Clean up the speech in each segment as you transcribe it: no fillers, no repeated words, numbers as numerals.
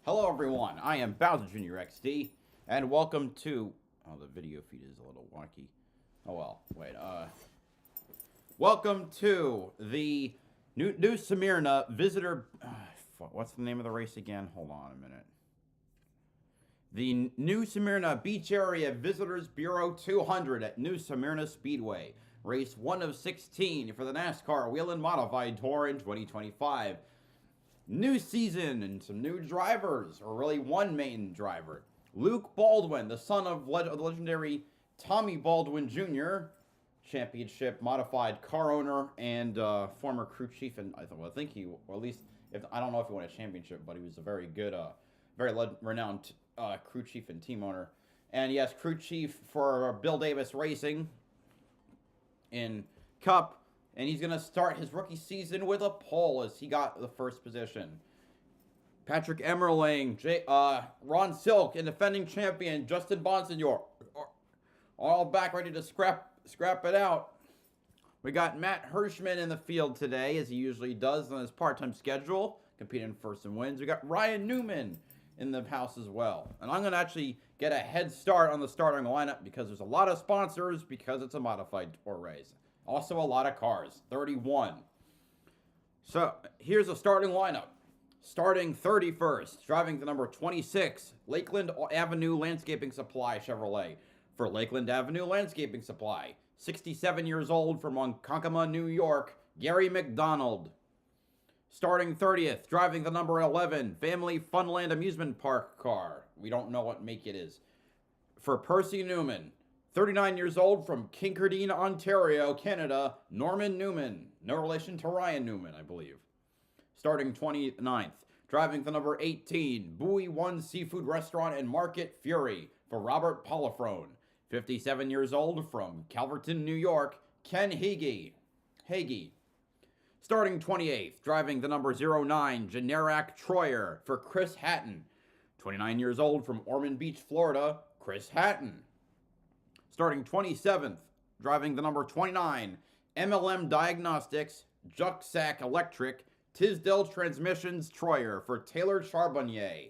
Hello everyone, I am BowserJrXD, and welcome to... Oh, the video feed is a little wonky. Oh well, wait, welcome to the New Smyrna Visitor... what's the name of the race again? Hold on a minute. The New Smyrna Beach Area Visitors Bureau 200 at New Smyrna Speedway. Race 1 of 16 for the NASCAR Whelen Modified Tour in 2025. New season and some new drivers, or really one main driver. Luke Baldwin, the son of the legendary Tommy Baldwin Jr., championship modified car owner and former crew chief, and I think he, or at least, I don't know if he won a championship, but he was a very good, very renowned crew chief and team owner. And yes, crew chief for Bill Davis Racing in Cup. And he's going to start his rookie season with a pole as he got the first position. Patrick Emmerling, Ron Silk, and defending champion Justin Bonsignor all back ready to scrap it out. We got Matt Hirschman in the field today, as he usually does on his part-time schedule, competing for some wins. We got Ryan Newman in the house as well. And I'm going to actually get a head start on the starting lineup because there's a lot of sponsors because it's a modified tour race. Also a lot of cars, 31. So here's a starting lineup. Starting 31st, driving the number 26, Lakeland Avenue Landscaping Supply Chevrolet for Lakeland Avenue Landscaping Supply. 67 years old from Ronkonkoma, New York, Gary McDonald. Starting 30th, driving the number 11, Family Funland Amusement Park car. We don't know what make it is. For Percy Newman. 39 years old from Kincardine, Ontario, Canada, Norman Newman. No relation to Ryan Newman, I believe. Starting 29th, driving the number 18, Bowie One Seafood Restaurant and Market Fury for Robert Polifrone. 57 years old from Calverton, New York, Ken Hagee. Starting 28th, driving the number 09, Generac Troyer for Chris Hatton. 29 years old from Ormond Beach, Florida, Chris Hatton. Starting 27th, driving the number 29, MLM Diagnostics, Jucksack Electric, Tisdale Transmissions Troyer for Taylor Charbonnier.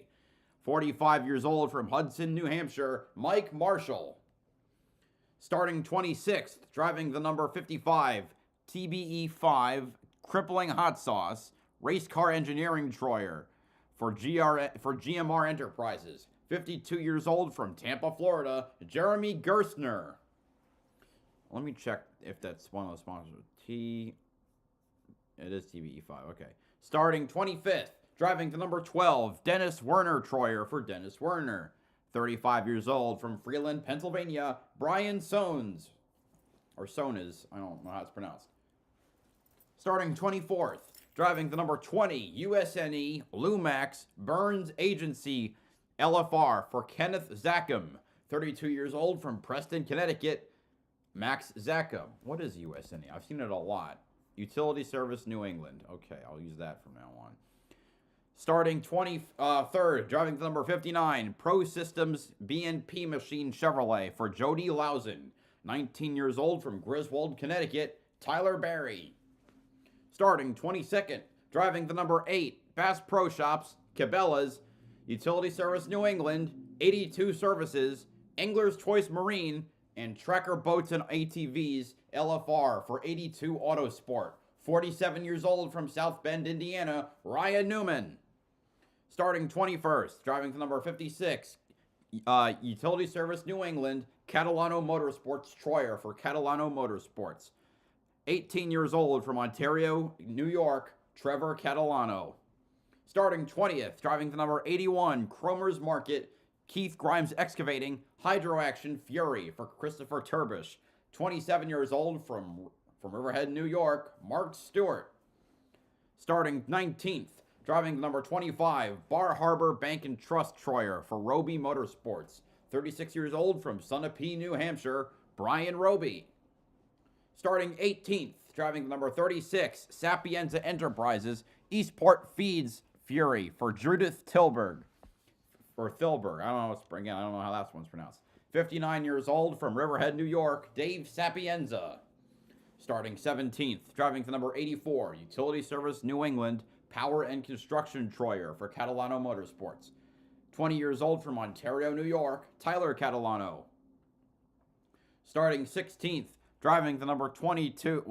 45 years old from Hudson, New Hampshire, Mike Marshall. Starting 26th, driving the number 55, TBE5, Crippling Hot Sauce, Race Car Engineering Troyer for GMR Enterprises. 52 years old from Tampa, Florida, Jeremy Gerstner. Let me check if that's one of the sponsors. It is TBE5, okay. Starting 25th, driving the number 12, Dennis Werner Troyer for Dennis Werner. 35 years old from Freeland, Pennsylvania, Brian Sones. Or Sones, I don't know how it's pronounced. Starting 24th, driving the number 20, USNE, Lumax, Burns Agency, LFR for Kenneth Zackham, 32 years old from Preston, Connecticut, Max Zackham. What is USNE? I've seen it a lot. Utility Service New England. Okay, I'll use that from now on. Starting 23rd, driving the number 59, Pro Systems BNP Machine Chevrolet for Jody Lausen, 19 years old from Griswold, Connecticut, Tyler Barry. Starting 22nd, driving the number 8, Bass Pro Shops, Cabela's, Utility Service New England, 82 Services, Angler's Choice Marine, and Tracker Boats and ATVs, LFR for 82 Autosport. 47 years old from South Bend, Indiana, Ryan Newman. Starting 21st, driving the number 56, Utility Service New England, Catalano Motorsports Troyer for Catalano Motorsports. 18 years old from Ontario, New York, Trevor Catalano. Starting 20th, driving the number 81, Cromer's Market, Keith Grimes Excavating, Hydro Action Fury for Christopher Turbish. 27 years old from Riverhead, New York, Mark Stewart. Starting 19th, driving the number 25, Bar Harbor Bank and Trust Troyer for Roby Motorsports. 36 years old from Sunapee, New Hampshire, Brian Roby. Starting 18th, driving the number 36, Sapienza Enterprises, Eastport Feeds Fury for Judith Tilburg. Or Thilberg. I don't know how that one's pronounced. 59 years old from Riverhead, New York, Dave Sapienza. Starting 17th, driving the number 84, Utility Service New England, Power and Construction Troyer for Catalano Motorsports. 20 years old from Ontario, New York, Tyler Catalano. Starting 16th, driving the number 22,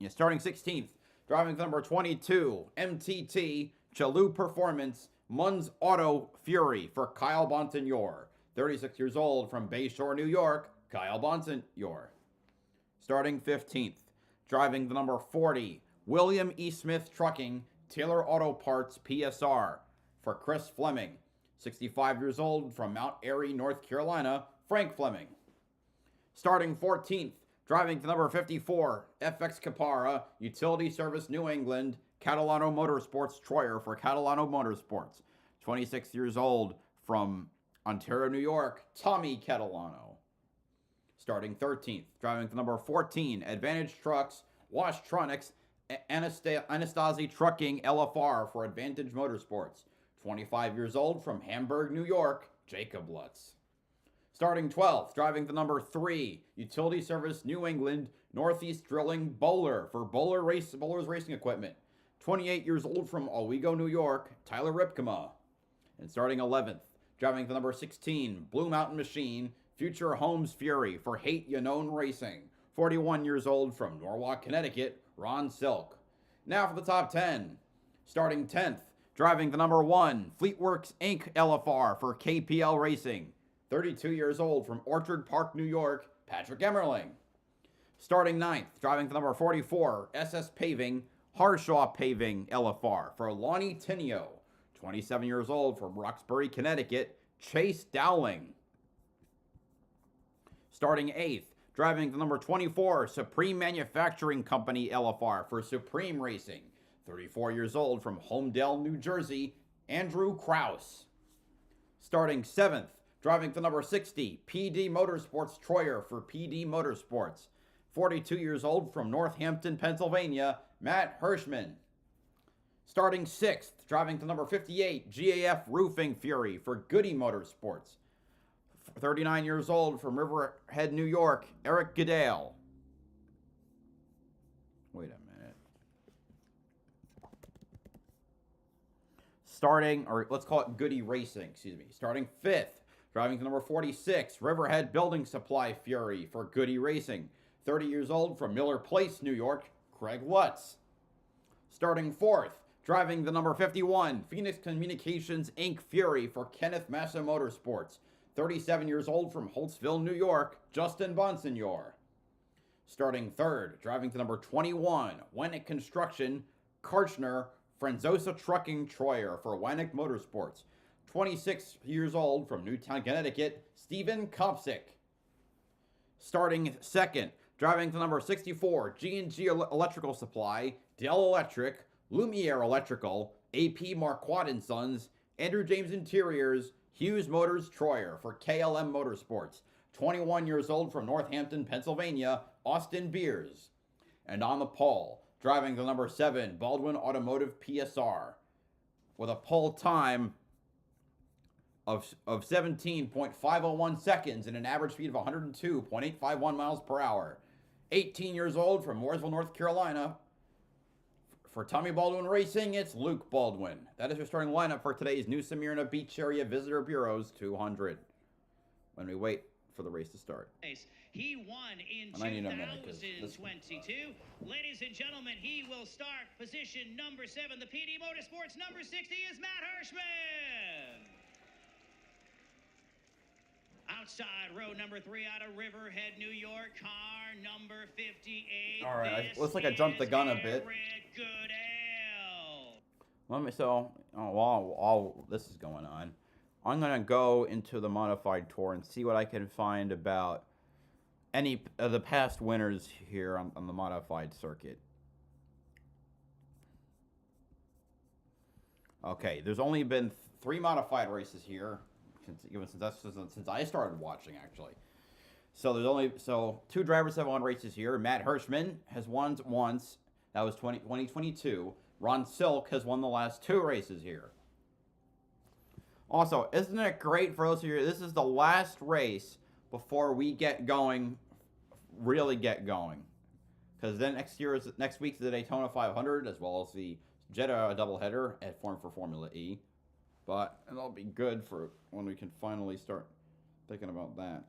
starting 16th, driving the number 22, MTT, Chalou Performance, Munz Auto Fury for Kyle Bonsignor. 36 years old from Bayshore, New York, Kyle Bonsignor. Starting 15th, driving the number 40, William E. Smith Trucking, Taylor Auto Parts PSR for Chris Fleming. 65 years old from Mount Airy, North Carolina, Frank Fleming. Starting 14th, driving the number 54, FX Capara, Utility Service New England, Catalano Motorsports Troyer for Catalano Motorsports. 26 years old from Ontario, New York, Tommy Catalano. Starting 13th, driving the number 14, Advantage Trucks, Washtronics, Anastasi Trucking LFR for Advantage Motorsports. 25 years old from Hamburg, New York, Jacob Lutz. Starting 12th, driving the number 3, Utility Service New England, Northeast Drilling Bowler for Bowler's Racing Equipment. 28 years old from Owego, New York, Tyler Ripkema. And starting 11th, driving the number 16, Blue Mountain Machine, Future Homes Fury for Hate Yanone Racing. 41 years old from Norwalk, Connecticut, Ron Silk. Now for the top 10. Starting 10th, driving the number 1, Fleetworks Inc. LFR for KPL Racing. 32 years old from Orchard Park, New York, Patrick Emmerling. Starting 9th, driving the number 44, SS Paving, Harshaw Paving LFR for Lonnie Tinio. 27 years old from Roxbury, Connecticut, Chase Dowling. Starting 8th, driving the number 24, Supreme Manufacturing Company LFR for Supreme Racing. 34 years old from Homedale, New Jersey, Andrew Kraus. Starting 7th, driving the number 60, PD Motorsports Troyer for PD Motorsports. 42 years old from Northampton, Pennsylvania, Matt Hirschman. Starting 6th, driving the number 58, GAF Roofing Fury for Goody Motorsports. 39 years old from Riverhead, New York, Eric Goodale. Wait a minute. Let's call it Goody Racing, Starting 5th, driving the number 46, Riverhead Building Supply Fury for Goody Racing. 30 years old from Miller Place, New York, Craig Lutz. Starting 4th, driving the number 51, Phoenix Communications Inc. Fury for Kenneth Massa Motorsports. 37 years old from Holtzville, New York, Justin Bonsignor. Starting 3rd, driving to number 21, Wennick Construction, Karchner, Franzosa Trucking Troyer for Wennick Motorsports. 26 years old from Newtown, Connecticut, Stephen Kopsick. Starting 2nd, driving to number 64, G&G Electrical Supply, Dell Electric, Lumiere Electrical, AP Marquardt & Sons, Andrew James Interiors, Hughes Motors Troyer for KLM Motorsports. 21 years old from Northampton, Pennsylvania, Austin Beers. And on the pole, driving the number 7, Baldwin Automotive PSR, with a pole time of 17.501 seconds and an average speed of 102.851 miles per hour. 18 years old from Mooresville, North Carolina. For Tommy Baldwin Racing, it's Luke Baldwin. That is your starting lineup for today's New Smyrna Beach Area Visitor Bureau's 200. When we wait for the race to start. He won in 2022. Ladies and gentlemen, he will start position number 7. The PD Motorsports number 60 is Matt Hirschman. Outside row number 3 out of Riverhead, New York, car number 58. All right, looks like I jumped the gun a bit. While this is going on, I'm going to go into the modified tour and see what I can find about any of the past winners here on the modified circuit. Okay, there's only been 3 modified races here since I started watching, actually. So there's 2 drivers have won races here. Matt Hirschman has won once. That was 2022. Ron Silk has won the last 2 races here. Also, isn't it great for those of you? This is the last race before we get going, really get going. Because then next week's the Daytona 500, as well as the Jeddah doubleheader at for Formula E. But it'll be good for when we can finally start thinking about that.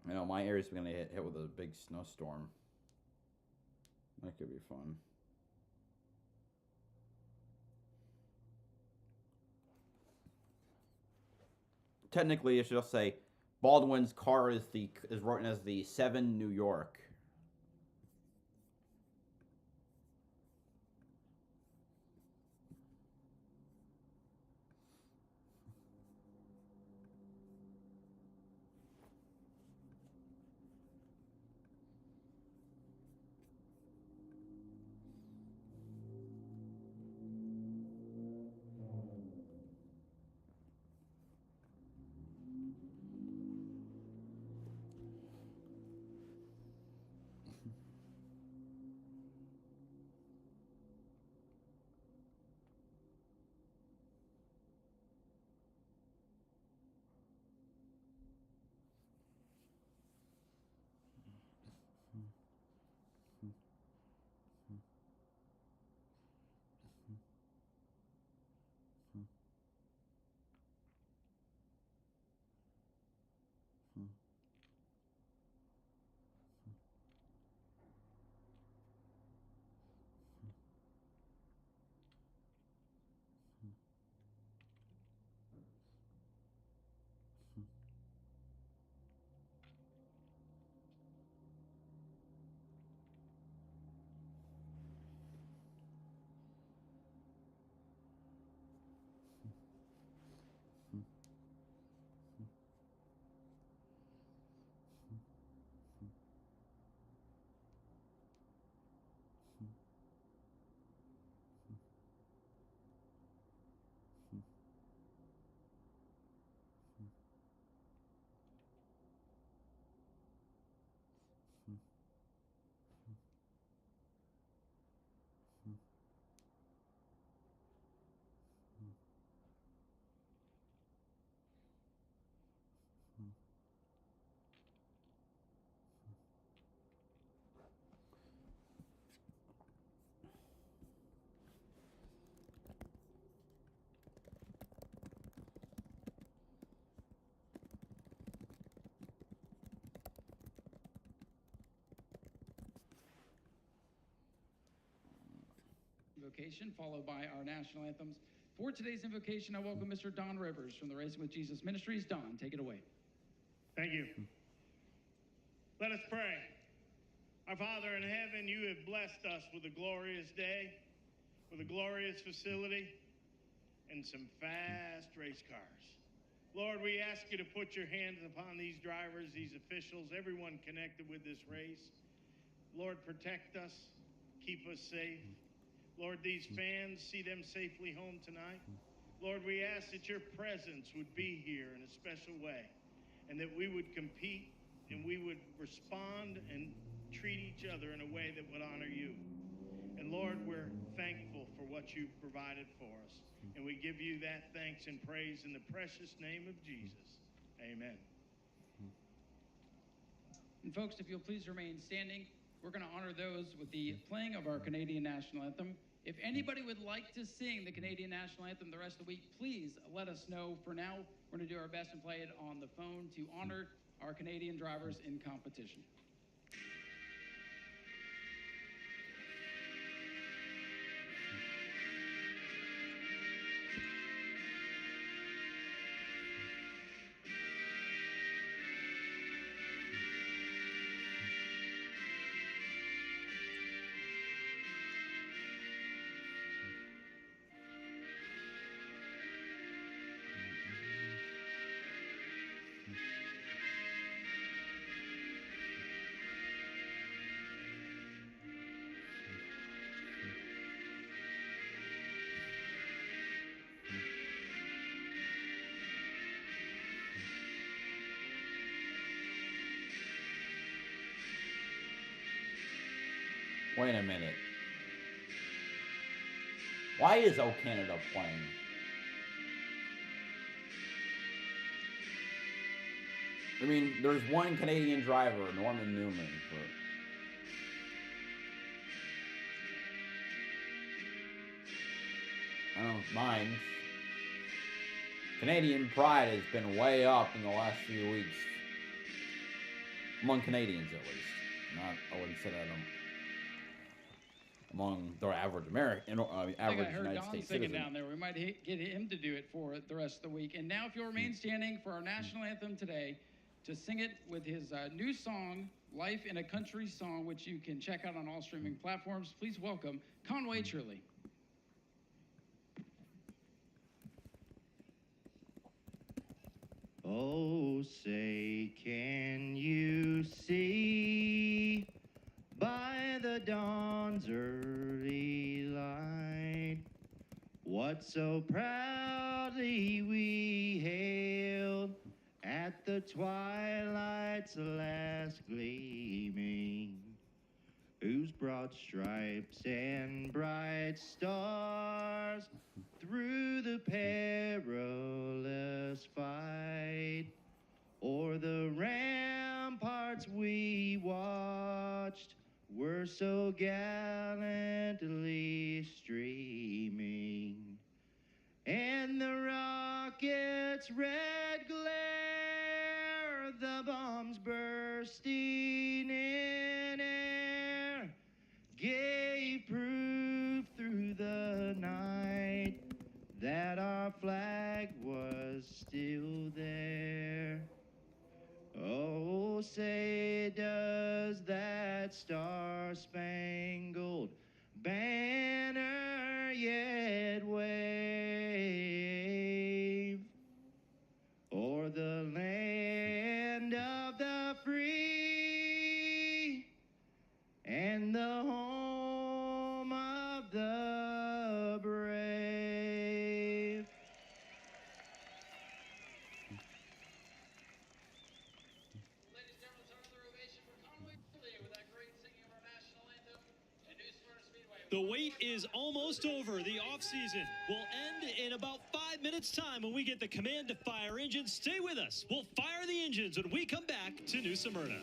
You know, my area's going to get hit with a big snowstorm. That could be fun. Technically, I should just say Baldwin's car is written as the 7 New York. Invocation, followed by our national anthems. For today's invocation, I welcome Mr. Don Rivers from the Racing with Jesus Ministries. Don, take it away. Thank you. Let us pray. Our Father in heaven, you have blessed us with a glorious day, with a glorious facility, and some fast race cars. Lord, we ask you to put your hands upon these drivers, these officials, everyone connected with this race. Lord, protect us, keep us safe. Lord, these fans, see them safely home tonight. Lord, we ask that your presence would be here in a special way, and that we would compete and we would respond and treat each other in a way that would honor you. And Lord, we're thankful for what you've provided for us, and we give you that thanks and praise in the precious name of Jesus. Amen. And folks, if you'll please remain standing, we're going to honor those with the playing of our Canadian National Anthem. If anybody would like to sing the Canadian National Anthem the rest of the week, please let us know. For now, we're going to do our best and play it on the phone to honor our Canadian drivers in competition. Wait a minute. Why is O Canada playing? I mean, there's one Canadian driver, Norman Newman, but I don't mind. Canadian pride has been way up in the last few weeks. Among Canadians, at least. I wouldn't say that among the average American, average United States citizen. Down there. We might get him to do it for the rest of the week. And now, if you'll remain standing for our national anthem today, to sing it with his new song, Life in a Country Song, which you can check out on all streaming platforms. Please welcome Conway Shirley. Oh, say, can you see by the dawn's early light what so proudly we hailed at the twilight's last gleaming, whose broad stripes and bright stars through the perilous fight o'er the ramparts we watched were so gallantly streaming, and the rocket's red glare, the bombs bursting in air, gave proof through the night that our flag was still there. Oh, say, does that star-spangled banner yet wave o'er the land of the free and the home of the brave? Ladies and gentlemen, another ovation for Conway Shirley with that great singing of our national anthem at New Smyrna Speedway. The wait is almost over. The off-season will end in about 5 minutes' time when we get the command to fire engines. Stay with us. We'll fire the engines when we come back to New Smyrna.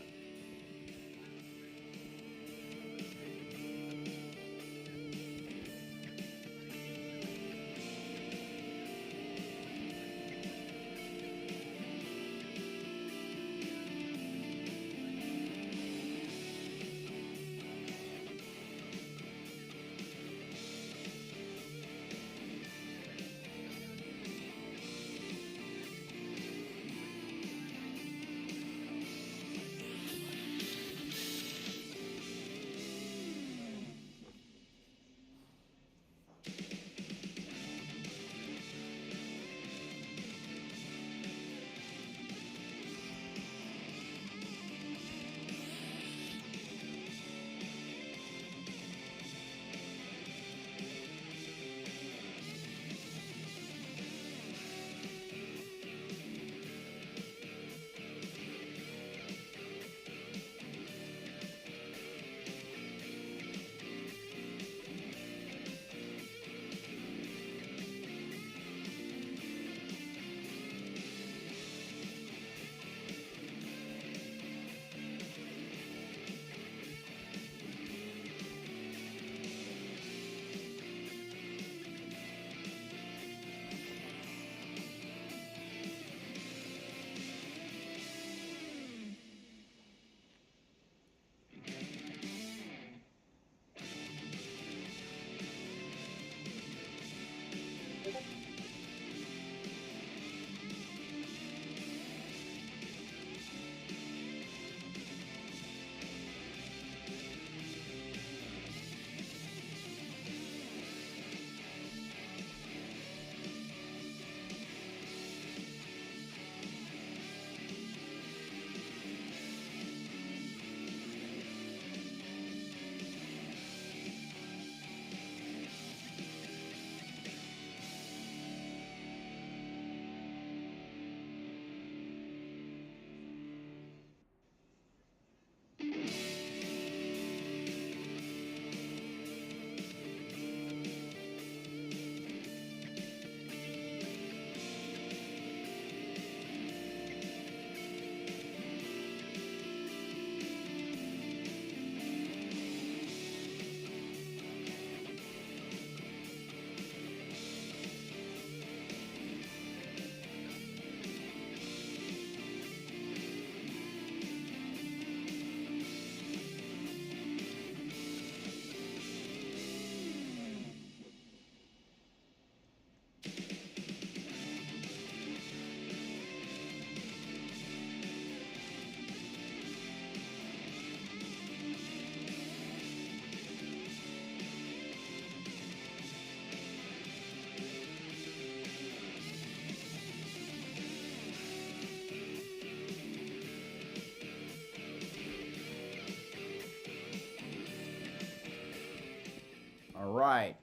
All right.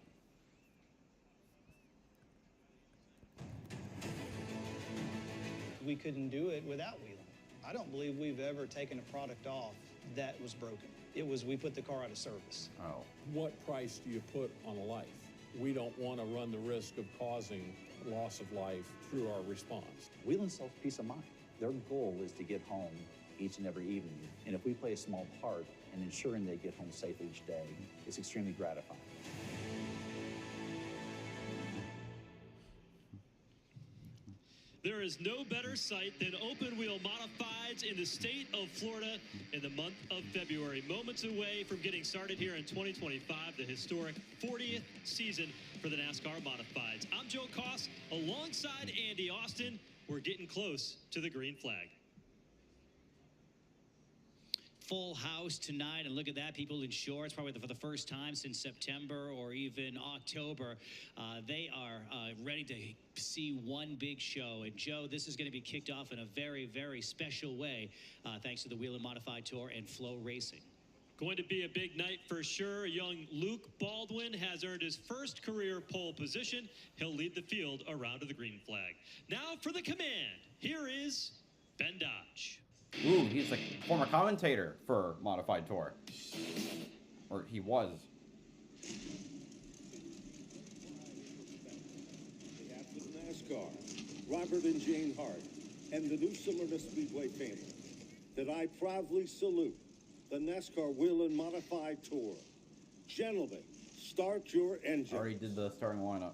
We couldn't do it without Whelen. I don't believe we've ever taken a product off that was broken. It was we put the car out of service. Oh. What price do you put on a life? We don't want to run the risk of causing loss of life through our response. Whelen sells peace of mind. Their goal is to get home each and every evening. And if we play a small part in ensuring they get home safe each day, it's extremely gratifying. There is no better sight than open wheel modifieds in the state of Florida in the month of February. Moments away from getting started here in 2025, the historic 40th season for the NASCAR modifieds. I'm Joe Koss alongside Andy Austin. We're getting close to the green flag. Full house tonight, and look at that, people in shorts, probably for the first time since September or even October. They are ready to see one big show. And Joe, this is going to be kicked off in a very, very special way, thanks to the Whelen Modified Tour and Flow Racing. Going to be a big night for sure. Young Luke Baldwin has earned his first career pole position. He'll lead the field around to the green flag. Now for the command, here is Ben Dodge. Ooh, he's a former commentator for Modified Tour. Or he was. After NASCAR, Robert and Jane Hart, and the new Smyrna Speedway family, that I proudly salute the NASCAR Whelen Modified Tour. Gentlemen, start your engine. Already did the starting lineup.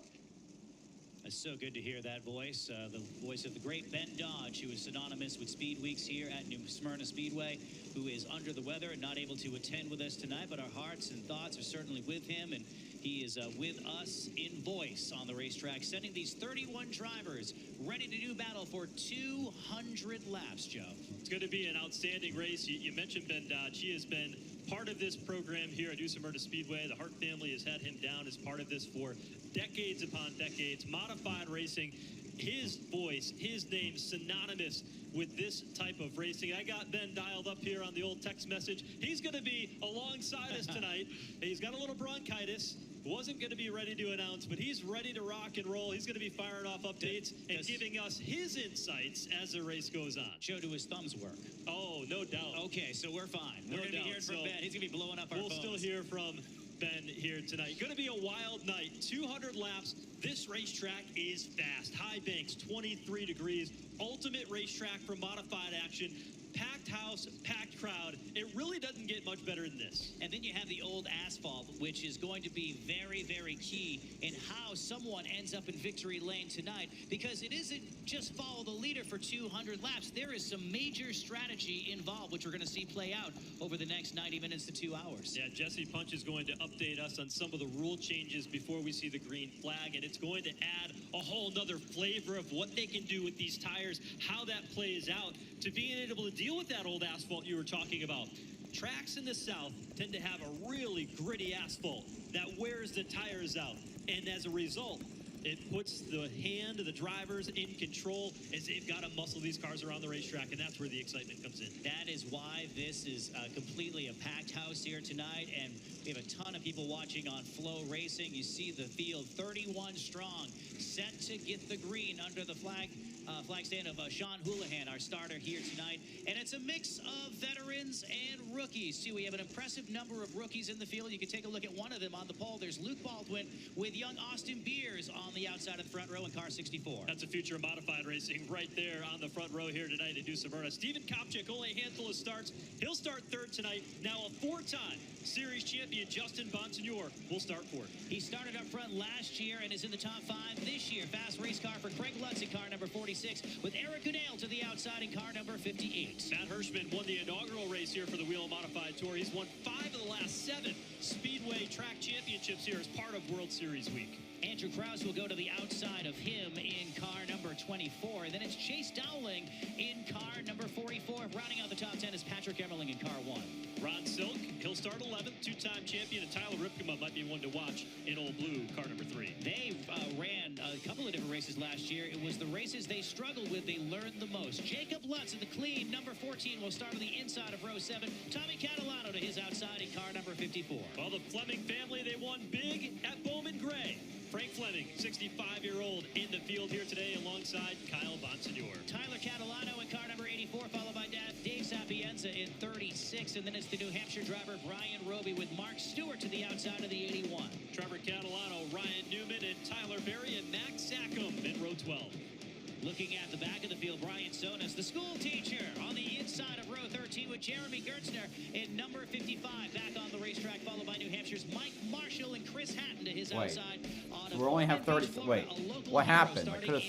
It's so good to hear that voice, the voice of the great Ben Dodge, who is synonymous with Speed Weeks here at New Smyrna Speedway, who is under the weather and not able to attend with us tonight, but our hearts and thoughts are certainly with him, and he is with us in voice on the racetrack, sending these 31 drivers ready to do battle for 200 laps, Joe. It's going to be an outstanding race. You mentioned Ben Dodge. He has been part of this program here at New Smyrna Speedway. The Hart family has had him down as part of this for decades upon decades. Modified racing, his voice, his name synonymous with this type of racing. I got Ben dialed up here on the old text message. He's going to be alongside us tonight. He's got a little bronchitis. Wasn't going to be ready to announce, but he's ready to rock and roll. He's going to be firing off updates and giving us his insights as the race goes on. Joe, do his thumbs work? Oh, no doubt. Okay, so we're fine. We're going to be hearing from Ben. He's going to be blowing up our phones. We'll still hear from Ben here tonight. Going to be a wild night. 200 laps. This racetrack is fast. High banks, 23 degrees. Ultimate racetrack for modified action. Packed house, packed crowd. It really doesn't get much better than this. And then you have the old asphalt, which is going to be very, very key in how someone ends up in victory lane tonight, because it isn't just follow the leader for 200 laps. There is some major strategy involved, which we're going to see play out over the next 90 minutes to 2 hours. Yeah, Jesse Punch is going to update us on some of the rule changes before we see the green flag, and it's going to add a whole nother flavor of what they can do with these tires, how that plays out, to being able to deal with that old asphalt you were talking about. Tracks in the South tend to have a really gritty asphalt that wears the tires out, and as a result, it puts the hand of the drivers in control as they've got to muscle these cars around the racetrack, and that's where the excitement comes in. That is why this is completely a packed house here tonight, and we have a ton of people watching on Flow Racing. You see the field 31 strong, set to get the green under the flag stand of Sean Houlihan, our starter here tonight. And it's a mix of veterans and rookies, too. We have an impressive number of rookies in the field. You can take a look at one of them on the pole. There's Luke Baldwin with young Austin Beers on the outside of the front row in car 64. That's a future of modified racing right there on the front row here tonight at New Smyrna. Steven Kopchik, only a handful of starts. He'll start third tonight. Now a four-time series champion, Justin Bonsignor, will start fourth. He started up front last year and is in the top 5 this year. Fast race car for Craig Lutz in car number 46, with Eric Goodale to the outside in car number 58. Matt Hirschman won the inaugural race here for the Whelen Modified Tour. He's won 5 of the last 7 Speedway track championships here as part of World Series Week. Andrew Krause will go to the outside of him in car number 24. And then it's Chase Dowling in car number 44. Rounding out the top 10 is Patrick Emmerling in car 1. Ron Silk, he'll start 11th, 2-time champion, and Tyler Ripkema might be one to watch in Old Blue, car number 3. They ran a couple of different races last year. It was the races they struggled with they learned the most. Jacob Lutz in the clean, number 14, will start on the inside of row 7. Tommy Catalano to his outside in car number 54. Well, the Fleming family, they won won big at Bowman Gray. Frank Fleming, 65-year-old, in the field here today alongside Kyle Bonsignor. Tyler Catalano in car number 84, followed by Dave Sapienza in 36. And then it's the New Hampshire driver Brian Roby with Mark Stewart to the outside of the 81. Trevor Catalano, Ryan Newman, and Tyler Berry, and Max Sackham in row 12. Looking at the back of the field, Brian Sonas, the school teacher, on the inside of row 13 with Jeremy Gertzner in number 55. Back on the racetrack, followed by New Hampshire's Mike Marshall and Chris Hatton to his outside. We only have 30. Wait, what happened? I could have.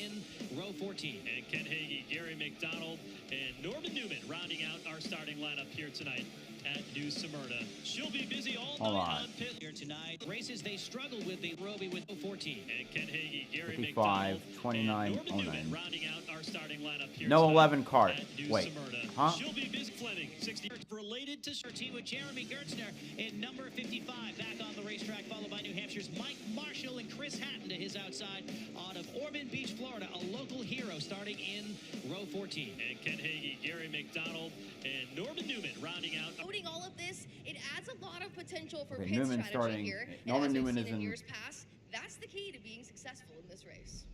Row 14. And Ken Hagee, Gary McDonald, and Norman Newman rounding out our starting lineup here tonight at New Smyrna. She'll be busy all night on pit here tonight. Races they struggled with, the Roby with 14. And Ken Hagee, Gary 55, McDonald, 29, and Norman 09. Newman rounding out our starting lineup here No tonight 11 card. at New Wait, Smyrna. huh? She'll be busy. Fleming, 60 Related to 13 with Jeremy Gertzner in number 55. Back on the racetrack, followed by New Hampshire's Mike Marshall and Chris Hatton to his outside. Out of Ormond Beach, Florida, a local hero starting in row 14. And Ken Hagee, Gary McDonald, and Norman Newman rounding out. Noting all of this, it adds a lot of potential for Okay, pit Newman strategy starting. here. Norman and as Newman we've is seen in in. years past, that's the key to being successful in this race.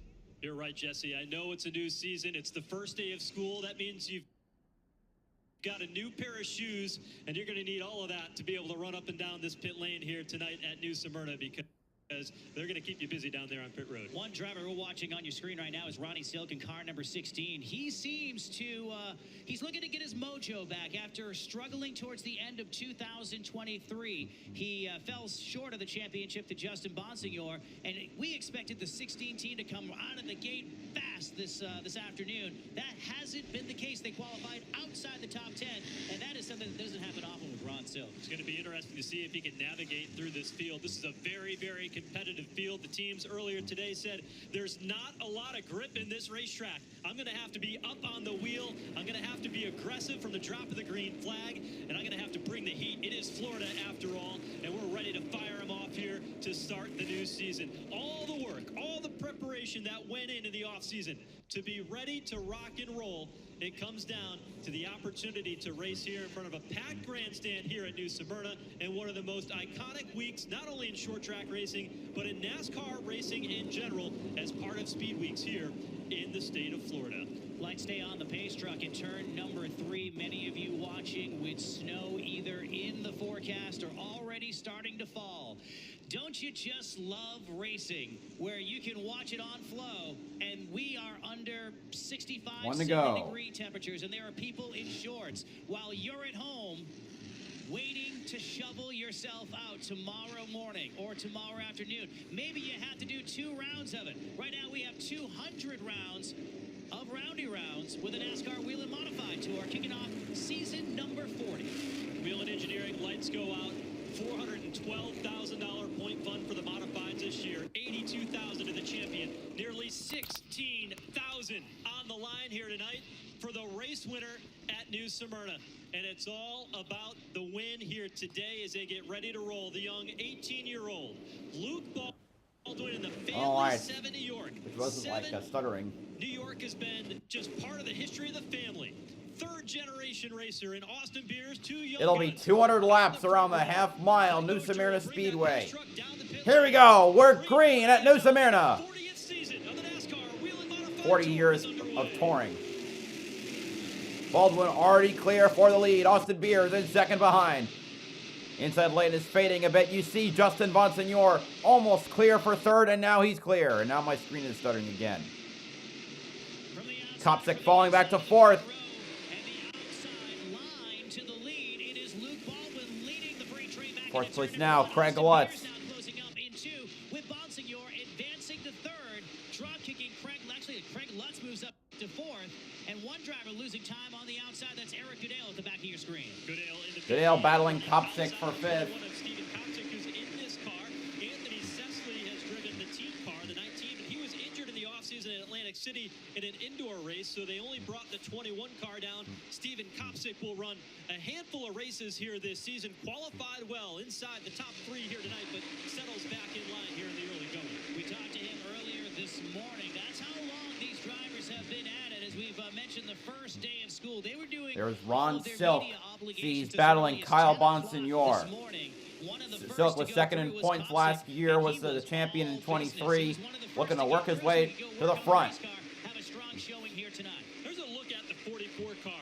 You're right, Jesse. I know it's a new season. It's the first day of school. That means you've got a new pair of shoes, and you're going to need all of that to be able to run up and down this pit lane here tonight at New Smyrna, because they're going to keep you busy down there on pit road. One driver we're watching on your screen right now is Ronnie Silk in car number 16. He seems to, he's looking to get his mojo back after struggling towards the end of 2023. He fell short of the championship to Justin Bonsignor, and we expected the 16 team to come out of the gate fast this afternoon. That hasn't been the case. They qualified outside the top 10, and that is something that doesn't happen often with Ron Silk. It's going to be interesting to see if he can navigate through this field. This is a very, very competitive field. The teams earlier today said there's not a lot of grip in this racetrack. I'm going to have to be up on the wheel. I'm going to have to be aggressive from the drop of the green flag, and I'm going to have to bring the heat. It is Florida after all, and we're ready to fire them off here to start the new season. All the work, all the preparation that went into the offseason to be ready to rock and roll. It comes down to the opportunity to race here in front of a packed grandstand here at New Smyrna, and one of the most iconic weeks, not only in short track racing, but in NASCAR racing in general, as part of Speed Weeks here in the state of Florida. Lights stay on the pace truck in turn number 3. Many of you watching with snow either in the forecast or already starting to fall. Don't you just love racing where you can watch it on flow, and we are under 65, 70 degree temperatures, and there are people in shorts while you're at home waiting to shovel yourself out tomorrow morning or tomorrow afternoon. Maybe you have to do 2 rounds of it. Right now we have 200 rounds of roundy rounds with the NASCAR Whelen Modified Tour kicking off season number 40. Whelen Engineering lights go out. $412,000 point fund for the modifieds this year. $82,000 to the champion. Nearly $16,000 on the line here tonight for the race winner at New Smyrna. And it's all about the win here today as they get ready to roll. The young 18-year-old Luke Baldwin in the family 7 New York. Which wasn't like stuttering. New York has been just part of the history of the family. Third-generation racer in Austin Beers, 2 young It'll be guns. 200 laps around the half-mile New Smyrna Speedway. Here we go. We're green at New Smyrna. 40 years of touring. Baldwin already clear for the lead. Austin Beers in second behind. Inside lane is fading a bit. You see Justin Bonsignor almost clear for third, and now he's clear. And now my screen is stuttering again. Kopsik falling back to fourth. Fourth place now, Craig Lutz. Closing up in 2 with Bonsignor advancing to third. Drop kicking Craig, actually Craig Lutz moves up to fourth. And one driver losing time on the outside, that's Eric Goodale at the back of your screen. Goodale battling Kopsik for fifth. One of Stephen Kopsik who's in this car. Anthony Sesley has driven the team car, the 19, but he was injured in the offseason in Atlantic City in an indoor race, so they only brought the 21 car down. Stephen Kopsik will run a handful of races here this season, qualified well inside the top 3 here tonight, but settles back in line here in the early going. We talked to him earlier this morning. That's how long these drivers have been at it. As we've mentioned, the first day of school, they were doing. There's Ron Silk. He's battling Kyle Bonsignor. Silk was second in points last year, was the champion in 23, looking to work his way to the front. There's a look at the 44 car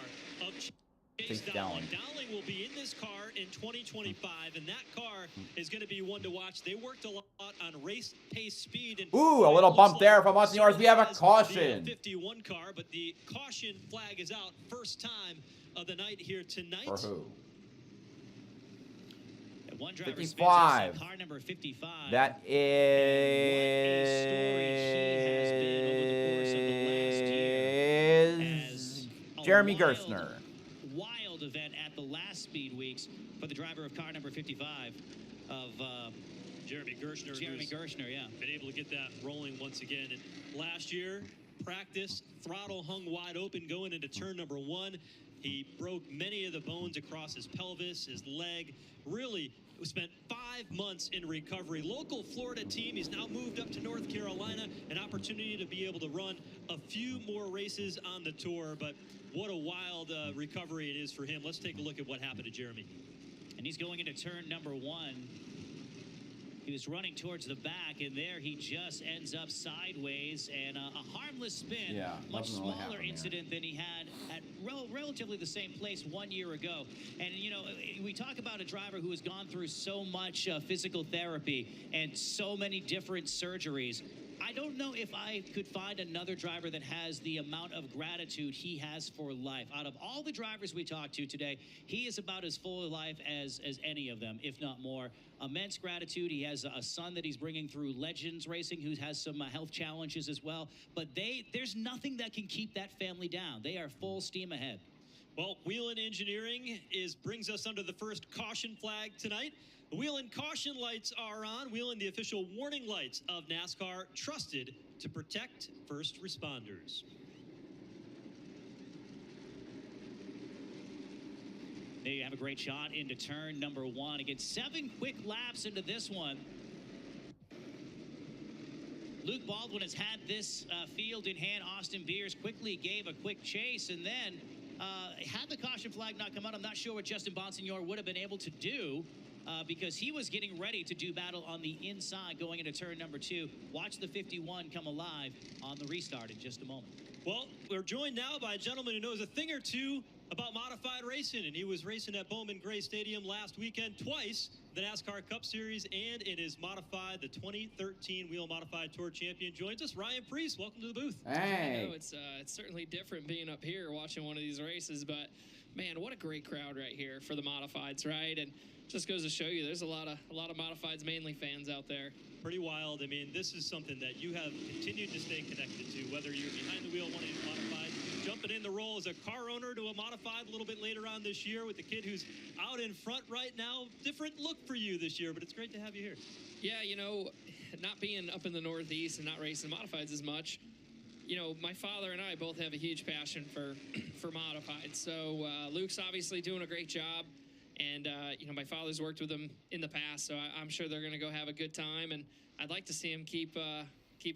of Chase Dowling. Dowling will be in this car in 2025, and that car is going to be one to watch. They worked a lot on race pace, speed, and ooh, a little bump there from Monsignors. We have a caution. The 51 car, but the caution flag is out. First time of the night here tonight. For who? One driver 55. car number 55. That is Jeremy Gerstner. Wild event at the last Speed Weeks for the driver of car number 55 of Jeremy Gerstner. Jeremy Gerstner, yeah. Been able to get that rolling once again. And last year, practice, throttle hung wide open going into turn number 1. He broke many of the bones across his pelvis, his leg. Really spent 5 months in recovery. Local Florida team. He's now moved up to North Carolina. An opportunity to be able to run a few more races on the tour. But what a wild recovery it is for him. Let's take a look at what happened to Jeremy. And he's going into turn number 1. He was running towards the back, and there he just ends up sideways, and a harmless spin. Yeah, much smaller incident than he had at relatively the same place 1 year ago. And, you know, we talk about a driver who has gone through so much physical therapy and so many different surgeries. I don't know if I could find another driver that has the amount of gratitude he has for life. Out of all the drivers we talked to today, he is about as full of life as any of them, if not more. Immense gratitude. He has a son that he's bringing through Legends Racing who has some health challenges as well. But there's nothing that can keep that family down. They are full steam ahead. Well, Whelen Engineering brings us under the first caution flag tonight. The Whelen caution lights are on. Whelen, the official warning lights of NASCAR, trusted to protect first responders. There you have a great shot into turn number 1. Again, 7 quick laps into this one. Luke Baldwin has had this field in hand. Austin Beers quickly gave a quick chase, and then had the caution flag not come out, I'm not sure what Justin Bonsignor would have been able to do. Because he was getting ready to do battle on the inside going into turn number 2. Watch the 51 come alive on the restart in just a moment. Well, we're joined now by a gentleman who knows a thing or two about modified racing, and he was racing at Bowman Gray Stadium last weekend twice, the NASCAR Cup Series, and it is modified, the 2013 Wheel Modified Tour Champion. Joins us, Ryan Priest. Welcome to the booth. Hey. I know it's certainly different being up here watching one of these races, but man, what a great crowd right here for the modifieds, right? And just goes to show you there's a lot of modifieds, mainly fans out there. Pretty wild. I mean, this is something that you have continued to stay connected to, whether you're behind the wheel wanting to modify, jumping in the role as a car owner to a modified a little bit later on this year with the kid who's out in front right now. Different look for you this year, but it's great to have you here. Yeah, you know, not being up in the Northeast and not racing modifieds as much, you know, my father and I both have a huge passion for modified. So Luke's obviously doing a great job. And, you know, my father's worked with them in the past, so I'm sure they're going to go have a good time. And I'd like to see him keep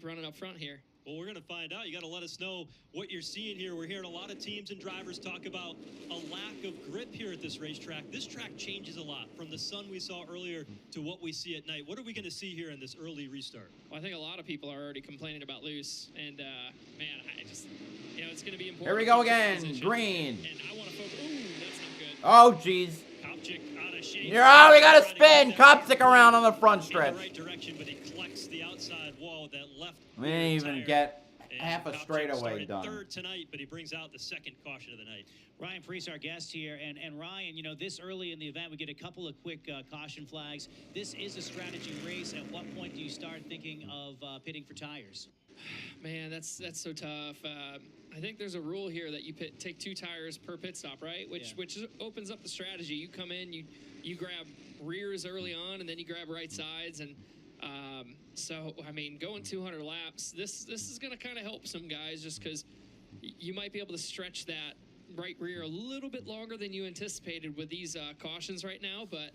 running up front here. Well, we're going to find out. You got to let us know what you're seeing here. We're hearing a lot of teams and drivers talk about a lack of grip here at this racetrack. This track changes a lot from the sun we saw earlier to what we see at night. What are we going to see here in this early restart? Well, I think a lot of people are already complaining about loose. And, man, I just, you know, it's going to be important. Here we go again. Green. And I want to focus. Ooh, that's not good. Oh, geez. Out of shape. Oh, we got to spin. Kopchik around on the front stretch. In the right direction, but he collects the outside wall that left. We didn't even get half a Kopchik straightaway done. Third tonight, but he brings out the second caution of the night. Ryan Priest, our guest here, and Ryan, you know, this early in the event, we get a couple of quick caution flags. This is a strategy race. At what point do you start thinking of pitting for tires? Man, that's so tough. I think there's a rule here that you take 2 tires per pit stop, right? Which opens up the strategy. You come in, you grab rears early on, and then you grab right sides, and so I mean, going 200 laps, this is going to kind of help some guys just because you might be able to stretch that right rear a little bit longer than you anticipated with these cautions right now, but.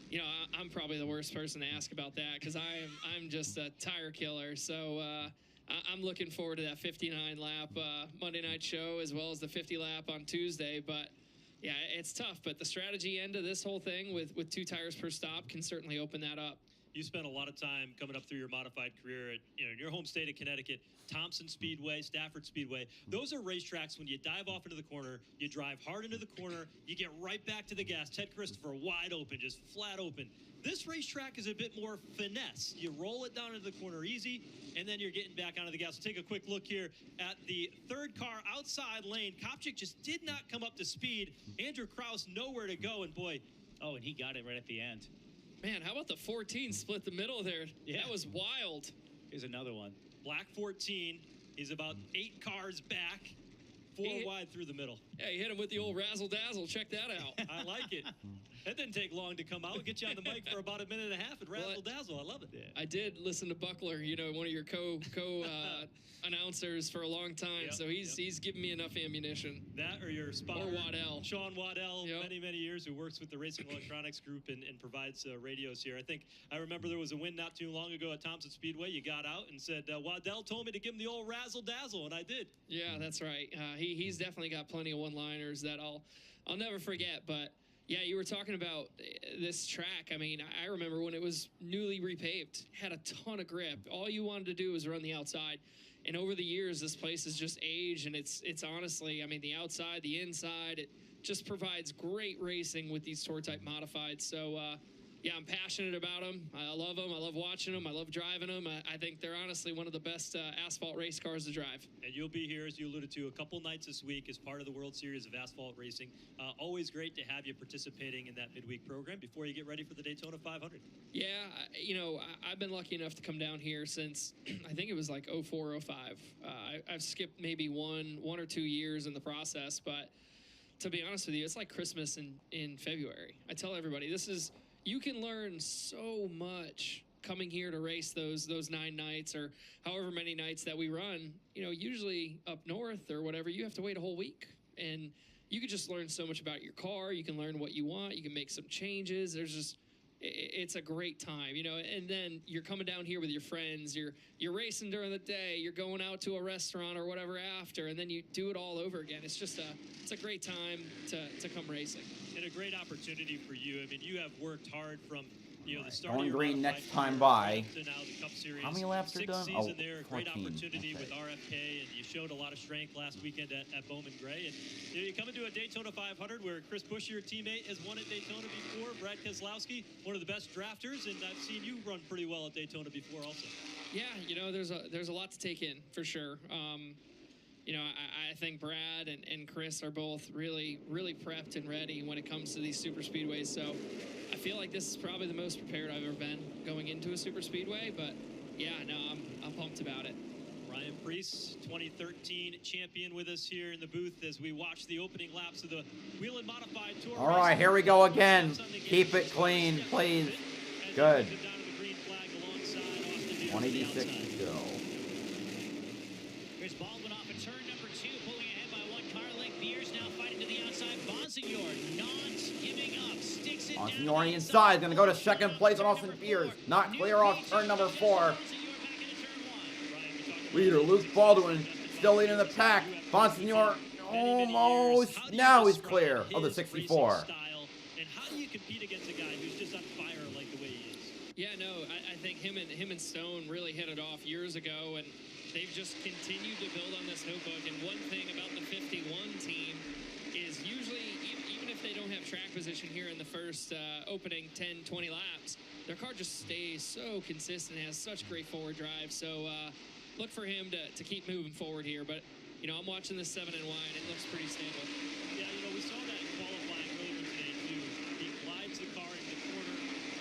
You know, I'm probably the worst person to ask about that because I'm just a tire killer. So I'm looking forward to that 59 lap Monday night show as well as the 50 lap on Tuesday. But Yeah, it's tough, but the strategy end of this whole thing with 2 tires per stop can certainly open that up. You spent a lot of time coming up through your modified career at, in your home state of Connecticut, Thompson Speedway, Stafford Speedway. Those are racetracks when you dive off into the corner, you drive hard into the corner, you get right back to the gas. Ted Christopher wide open, just flat open. This racetrack is a bit more finesse. You roll it down into the corner easy, and then you're getting back onto the gas. So take a quick look here at the 3rd car outside lane. Kopchik just did not come up to speed. Andrew Kraus nowhere to go, and boy, oh, and he got it right at the end. Man, how about the 14 split the middle there? Yeah. That was wild. Here's another one. Black 14. He's about 8 cars back, 4 wide through the middle. Yeah, he hit him with the old razzle-dazzle. Check that out. I like it. That didn't take long to come out. Get you on the mic for about a minute and a half and razzle-dazzle. I love it. Yeah. I did listen to Buckler, one of your co announcers for a long time, Yep, so he's giving me enough ammunition. That or your spotter. Or Waddell. Sean Waddell, many years, who works with the Racing Electronics Group and provides radios here. I remember there was a win not too long ago at Thompson Speedway. You got out and said, Waddell told me to give him the old razzle-dazzle, and I did. Yeah, that's right. He's definitely got plenty of one-liners that I'll never forget, but yeah, you were talking about this track. I mean, I remember when it was newly repaved, had a ton of grip. All you wanted to do was run the outside. And over the years, this place has just aged, and it's honestly, I mean, the outside, the inside, it just provides great racing with these tour-type modifieds. So, yeah, I'm passionate about them. I love them. I love watching them. I love driving them. I think they're honestly one of the best asphalt race cars to drive. And you'll be here, as you alluded to, a couple nights this week as part of the World Series of Asphalt Racing. Always great to have you participating in that midweek program before you get ready for the Daytona 500. Yeah, I've been lucky enough to come down here since, I think it was like 04, 05. I've skipped maybe one or 2 years in the process, but to be honest with you, it's like Christmas in February. I tell everybody, you can learn so much coming here to race those 9 nights or however many nights that we run. Usually up north or whatever, you have to wait a whole week. And you can just learn so much about your car. You can learn what you want. You can make some changes. It's a great time, and then you're coming down here with your friends. You're racing during the day. You're going out to a restaurant or whatever after, and then you do it all over again. It's just it's a great time to come racing. And a great opportunity for you. I mean, you have worked hard from the start Going of your green modified next time career by. to now the Cup Series. How many laps are 6 done? season Oh, there, great 14. opportunity Okay. with RFK, and you showed a lot of strength last weekend at Bowman Gray. And you come into a Daytona 500 where Chris Bush, your teammate, has won at Daytona before. Brad Keselowski, one of the best drafters, and I've seen you run pretty well at Daytona before also. Yeah, there's a lot to take in for sure. I think Brad and Chris are both really, really prepped and ready when it comes to these super speedways. So I feel like this is probably the most prepared I've ever been going into a super speedway. But yeah, no, I'm pumped about it. Ryan Preece, 2013 champion, with us here in the booth as we watch the opening laps of the Whelen Modified Tour. All right, here we go again. Keep it clean, please. Good. 186 to go. Here's Baldwin off of turn number 2, pulling ahead by 1 car length. Beers now fighting to the outside. Bonsignor not giving up, sticks it down. Bonsignor on the inside, going to go to second place on Austin Beers. Not clear off turn number 4. Leader Luke Baldwin still leading the pack. Bonsignor almost, now he's clear of the 64. And how do you compete against a guy who's just on fire like the way he is? Yeah, no, I think him and Stone really hit it off years ago, and they've just continued to build on this notebook. And one thing about the 51 team is usually, even if they don't have track position here in the first opening 10, 20 laps, their car just stays so consistent, has such great forward drive. So look for him to keep moving forward here. But, I'm watching this 7NY, and it looks pretty stable. Yeah, we saw that in qualifying earlier today, too. He glides the car into the corner.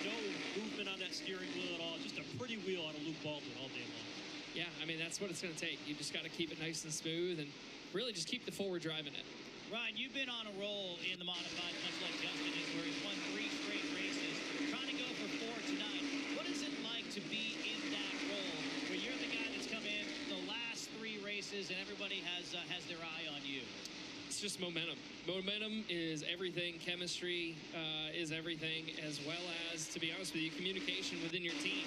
No movement on that steering wheel at all. Just a pretty wheel out of Luke Baldwin all day long. Yeah, I mean, that's what it's going to take. You just got to keep it nice and smooth and really just keep the forward drive in it. Ryan, you've been on a roll in the modified, much like Justin is, where he's won 3 straight races. Trying to go for 4 tonight. What is it like to be in that role where you're the guy that's come in the last 3 races and everybody has their eye on you? It's just momentum. Momentum is everything. Chemistry is everything, as well as, to be honest with you, communication within your team.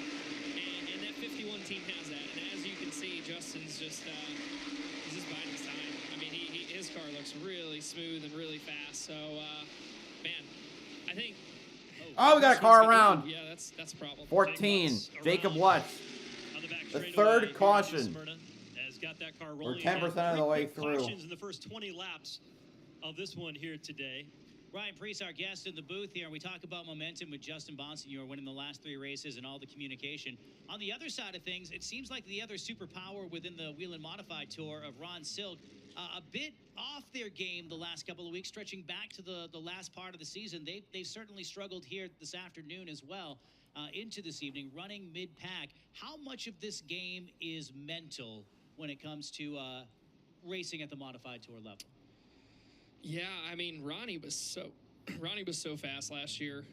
And that 51 team has that. And as you can see, Justin's just he's just biding his time. I mean, his his car looks really smooth and really fast. So, man, I think. Oh, we got a car around. Yeah, that's a problem. 14, Jacob Lutz. The third caution. Has got that car We're rolling. 10% of the way through. Cautions in the first 20 laps of this one here today. Ryan Preece, our guest in the booth here, and we talk about momentum with Justin Bonsignor winning the last 3 races and all the communication. On the other side of things, it seems like the other superpower within the Whelen Modified Tour of Ron Silk, a bit off their game the last couple of weeks, stretching back to the last part of the season. They've certainly struggled here this afternoon as well, into this evening, running mid-pack. How much of this game is mental when it comes to racing at the Modified Tour level? Yeah, I mean, Ronnie was so fast last year.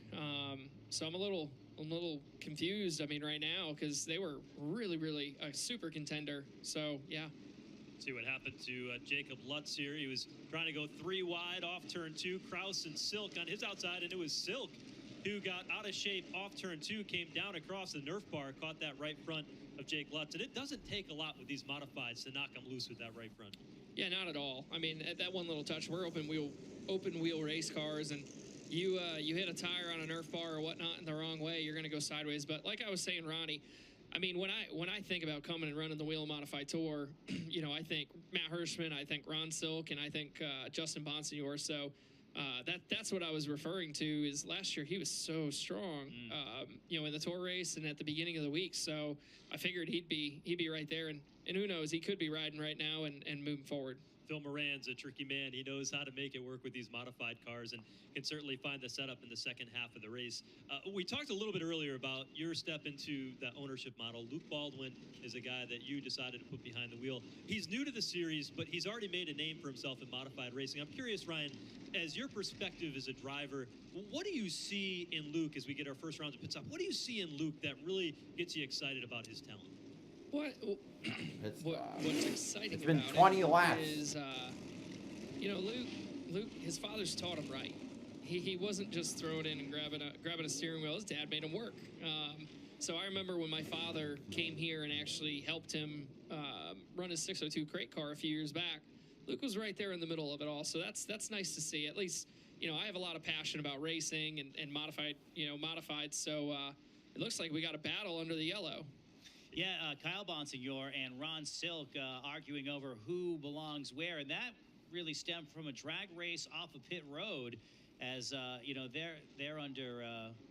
So I'm a little confused. I mean, right now, because they were really a super contender. So yeah. See what happened to Jacob Lutz here. He was trying to go 3 wide off turn 2. Kraus and Silk on his outside, and it was Silk who got out of shape off turn 2, came down across the Nerf bar, caught that right front of Jake Lutz. And it doesn't take a lot with these modifieds to knock them loose with that right front. Yeah, not at all. I mean, at that one little touch, we're open wheel race cars, and you hit a tire on a Nerf bar or whatnot in the wrong way, you're going to go sideways. But like I was saying, Ronnie, I mean, when I think about coming and running the Whelen Modified Tour, you know, I think Matt Hirschman, I think Ron Silk, and I think Justin Bonsignor. So that's what I was referring to. Is last year he was so strong, you know, in the tour race and at the beginning of the week. So I figured he'd be right there, and who knows, he could be riding right now and moving forward. Phil Moran's a tricky man. He knows how to make it work with these modified cars and can certainly find the setup in the second half of the race. We talked a little bit earlier about your step into that ownership model. Luke Baldwin is a guy that you decided to put behind the wheel. He's new to the series, but he's already made a name for himself in modified racing. I'm curious, Ryan, as your perspective as a driver, what do you see in Luke as we get our first round of pit stop? What do you see in Luke that really gets you excited about his talent? What's exciting it's been about 20 it laps. Is, you know, Luke, his father's taught him right. He wasn't just throwing in and grabbing a steering wheel. His dad made him work. So I remember when my father came here and actually helped him run his 602 crate car a few years back. Luke was right there in the middle of it all. So that's nice to see. At least, you know, I have a lot of passion about racing and modified. So it looks like we got a battle under the yellow. Yeah, Kyle Bonsignor and Ron Silk arguing over who belongs where, and that really stemmed from a drag race off a pit road. As you know, they're under.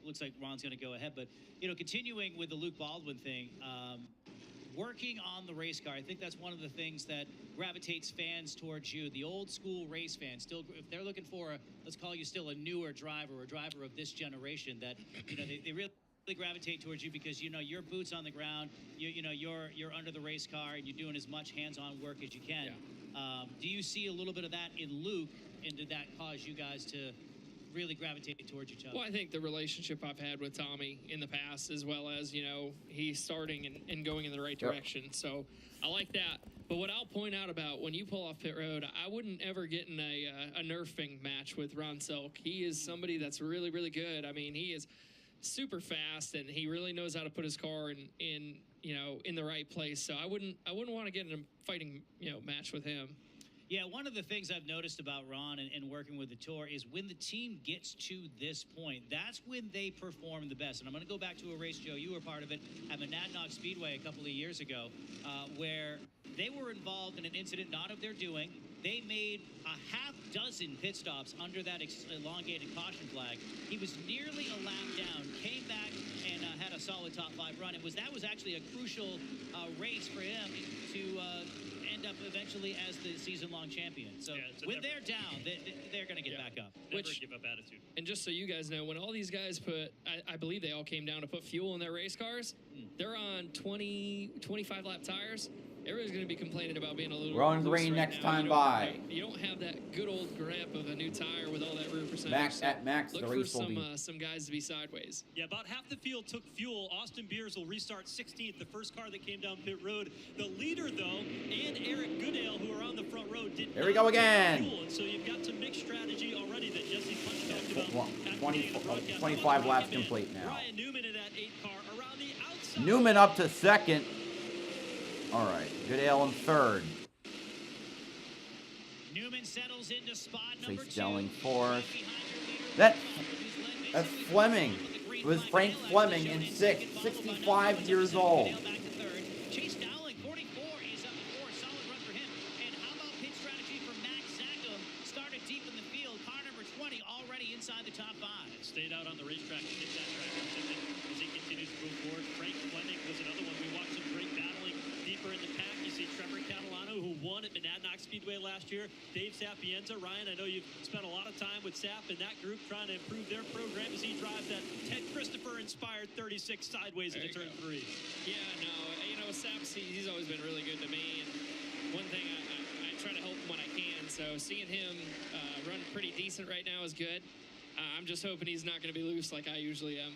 Looks like Ron's going to go ahead, but you know, continuing with the Luke Baldwin thing, working on the race car. I think that's one of the things that gravitates fans towards you, the old school race fans. Still, if they're looking for let's call you still a newer driver or a driver of this generation, that you know they really gravitate towards you because you know your boots on the ground, you know you're under the race car and you're doing as much hands-on work as you can. Yeah. Do you see a little bit of that in Luke, and did that cause you guys to really gravitate towards each other? Well, I think the relationship I've had with Tommy in the past, as well as, you know, he's starting and going in the right direction. Yep. So I like that. But what I'll point out about when you pull off pit road, I wouldn't ever get in a nerfing match with Ron Silk. He is somebody that's really, really good. I mean, he is super fast, and he really knows how to put his car in the right place. So I wouldn't want to get in a fighting, you know, match with him. Yeah, one of the things I've noticed about Ron and working with the tour is when the team gets to this point, that's when they perform the best. And I'm going to go back to a race, Joe, you were part of it, at Monadnock Speedway a couple of years ago, where they were involved in an incident not of their doing. They made a half dozen pit stops under that elongated caution flag. He was nearly a lap down, came back and had a solid top 5 run. That was actually a crucial race for him to end up eventually as the season-long champion. So when they're down, they're going to get back up. Never give up attitude. And just so you guys know, when all these guys put, I believe they all came down to put fuel in their race cars, they're on 25 lap tires. Everybody's going to be complaining about being a little Growing green right next now. time by. You don't have that good old grip of a new tire with all that rear percentage. Max at max, look the race for will be. some guys to be sideways. Yeah, about half the field took fuel. Austin Beers will restart 16th, the first car that came down pit road. The leader, though, and Eric Goodale, who are on the front row, did There we go again. Fuel. And so you've got some mixed strategy already that Jesse Punch talked about. 25 laps complete now. Ryan Newman in that 8 car around the outside. Newman up to second. All right, Goodale in third. Newman settles into spot number Chase 2. Delling fourth. That's Fleming. It was Frank Fleming in 6th, 65 years old. Chase Dowling, 44, is up to 4. Solid run for him. And how about pit strategy for Max Zackham? Started deep in the field. Car number 20 already inside the top 5. Stayed out on the racetrack to hit that track as he continues to move forward. Frank Fleming was another one. We watched some great battling deeper in the pack. You see Trevor Catalano, who won at Monadnock Speedway last year. Dave Sapienza. Ryan, I know you've spent a lot of time with Sap and that group trying to improve their program as he drives that Ted Christopher-inspired 36 sideways into turn 3. Yeah, no, you know, Sap, he's always been really good to me. And one thing, I try to help him when I can. So seeing him run pretty decent right now is good. I'm just hoping he's not going to be loose like I usually am.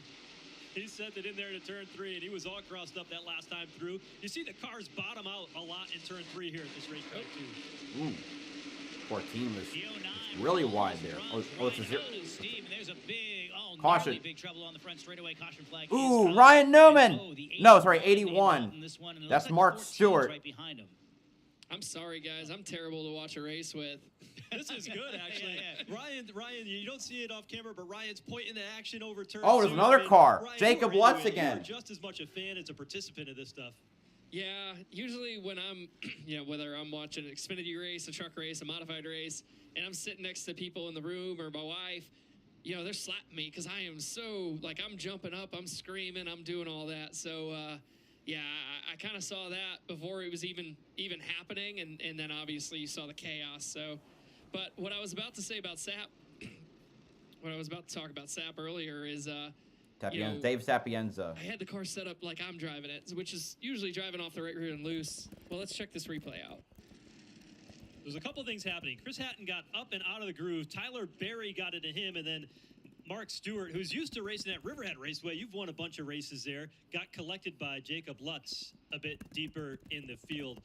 He sent it in there to turn 3, and he was all crossed up that last time through. You see the cars bottom out a lot in turn 3 here at this racetrack, too. 14 was really wide there. Oh, it's a 0. Steve, there's a big, Caution. big trouble on the front straightaway. Caution flag. Ooh, Ryan Newman. No, sorry, 81. That's Mark Stewart. Right behind him. I'm sorry, guys. I'm terrible to watch a race with. This is good, actually. Ryan, you don't see it off camera, but Ryan's pointing the action over turn 2. Oh, there's another car. Ryan, Jacob Lutz again. You're just as much a fan as a participant of this stuff. Yeah, usually when I'm, you know, whether I'm watching an Xfinity race, a truck race, a modified race, and I'm sitting next to people in the room or my wife, you know, they're slapping me because I am so, like, I'm jumping up, I'm screaming, I'm doing all that. So, yeah, I kind of saw that before it was even happening, and then obviously you saw the chaos. So, but what I was about to say about Sap, what I was about to talk about Sap earlier is, you know, Dave Sapienza. I had the car set up like I'm driving it, which is usually driving off the right rear and loose. Well, let's check this replay out. There's a couple things happening. Chris Hatton got up and out of the groove. Tyler Berry got into him, and then Mark Stewart, who's used to racing at Riverhead Raceway, you've won a bunch of races there, got collected by Jacob Lutz a bit deeper in the field.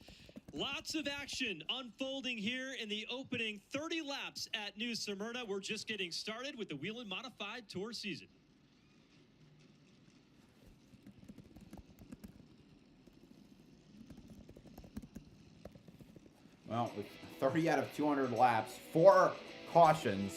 Lots of action unfolding here in the opening 30 laps at New Smyrna. We're just getting started with the Whelen Modified Tour season. Well, with 30 out of 200 laps, 4 cautions.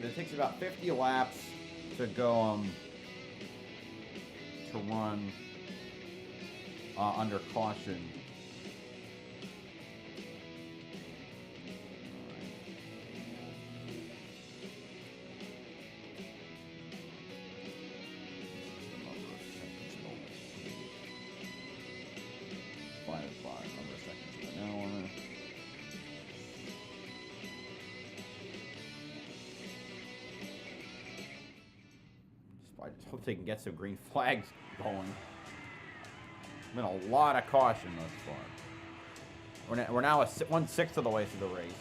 It takes about 50 laps to go to run under caution. I just hope they can get some green flags going. Been a lot of caution thus far. We're now 1/6 of the way through the race.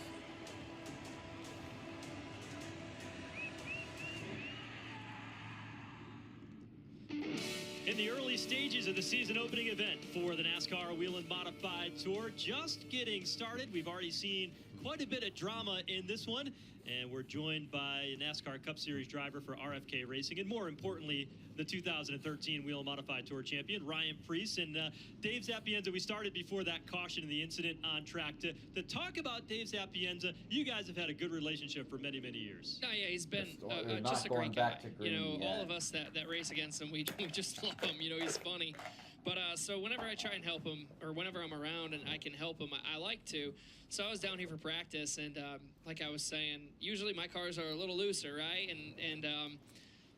In the early stages of the season opening event for the NASCAR Whelen Modified Tour, just getting started. We've already seen quite a bit of drama in this one. And we're joined by a NASCAR Cup Series driver for RFK Racing, and more importantly, the 2013 Whelen Modified Tour champion, Ryan Preece. And Dave Sapienza, we started before that caution and the incident on track to talk about Dave Sapienza. You guys have had a good relationship for many, many years. Oh, yeah, he's been We're just not a great going guy. back to green All yet. of us that race against him, we just love him. He's funny. But so whenever I try and help him, or whenever I'm around and I can help him, I like to. So I was down here for practice, and like I was saying, usually my cars are a little looser, right? And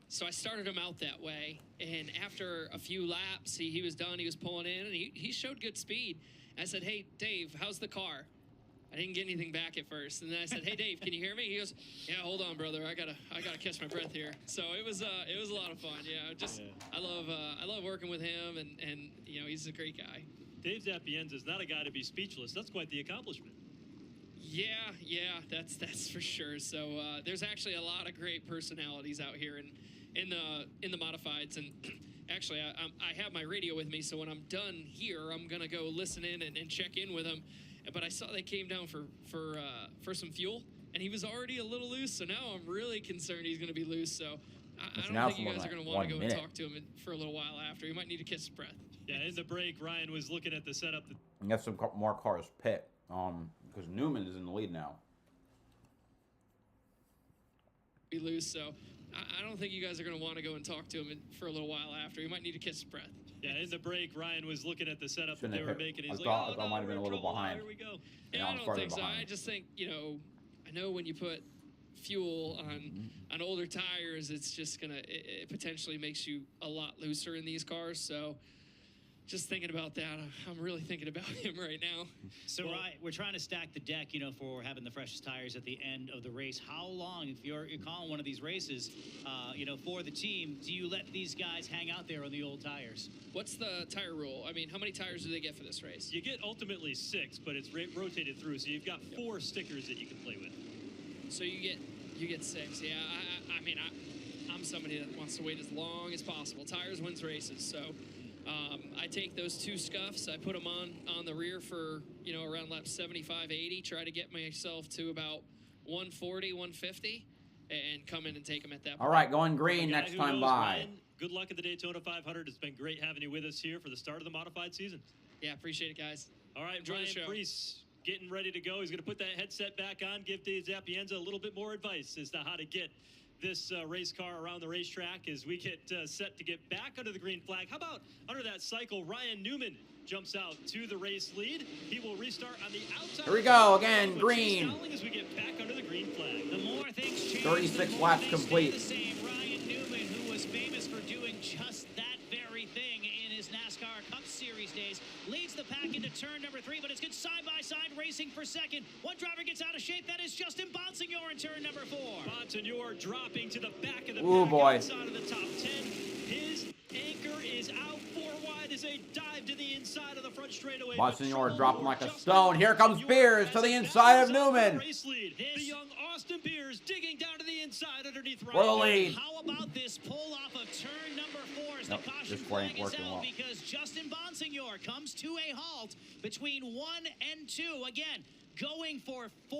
so I started him out that way. And after a few laps, he was done. He was pulling in, and he showed good speed. I said, "Hey, Dave, how's the car?" I didn't get anything back at first, and then I said, "Hey, Dave, can you hear me?" He goes, "Yeah, hold on, brother. I gotta catch my breath here." So it was a lot of fun. I love working with him, and he's a great guy. Dave Sapienza is not a guy to be speechless. That's quite the accomplishment. Yeah, that's for sure. So there's actually a lot of great personalities out here in the modifieds, and actually I have my radio with me, so when I'm done here, I'm gonna go listen in and check in with them. But I saw they came down for some fuel, and he was already a little loose. So now I'm really concerned he's going to be loose. So I don't think you guys are going to want to go and talk to him for a little while after. He might need to catch his breath. Yeah, in the break, Ryan was looking at the setup. And get some more cars pit. Because Newman is in the lead now. Be loose. So I don't think you guys are going to want to go and talk to him for a little while after. He might need to catch his breath. Yeah, in the break, Ryan was looking at the setup that they were making. He's I thought I might have been a little behind. Here we go. Yeah, I don't think so. I just think, I know when you put fuel on older tires, it's just it potentially makes you a lot looser in these cars. So just thinking about that, I'm really thinking about him right now. So, Ryan, we're trying to stack the deck, for having the freshest tires at the end of the race. How long, if you're calling one of these races, for the team, do you let these guys hang out there on the old tires? What's the tire rule? I mean, how many tires do they get for this race? You get ultimately 6, but it's rotated through, so you've got 4 stickers that you can play with. So you get 6. Yeah, I mean, I'm somebody that wants to wait as long as possible. Tires wins races, so I take those 2 scuffs, I put them on the rear for, around lap 75, 80, try to get myself to about 140, 150, and come in and take them at that point. All right, going green next time by. Ryan, good luck at the Daytona 500. It's been great having you with us here for the start of the modified season. Yeah, appreciate it, guys. All right, Enjoy Ryan the show. Preece getting ready to go. He's going to put that headset back on, give Dave Sapienza a little bit more advice as to how to get this race car around the racetrack as we get set to get back under the green flag. How about under that cycle, Ryan Newman jumps out to the race lead. He will restart on the outside. Here we go again, green. As we get back under the green flag. The more things change, 36 laps complete. The same. Ryan Newman, who was famous for doing just that very thing in his NASCAR Cup Series days, leads the pack into turn number 3, but it's good side-by-side racing for second. One driver gets out of shape. That is Justin Bonsignor in turn number 4. Bonsignor dropping to the back of the Ooh, pack boy. outside of the top 10. His anchor is out 4 wide as they dive to the inside of the front straightaway. Monsignor dropping like a stone. Here comes Beers to the inside of Newman. Race lead. The young Austin Beers digging down to the inside underneath For the lead. How about this pull off of turn number 4 as the caution this flag ain't is working out well. because Justin Bonsignor comes to a halt between 1 and 2. Again, going for 4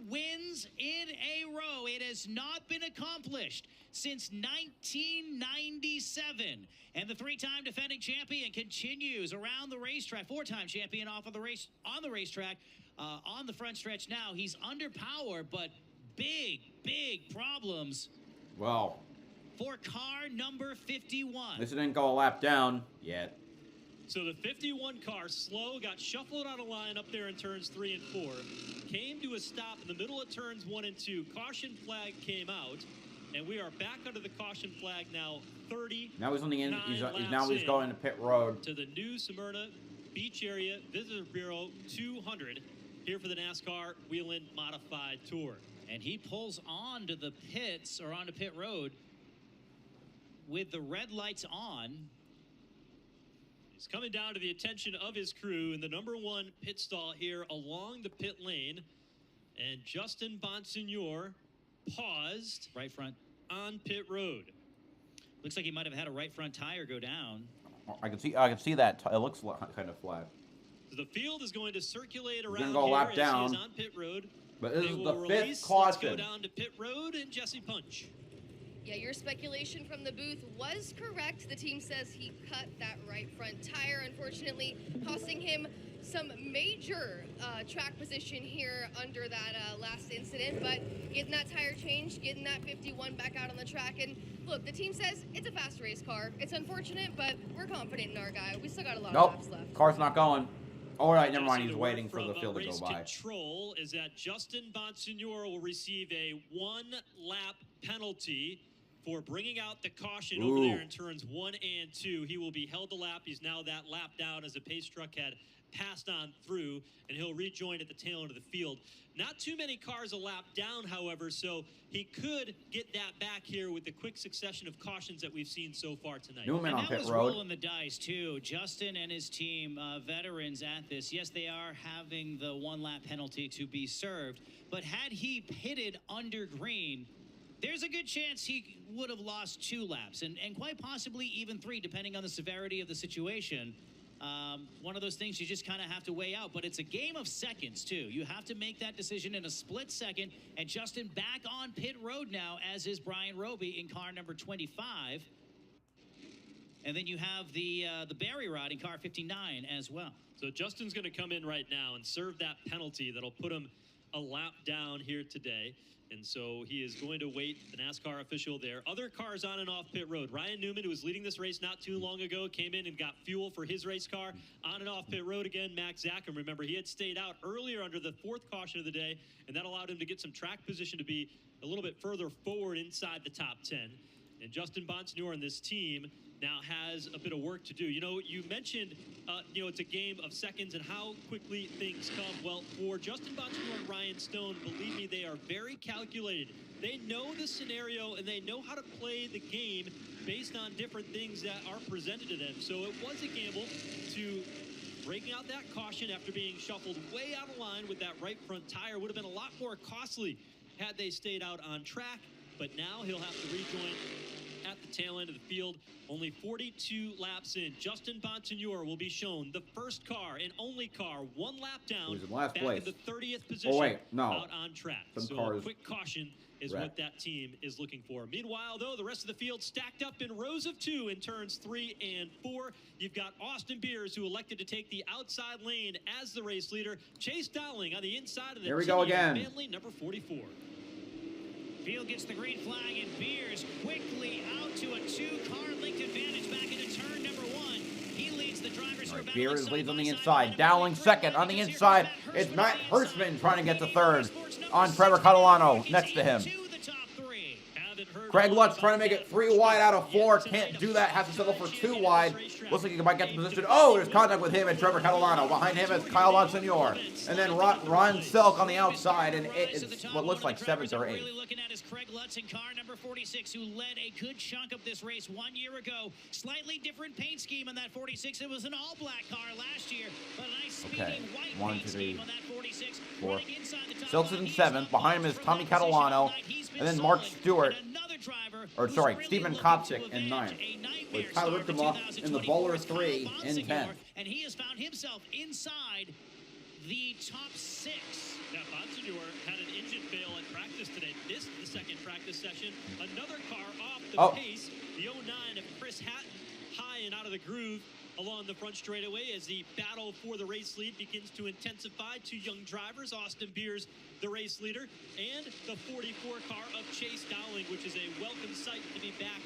wins in a row. It has not been accomplished since 1997. And the 3-time defending champion continues around the racetrack. 4-time champion on the racetrack on the front stretch now. He's under power, but big problems Well, for car number 51. this didn't go a lap down yet. So the 51 car slow, got shuffled out of line up there in turns 3 and 4, came to a stop in the middle of turns 1 and 2. Caution flag came out, and we are back under the caution flag now. 30. Now he's on the end. He's in going to pit road. To the new Smyrna Beach Area Visitor Bureau 200 here for the NASCAR Whelen Modified Tour. And he pulls on to the pits or onto pit road with the red lights on. He's coming down to the attention of his crew in the number 1 pit stall here along the pit lane. And Justin Bonsignor paused right front on pit road. Looks like he might have had a right front tire go down. I can see that. It looks kind of flat. The field is going to circulate around gonna go here lap as down. he is on pit road. But this They is will the release. fifth Let's go caution. down to pit road and Jesse Punch. Yeah, your speculation from the booth was correct. The team says he cut that right front tire, unfortunately, costing him some major track position here under that last incident. But getting that tire changed, getting that 51 back out on the track. And look, the team says it's a fast race car. It's unfortunate, but we're confident in our guy. We still got a lot of laps left. Car's not going. All right, never mind. Jesse, He's the waiting word for the from, field to race go by. Control is that Justin Bonsignor will receive a 1-lap penalty for bringing out the caution over there in turns 1 and 2. He will be held a lap. He's now that lap down as the pace truck had passed on through, and he'll rejoin at the tail end of the field. Not too many cars a lap down, however, so he could get that back here with the quick succession of cautions that we've seen so far tonight. Newman on that pit was road. rolling the dice too. Justin and his team, veterans at this. Yes, they are having the 1-lap penalty to be served, but had he pitted under green, there's a good chance he would have lost 2 laps and quite possibly even 3, depending on the severity of the situation. One of those things you just kind of have to weigh out, but it's a game of seconds too. You have to make that decision in a split second, and Justin back on pit road now, as is Brian Roby in car number 25. And then you have the Barry rod in car 59 as well. So Justin's going to come in right now and serve that penalty that'll put him a lap down here today. And so he is going to wait, the NASCAR official there. Other cars on and off pit road. Ryan Newman, who was leading this race not too long ago, came in and got fuel for his race car. On and off pit road again, Max Zackham. Remember, he had stayed out earlier under the 4th caution of the day, and that allowed him to get some track position to be a little bit further forward inside the top 10. And Justin Bonsignor and this team now has a bit of work to do. You know, you mentioned, it's a game of seconds and how quickly things come. Well, for Justin Bonsignor and Ryan Stone, believe me, they are very calculated. They know the scenario and they know how to play the game based on different things that are presented to them. So it was a gamble to breaking out that caution after being shuffled way out of line with that right front tire. Would have been a lot more costly had they stayed out on track, but now he'll have to rejoin at the tail end of the field. Only 42 laps in. Justin Bonsignor will be shown the first car and only car 1 lap down. He's in last back place. in the 30th position. Oh, wait, no. Out on track. Some so cars a quick caution is wrecked. what that team is looking for. Meanwhile, though, the rest of the field stacked up in rows of 2 in turns 3 and 4. You've got Austin Beers, who elected to take the outside lane as the race leader. Chase Dowling on the inside of the Here we go again. family, number 44. Field gets the green flag, and Beers quickly out to a 2-car length advantage back into turn number 1. He leads the drivers. All right, Beers leads on the inside. Dowling second on the inside. It's Matt Hirschman trying to get to third on Trevor Catalano next to him. Craig Lutz trying to make it 3 wide out of 4. Can't do that. Has to settle for 2 wide. Looks like he might get the position. Oh, there's contact with him and Trevor Catalano. Behind him is Kyle Bonsignor. And then Ron Selk on the outside. And it is what looks like 7th or 8th. Looking at is Craig Lutz in car number 46, who led a good chunk of this race 1 year ago. Slightly different paint scheme on that 46. It was an all-black car last year, but a nice speeding white paint scheme on that 46. 4. Silk's in 7th. Behind him is Tommy Catalano. And then Mark Stewart. Or sorry, Stephen Kopsick in 9th. With Tyler Rickema in the Bowler 3 in 10th. And he has found himself inside the top 6. Now, Bonsignor had an engine fail at practice today. Missed the second practice session. Another car off the pace. The 09 of Chris Hatton, high and out of the groove along the front straightaway as the battle for the race lead begins to intensify. 2 young drivers, Austin Beers, the race leader, and the 44 car of Chase Dowling, which is a welcome sight to be back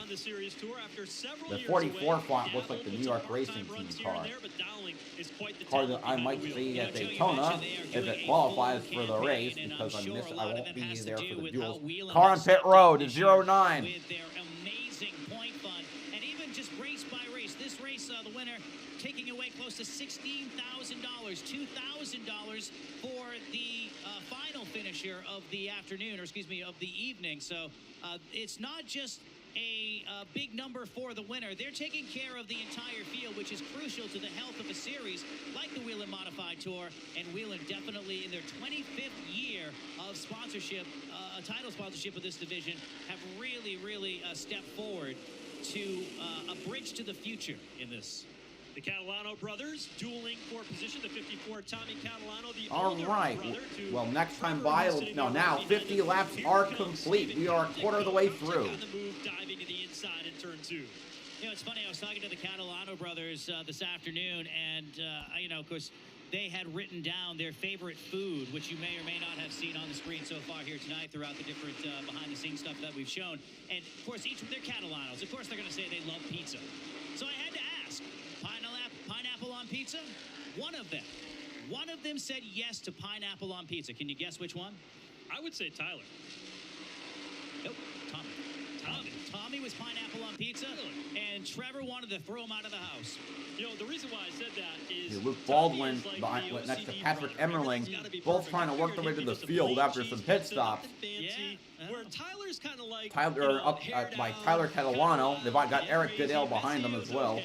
on the series tour after several years. The 44 font looks like the New York Racing Team car. Car that I might see at Daytona if it qualifies for the race, because I won't be there for the duels. Car on pit road is 09. With their amazing point fund, and even just race by race, this race, the winner taking away close to $16,000, $2,000 for the final finisher of the afternoon, or excuse me, of the evening. So it's not just a big number for the winner. They're taking care of the entire field, which is crucial to the health of a series like the Whelen Modified Tour. And Whelen definitely in their 25th year of sponsorship, title sponsorship of this division, have really stepped forward to a bridge to the future in this. The Catalano brothers dueling for position. The 54, Tommy Catalano, the All older right. brother to Well, next time Trevor, by, who's sitting no, over now behind 50 him. laps Here are comes complete. Steven We are a quarter of the way through. On the move, diving to the inside in turn 2. You know, it's funny, I was talking to the Catalano brothers this afternoon, and, you know, of course, they had written down their favorite food, which you may or may not have seen on the screen so far here tonight throughout the different behind-the-scenes stuff that we've shown. And, of course, each of their Catalanos, of course, they're going to say they love pizza. So I had to ask, pineapple on pizza? One of them said yes to pineapple on pizza. Can you guess which one? I would say Tyler. Nope, Tommy. Tommy was pineapple on pizza, and Trevor wanted to throw him out of the house. You know, the reason why I said that is Luke Baldwin next to Patrick Emmerling, both trying to work their way to the field after some pit stops. Where Tyler's kind of like Tyler up by Tyler Catalano. They've got Eric Goodell behind them as well.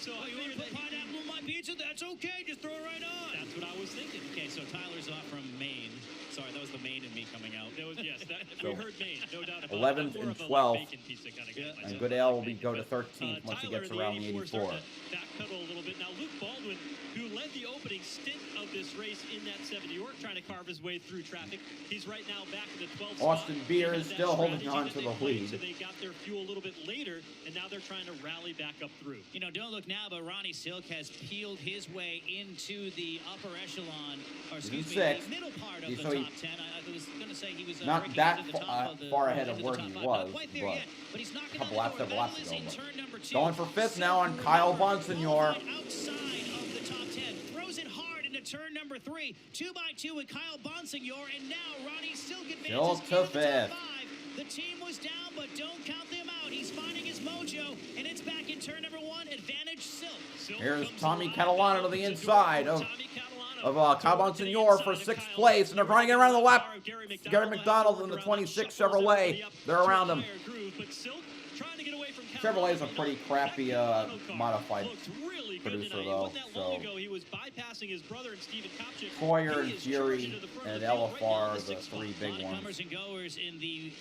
So you want to put pineapple on my pizza? That's okay. Just throw it right on. That's what I was thinking. Okay, so Tyler's off from Maine. Sorry, that was the Maine in me coming out. That was, yes, we heard Maine, no doubt about 11th it. and 12th. And Goodell will go to 13th once he Tyler gets in around the 84. Backpedal a little bit. Now, Luke Baldwin, who led the opening stint of this race in that 70 York, trying to carve his way through traffic. He's right now back in the 12th Austin spot. Beers still holding on to the lead. So they got their fuel a little bit later, and now they're trying to rally back up through. You know, don't look now, but Ronnie Silk has peeled his way into the upper echelon, or excuse me, the middle part of the top 10. I was going to say he was not that far ahead of where he was, but a couple laps ago. Going for 5th now on Kyle Bonsignor. Outside of the top 10, throws it hard into turn number 3, 2x2 with Kyle Bonsignor, and now Ronnie Silk advances Still to into 5th. top 5. The team was down, but don't count them out. He's finding his mojo, and it's back in turn number 1, advantage Silk. Here's Tommy Catalano to the inside of Kyle Bonsignor for 6th place, and they're trying to get around the lap. Gary McDonald in the 26 Chevrolet. They're around him. Chevrolet's a pretty crappy modified producer, though. So Troyer and Fury and LFR are the 3 big ones. Comers and goers in the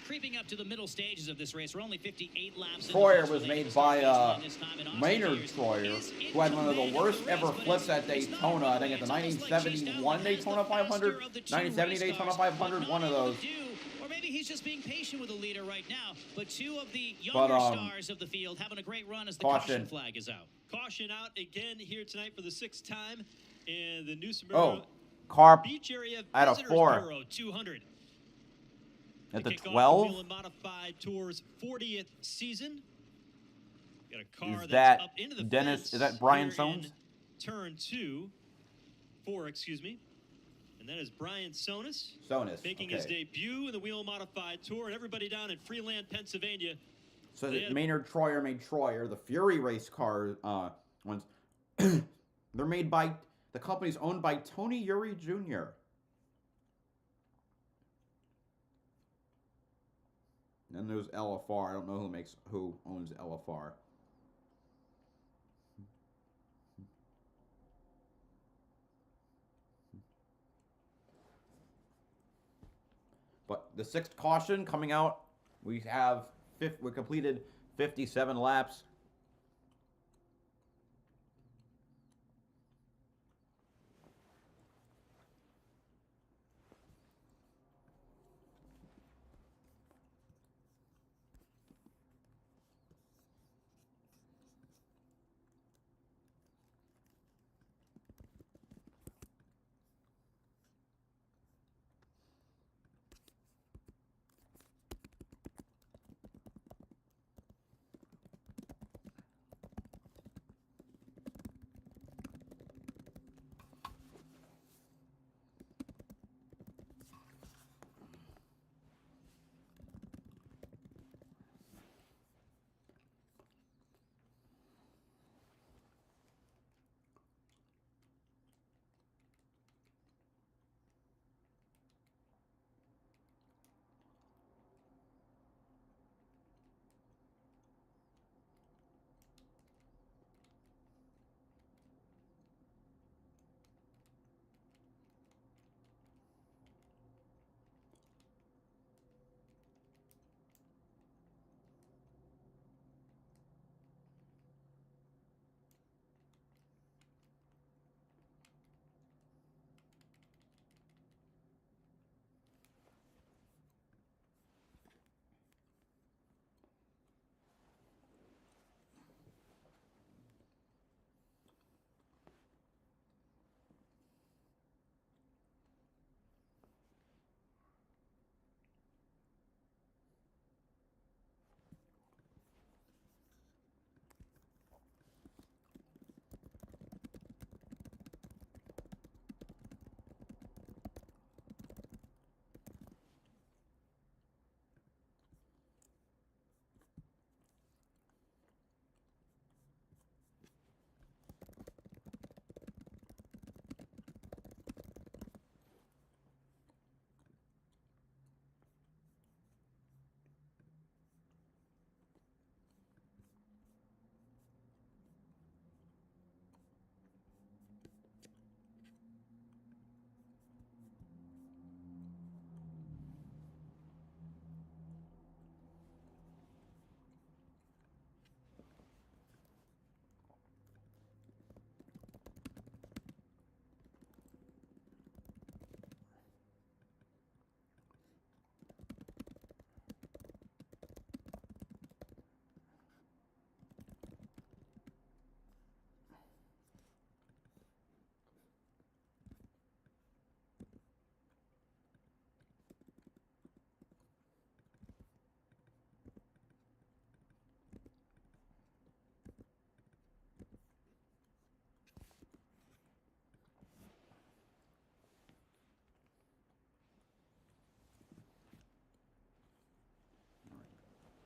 creeping up to the middle stages of this race. We're only 58 laps. Troyer was made by Maynard Troyer, who had one of the worst ever flips at Daytona. I think at the 1971 Daytona 500, 1970 Daytona 500, one of those. Or maybe he's just being patient with the leader right now. But 2 of the younger stars of the field having a great run as the caution flag is out. Caution out again here tonight for the 6th time in the new Smyrna Beach Area at a 4. Bureau 200. At the 12? Whelen Modified Tour's 40th season. Got a car that's up into the Dennis? fence Is that Brian here Soames? in turn 4, excuse me. And that is Brian Sonis. Making his debut in the Whelen Modified Tour, and everybody down in Freeland, Pennsylvania. So that Maynard Troyer made Troyer. The Fury race car ones, they're made by, the company's owned by Tony Uri Jr. And then there's LFR. I don't know who owns LFR. But the 6th caution coming out, we completed 57 laps.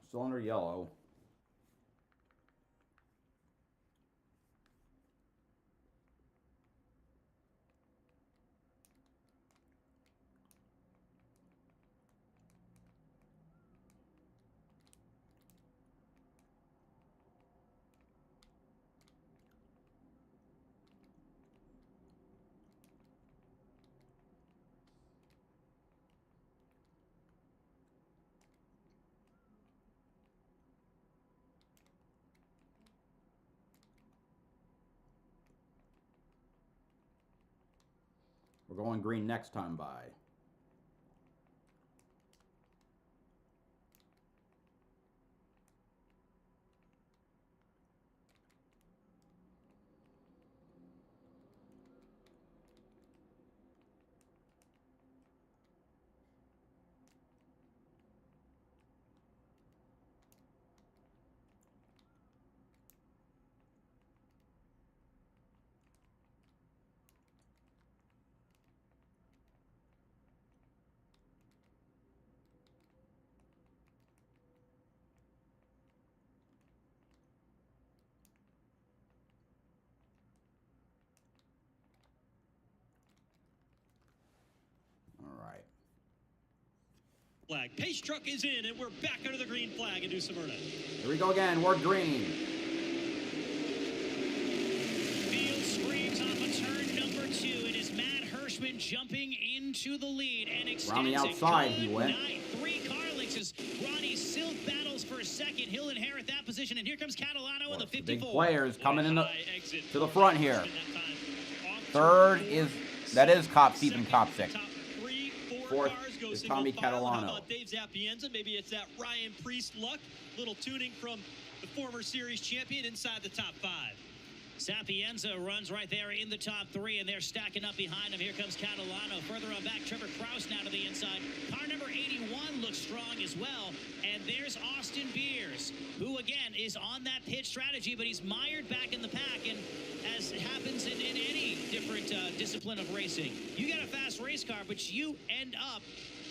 Still under yellow. We're going green next time by. Flag. Pace truck is in, and we're back under the green flag in New Smyrna. Here we go again. We're green. Field screams off of turn number 2. It is Matt Hirschman jumping into the lead and extends Around the outside he went. 3 car lengths as Ronnie Silk battles for a second. He'll inherit that position, and here comes Catalano in the 54. Big players coming in to the front here. Third is Stephen Kopsick. Fourth is Tommy Catalano. Dave Zapienza, maybe it's that Ryan Priest luck. Little tuning from the former series champion inside the top 5. Sapienza runs right there in the top 3, and they're stacking up behind him. Here comes Catalano. Further on back, Trevor Kraus now to the inside. Car number 81 looks strong as well. And there's Austin Beers, who, again, is on that pit strategy, but he's mired back in the pack. And as happens in any different discipline of racing, you got a fast race car, but you end up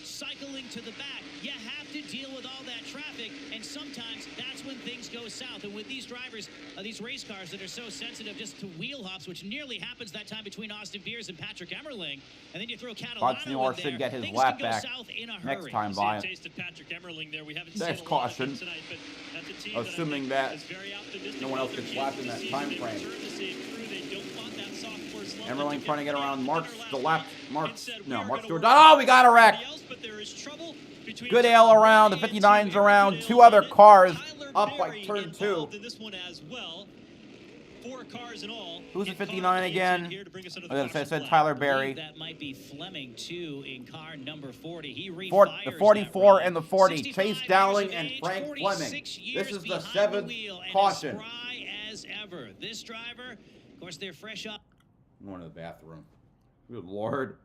cycling to the back. You have to deal with all that traffic, and sometimes that's when things go south. And with these drivers, these race cars that are so sensitive just to wheel hops, which nearly happens that time between Austin Beers and Patrick Emmerling, and then you throw Catalano in should there, get his things lap can go back south in a next hurry. time by. Taste of Patrick Emmerling there. We haven't Next seen a lot of caution. him tonight, but that's a team Assuming that no one else gets lapped in that time frame. Emmerling trying to get around Mark Stewart. Oh, we got a wreck. Good ale around. The 59's around. 2 other cars up by turn 2. This one as well. 4 cars in all. Who's the 59 again? I said Tyler Berry. That might be Fleming too in car number 40. He The 44 and the 40. Chase Dowling and Frank Fleming. This is the 7th caution. Spry as ever. This driver, of course, they're fresh up. I'm going to the bathroom. Good Lord.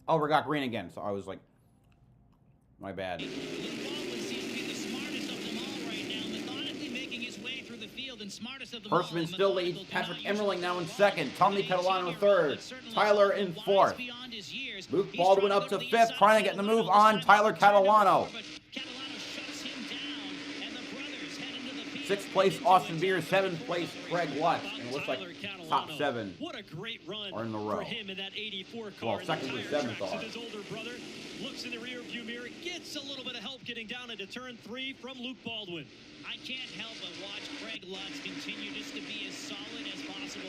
Oh, we got green again. So I was like, my bad. Baldwin seems to be the smartest of them all right now, methodically making his way through the field and smartest of them all. Hirschman still leads. Patrick Emmerling now in second. Tommy Catalano third. Tyler in fourth. Luke Baldwin up to fifth, trying to get the move on Tyler Catalano. Sixth place, Austin Beers. Seventh place, Craig Lutz. And it looks like top 7 What a great run are in the row. for him in that 84 car. Well, second through seventh are. His older brother looks in the rearview mirror, gets a little bit of help getting down into turn 3 from Luke Baldwin. I can't help but watch Craig Lutz continue just to be as solid as possible,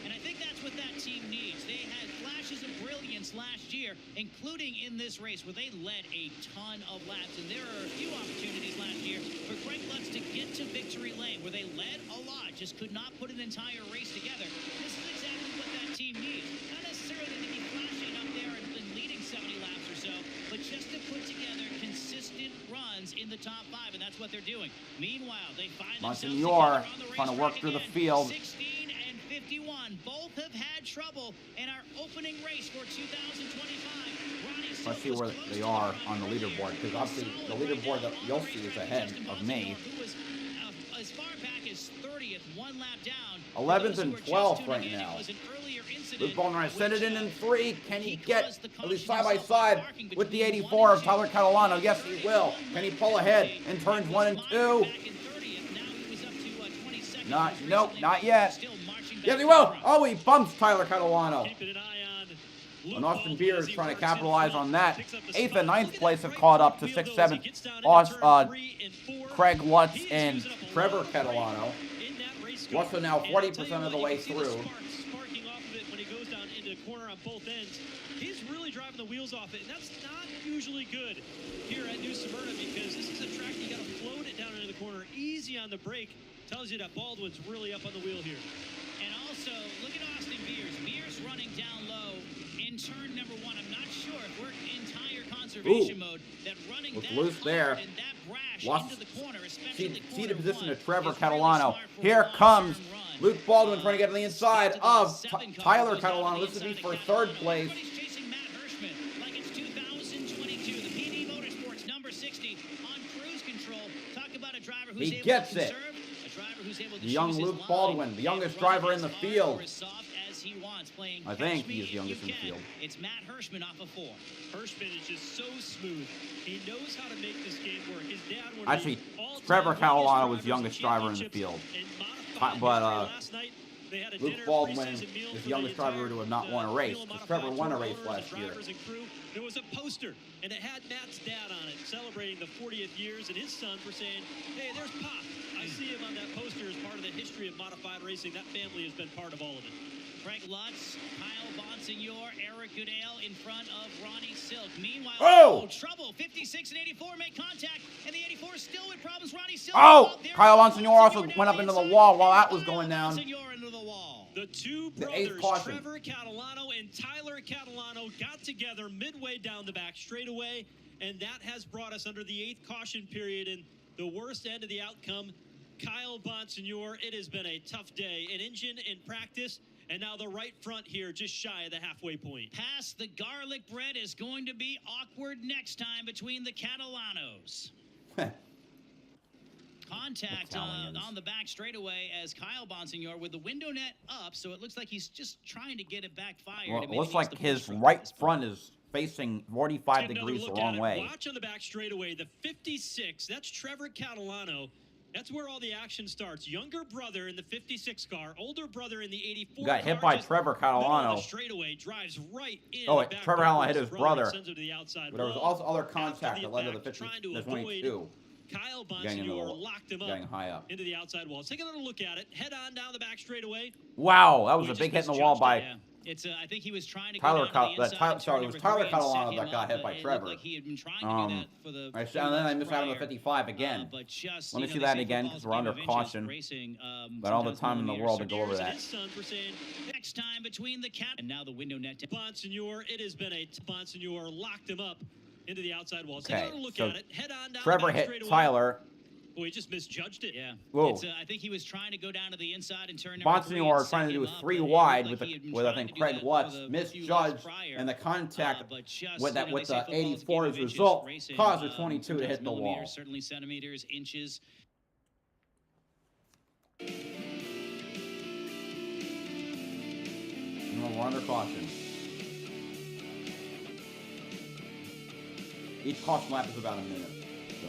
and I think that's what that team needs. They had flashes of brilliance last year, including in this race where they led a ton of laps, and there are a few opportunities last year for Craig Lutz to get to victory lane where they led a lot, just could not put an entire race together. This is exactly what that team needs. Not necessarily to be flashing up there and leading 70 laps or so, but just to put together consistent runs in the top 5, and that's what they're doing. Meanwhile, they find themselves Monsignor trying to work through the field. 16 and 51. Both have had trouble in our opening race for 2025. Let's see where they are on the leaderboard, because obviously the leaderboard that you'll see is ahead of me. As far back as 30th, one lap down. 11th and 12th right now. Luke Baldwin has sent it in 3. Can he get at least side by side with the 84 of Tyler Catalano? Yes, he will. Can he pull ahead in turns 1 and 2? Nope, not yet. Yes, he will. Oh, he bumps Tyler Catalano. And Austin Beers trying to capitalize on that. 8th and 9th place have caught up to 6th, 7th. Craig Lutz and Trevor Catalano. Lutz are now 40% of the way through. Sparking off of it when he goes down into the corner on both ends. He's really driving the wheels off it, and that's not usually good here at New Smyrna, because this is a track you got to float it down into the corner. Easy on the brake. Tells you that Baldwin's really up on the wheel here. And also, look at Austin Beers. Beers running down low in turn number 1. I'm not sure if we're in tire conservation mode. That running was that loose there. and that brash Lost into the corner, especially seated position to Trevor Catalano. Here comes Luke Baldwin trying to get on the inside of Tyler Catalano. This would be for 3rd place. chasing Matt Hirschman like it's 2022. The PD Motorsports number 60 on cruise control. Talk about a driver who's He able gets to it. conserve. The young Luke Baldwin, the youngest driver in the field. I think he's the youngest in the field. It's Matt Hirschman off of 4. Hirschman is just so smooth. He knows how to make this game work. His dad would Actually, Trevor Catalano was the youngest driver in the field. But Luke Baldwin is the youngest driver to have not won a race, because Trevor won a race last year. There was a poster, and it had Matt's dad on it, celebrating the 40th years, and his son for saying, hey, there's Pop. I see him on that poster as part of the history of modified racing. That family has been part of all of it. Craig Lutz, Kyle Bonsignor, Eric Goodale in front of Ronnie Silk. Meanwhile, trouble. 56 and 84 make contact, and the 84 still with problems. Ronnie Silk. Oh, Kyle Bonsignor also went up into the wall while that was going down. The two brothers, Trevor Catalano and Tyler Catalano, got together midway down the back straightaway, and that has brought us under the 8th caution period and the worst end of the outcome. Kyle Bonsignor, it has been a tough day. An engine in practice, and now the right front here just shy of the halfway point. Past the garlic bread is going to be awkward next time between the Catalanos. Contact on the back straightaway as Kyle Bonsignor with the window net up, so it looks like he's just trying to get it backfired. Well, it looks like his right front is facing 45 degrees the wrong way. Watch on the back straightaway, the 56, that's Trevor Catalano. That's where all the action starts. Younger brother in the 56 car, older brother in the 84 got hit by Trevor Catalano. Straightaway drives right in. Oh, wait, Trevor Catalano hit his brother. Sends him to the outside. But there was also other contact that led to the 50. There's only 2. Kyle Bonsignor locked him getting up high up into the outside wall. Let's take another look at it. Head on down the back straightaway. Wow, that was a big hit in the wall by It's I think he was trying to Tyler. Sorry, it was Tyler Catalano that got hit by Trevor. Like he had been trying to do that for the. And then I missed out on the 55 again. But just, let me see that again because we're under caution. But all the time in the world to go over that. Next time between the cat and now the window net. Bonsignor, it has been a Bonsignor locked him up into the outside wall. Okay, Take a look so at it. Head on down Trevor the back hit straightaway. Tyler. Well, he just misjudged it. Yeah. Whoa. It's, I think he was trying to go down to the inside and turn. Bonsignor trying to do 3 wide with I think Craig Watts misjudged, and the contact with that with the 84's result caused the 22 to hit the wall. Certainly centimeters, inches. We're under caution. Each caution lap is about a minute. So.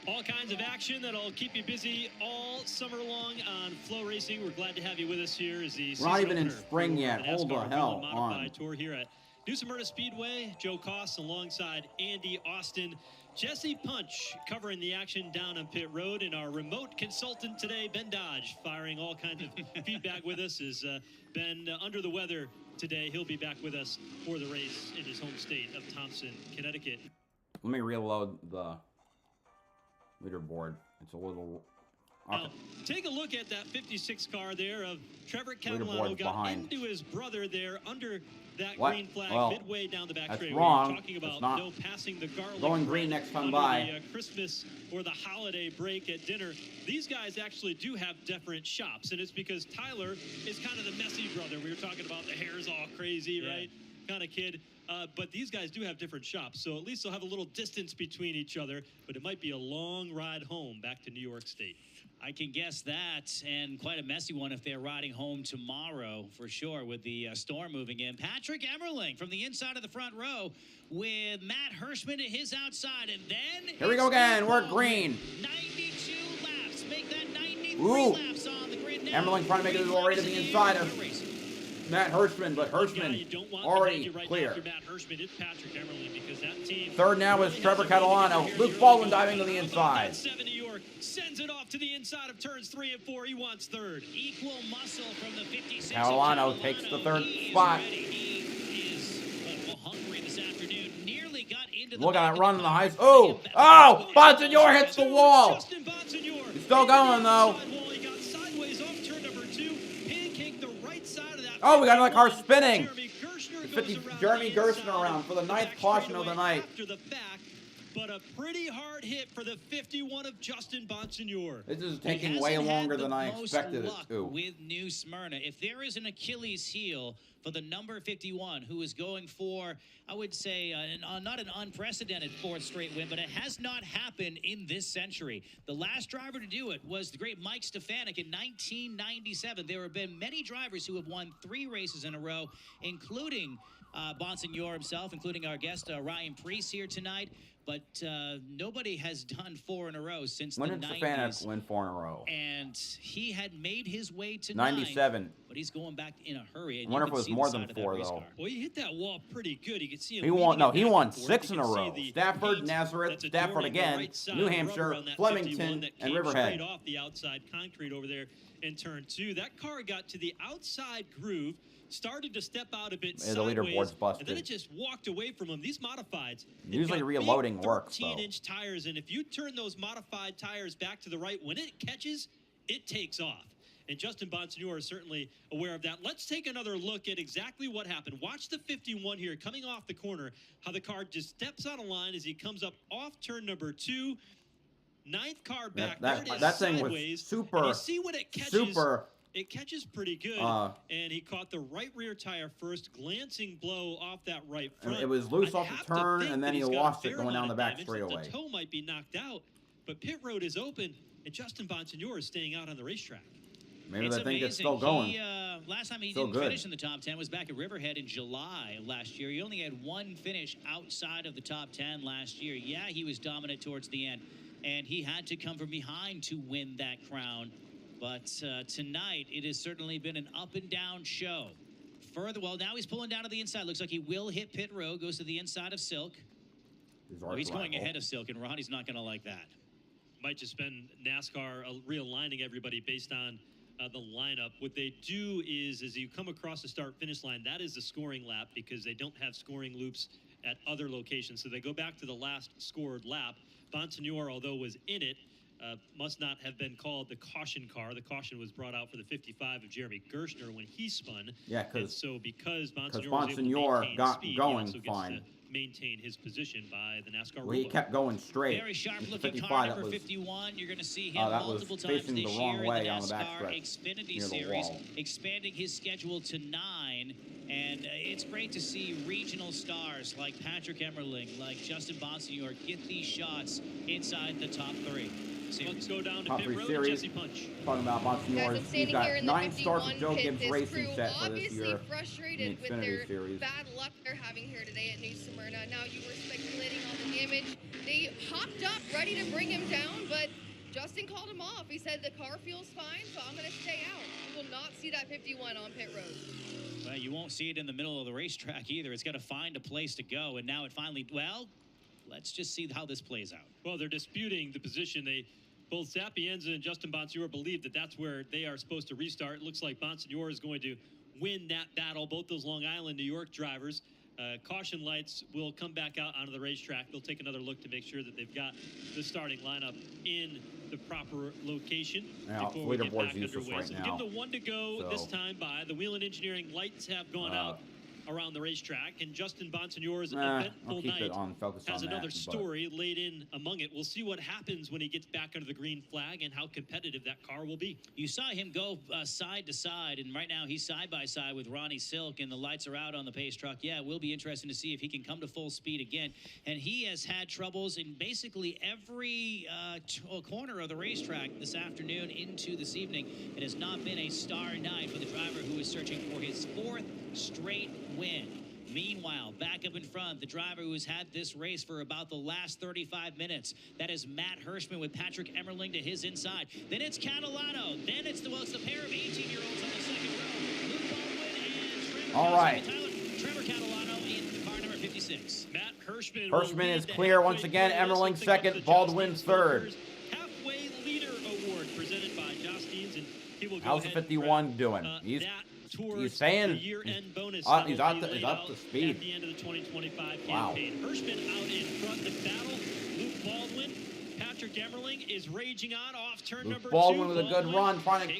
All kinds of action that'll keep you busy all summer long on Flow Racing. We're glad to have you with us here as the We're not even in spring yet. Hold the hell on. Tour here at Smyrna Speedway. Joe Koss alongside Andy Austin. Jesse Punch covering the action down on pit road, and our remote consultant today, Ben Dodge, firing all kinds of feedback with us. Is Ben under the weather today? He'll be back with us for the race in his home state of Thompson, Connecticut. Let me reload the leaderboard. It's a little. Now, take a look at that 56 car there of Trevor Catalano. Got into his brother there under that green flag midway down the back straightaway. Wrong. Talking about no passing the garlic. Going green next time by. The, Christmas or the holiday break at dinner. These guys actually do have different shops, and it's because Tyler is kind of the messy brother. We were talking about the hair's all crazy, right? Kind of kid. But these guys do have different shops, so at least they'll have a little distance between each other, but it might be a long ride home back to New York State. I can guess that, and quite a messy one if they're riding home tomorrow, for sure, with the storm moving in. Patrick Emmerling from the inside of the front row with Matt Hirschman to his outside, and then... Here we go again, we're green. 92 laps, make that 93 laps on the grid now. Emmerling trying to make it all right to the inside of Matt Hirschman, but Hirschman already clear. Third now is Trevor Catalano. Luke Baldwin diving to the inside. Sends it off to the inside of turns 3 and 4. He wants third. Equal muscle from the 56. Catalano takes the third spot. He is hungry this afternoon. Nearly got into the Look at that run in the heights. Oh! Oh! Bonsignor hits the wall. He's still going though. Oh, we got another car spinning. Jeremy Gerstner around for the 9th caution of the night. After the fact, but a pretty hard hit for the 51 of Justin Bonsignor. This is taking way longer than I expected it to. With New Smyrna, if there is an Achilles heel for the number 51, who is going for, I would say, not an unprecedented 4th straight win, but it has not happened in this century. The last driver to do it was the great Mike Stefanik in 1997. There have been many drivers who have won 3 races in a row, including Bonsignor himself, including our guest Ryan Preece here tonight. But nobody has done 4 in a row since When the did 90s. Stefanik win 4 in a row? And he had made his way to 97. 9, but he's going back in a hurry. And I wonder you if it was can see more the than side of that 4 race though. car. Well, he hit that wall pretty good. You could see him. He won. No, leading he it won back and 6 forth. in a You can row. see the Stafford, paint Nazareth, that's Stafford adorning the again, right side New of the Hampshire, rubber on that Flemington, 51 that and came Riverhead. straight off the outside concrete over there in turn 2. That car got to the outside groove, started to step out a bit Yeah, the sideways, leaderboard's busted. and then it just walked away from him. These modifieds, they've Usually got reloading big works, though. 13-inch tires, and if you turn those modified tires back to the right, when it catches, it takes off. And Justin Bonsignor is certainly aware of that. Let's take another look at exactly what happened. Watch the 51 here coming off the corner, how the car just steps out of line as he comes up off turn number 2. 9th car back. That there it is, that thing sideways. was super. And you see when it catches, super. It catches pretty good, and he caught the right rear tire first, glancing blow off that right front. It was loose I'd off have the to turn, think and that then he he's got a lost it fair going down amount the of back damage, that straightaway. The toe might be knocked out, but pit road is open, and Justin Bonsignor is staying out on the racetrack. Maybe It's they think it's amazing. still going. He, last time he Still didn't good. finish in the top 10 was back at Riverhead in July of last year. He only had 1 finish outside of the top 10 last year. Yeah, he was dominant towards the end, and he had to come from behind to win that crown. But tonight, it has certainly been an up-and-down show. Further, well, now he's pulling down to the inside. Looks like he will hit pit road, goes to the inside of Silk. He's going ahead of Silk, and Ronnie's not going to like that. Might just been NASCAR realigning everybody based on the lineup. What they do is as you come across the start-finish line, that is the scoring lap because they don't have scoring loops at other locations. So they go back to the last scored lap. Bonsignor, although was in it, must not have been called the caution car. The caution was brought out for the 55 of Jeremy Gerstner when he spun. Yeah, because Bonsignor Bonsignor got going fine. fine. Maintain his position by the NASCAR Well, he rulebook. kept going straight. Very sharp It's looking 55, car, that number was- 51. You're going to see him that was multiple times facing this the wrong year in way the on the NASCAR backstretch, Xfinity near the Series, wall. expanding his schedule to 9. And it's great to see regional stars like Patrick Emmerling, like Justin Bonsignor get these shots inside the top 3. Let's go down to Top pit 3 road, series. Jesse Punch. Talking about Guys, Bonsignor. I'm He's standing got here in the 9 starts 51 with Joe pit. Gibbs This Racing crew set for this obviously year. frustrated in the with Xfinity their Series. bad luck they're having here today at New Smyrna. Now you were speculating on the damage. They hopped up ready to bring him down, but Justin called him off. He said the car feels fine, so I'm going to stay out. You will not see that 51 on pit road. Well, you won't see it in the middle of the racetrack either. It's got to find a place to go, and now it finally, well, let's just see how this plays out. Well, they're disputing the position. Both Sapienza and Justin Bonsignor believe that that's where they are supposed to restart. It looks like Bonsignor is going to win that battle. Both those Long Island, New York drivers. Caution lights will come back out onto the racetrack. They'll take another look to make sure that they've got the starting lineup in the proper location before we get back underway. Right So now. give them the 1 to go this time by. The Whelen Engineering lights have gone out around the racetrack, and Justin Bonsignor's eventful night has another story laid in among it. We'll see what happens when he gets back under the green flag and how competitive that car will be. You saw him go side to side, and right now he's side by side with Ronnie Silk, and the lights are out on the pace truck. Yeah, it will be interesting to see if he can come to full speed again. And he has had troubles in basically every corner of the racetrack this afternoon into this evening. It has not been a star night for the driver who is searching for his 4th straight win. Meanwhile, back up in front, the driver who has had this race for about the last 35 minutes. That is Matt Hirschman with Patrick Emmerling to his inside. Then it's Catalano. Then it's the pair of 18-year-olds on the second row. Luke Baldwin and Trevor. All right. Trevor Catalano in car number 56. Matt Hirschman. Hirschman is clear once again. Emmerling second. Baldwin third. Halfway leader award presented by Josh Deans, and he will go How's the 51 doing? He's saying he's up to speed. At the end of the 2025 Wow. campaign. Hirschman out in front to battle. Luke Baldwin. Patrick Emmerling is raging on off turn number 2. Baldwin with a good run, trying to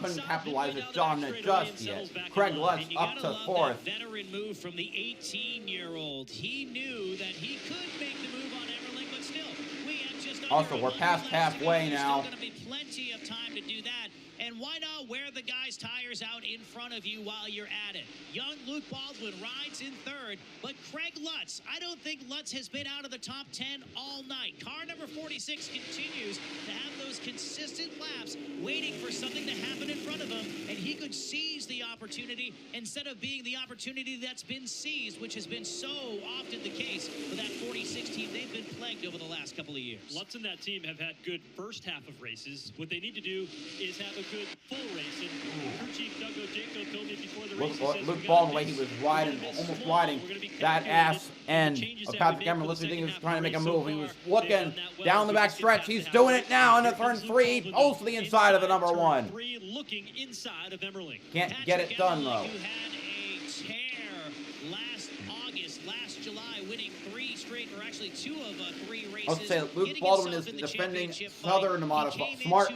couldn't capitalize it on it just yet. Craig Lutz up to 4th. Veteran move from the 18-year-old. He knew that he could make the move on Emmerling, but still, we have just Also, we're past halfway now. There's going to be plenty of time to do that. And why not wear the guy's tires out in front of you while you're at it? Young Luke Baldwin rides in 3rd, but Craig Lutz, I don't think Lutz has been out of the top 10 all night. Car number 46 continues to have those consistent consistent laps, waiting for something to happen in front of him, and he could seize the opportunity instead of being the opportunity that's been seized, which has been so often the case with that 46 team. They've been plagued over the last couple of years. Lutz and that team have had good first half of races. What they need to do is have a good full race. And crew chief Doug O'Jacob told me before the race, Luke Baldwin, he was riding, almost riding that ass end of Patrick Emerling. Looks like he was trying to make a move. He was looking down the back stretch. He's doing it now into turn 3, also the inside of the number 1. Looking inside of Emerling. Can't get it done though. Who had a tear last August, last July, winning 3 straight, or actually 2 of 3 races. Let's say Luke Baldwin is defending Southern Modified Smart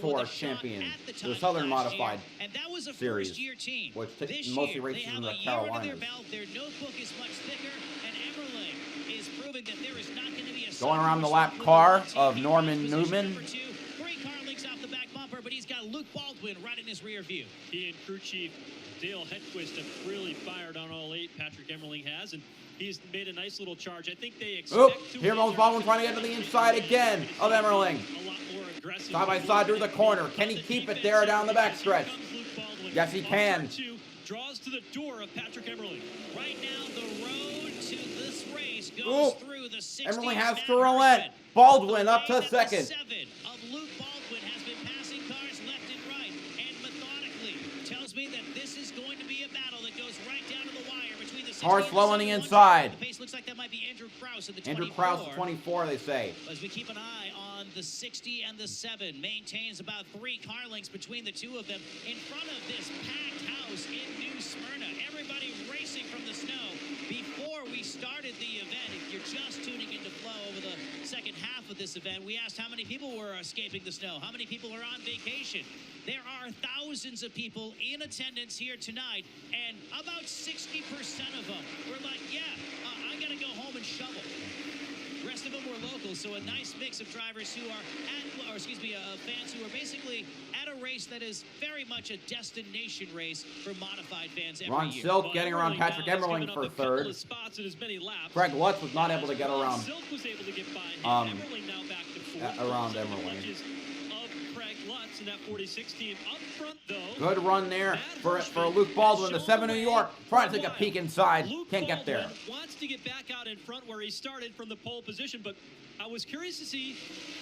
Tour champion, the Southern Modified Series, which mostly races in the Carolinas. Their notebook is much thicker, and Emerling is proving that there is not going to be a going around the lap car of Norman Newman. 3 car links off the back bumper, but he's got Luke Baldwin right in his rear view. He and crew chief Dale Hedquist have really fired on all 8. Patrick Emerling has, and he's made a nice little charge. I think they expect here goes Baldwin trying to get to the inside again of Emerling. Side by side through the corner. Can he keep it there down the backstretch? Yes, he can. Draws to the door of Patrick Emerling. Right now, the road to this race goes through the 60. Emerling has to relent. Baldwin up to second. 7 of Luke Baldwin has been passing cars left and right, and methodically tells me that this is going to be a battle that goes right down to the wire between the 60 Car slow on the inside. The pace looks like that might be Andrew Krause in the 24. Andrew Krause, 24, they say. As we keep an eye on the 60 and the 7, maintains about 3 car lengths between the 2 of them in front of this packed house in New Smyrna. Everybody racing from the snow. Before we started the event, if you're just tuning into Flow over the second half of this event, we asked how many people were escaping the snow, how many people are on vacation. There are thousands of people in attendance here tonight, and about 60% of them were like, yeah, I gotta go home and shovel. The rest of them were local, so a nice mix of drivers who are fans who are basically at a race that is very much a destination race for modified fans every Ron year. Silk getting around Patrick Emerling for 3rd. Craig Lutz was not able to get around Silk was able to get by him. Emerling now back to 4th. Around Emerling. Of Craig Lutz in that 46 team up front though. Good run there for Luke Baldwin, the 7 New York, trying to take a peek inside. Can't get there. Wants to get back out in front where he started from the pole position, but I was curious to see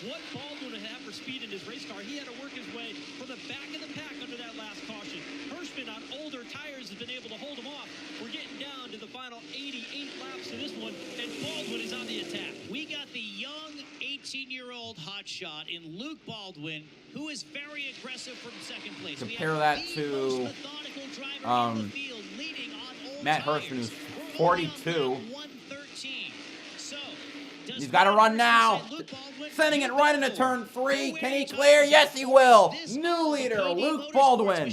what Baldwin would have for speed in his race car. He had to work his way from the back of the pack under that last caution. Hirschman on older tires has been able to hold him off. We're getting down to the final 88 laps of this one, and Baldwin is on the attack. We got the young 18-year-old hotshot in Luke Baldwin, who is very aggressive from second place. Compare that to Matt Hirschman, who's 42. He's got to run now. Sending it right into turn 3. Can he clear? Yes, he will. New leader, Luke Baldwin.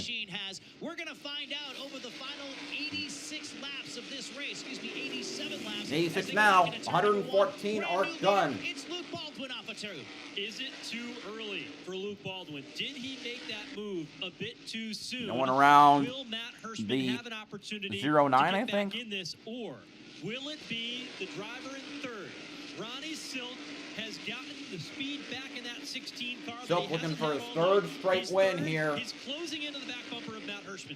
We're going to find out over the final 86 laps of this race. 87 laps. 86 now. 114 arc done. It's Luke Baldwin off a 2. Is it too early for Luke Baldwin? Did he make that move a bit too soon? No one around Will Matt Hirschman have an opportunity 09, to get I think. back in this, or will it be the driver in 3rd? Ronnie Silk has gotten the speed back in that 16 car. Silk looking for his 3rd straight win here. He's closing into the back bumper of Matt Hirschman.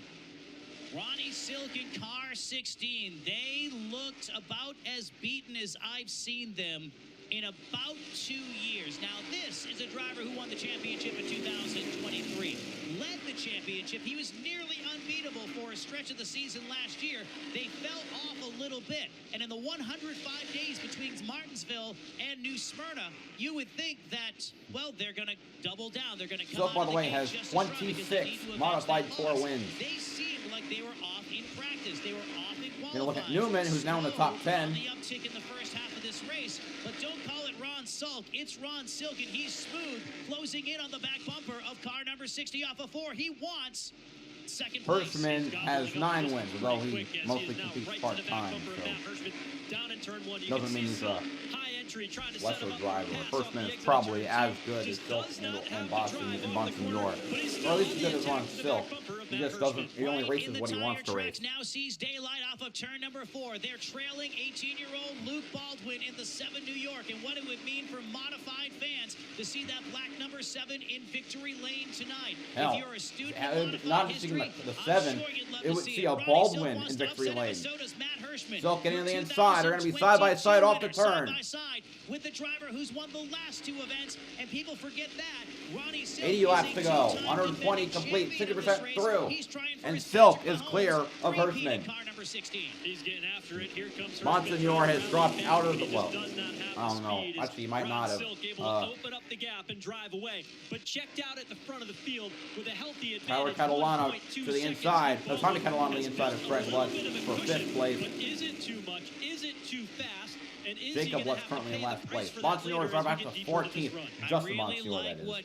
Ronnie Silk in car 16. They looked about as beaten as I've seen them in about 2 years. Now, this is a driver who won the championship in 2023. Led the championship. He was nearly unbeatable for a stretch of the season last year. They fell off a little bit. And in the 105 days between Martinsville and New Smyrna, you would think that, well, they're going to double down. They're going to come Silk, by the way, has 26 modified tour wins. They seemed like they were off in practice. They were off in qualifying. You're going to look at Newman, who's now in the top 10. The uptick in the first half of this race, but don't call it Ron Silk. It's Ron Silk, and he's smooth, closing in on the back bumper of car number 60 off of 4. He wants second place. Hirschman has 9 wins, although he mostly competes part-time, so doesn't mean he's entry, trying to lesser driver. Hirschman is probably as good as Silk and Bonsignor. Or at least as good as on Silk. He just doesn't, he only races what he wants to race. Now sees daylight off of turn number 4. They're trailing 18-year-old Luke Baldwin in the 7 New York, and what it would mean for modified fans to see that black number 7 in victory lane tonight. Hell, if you're a student of not modified seeing history, the 7, it would see a Baldwin in victory lane. Silk getting to the inside. They're going to be side by side off the turn. Side by side with the driver who's won the last 2 events, and people forget that. Ronnie Silk 80 laps to go. 120 complete, 60% through. And Silk is clear of Hirschman. He's getting after it. Here comes Monsignor has dropped out of the, well, I don't know. Actually, he might not have. Silk able to open up the gap and drive away, but checked out at the front of the field with a healthy advantage. Tyler Catalano to the inside. No, Tommy Catalano to the inside of Craig Lutz for 5th place. But is it too much? Is it too fast? And is Jacob Lutz currently in last place. Monsignor is right back to 14th. Justin Monsignor, that is. What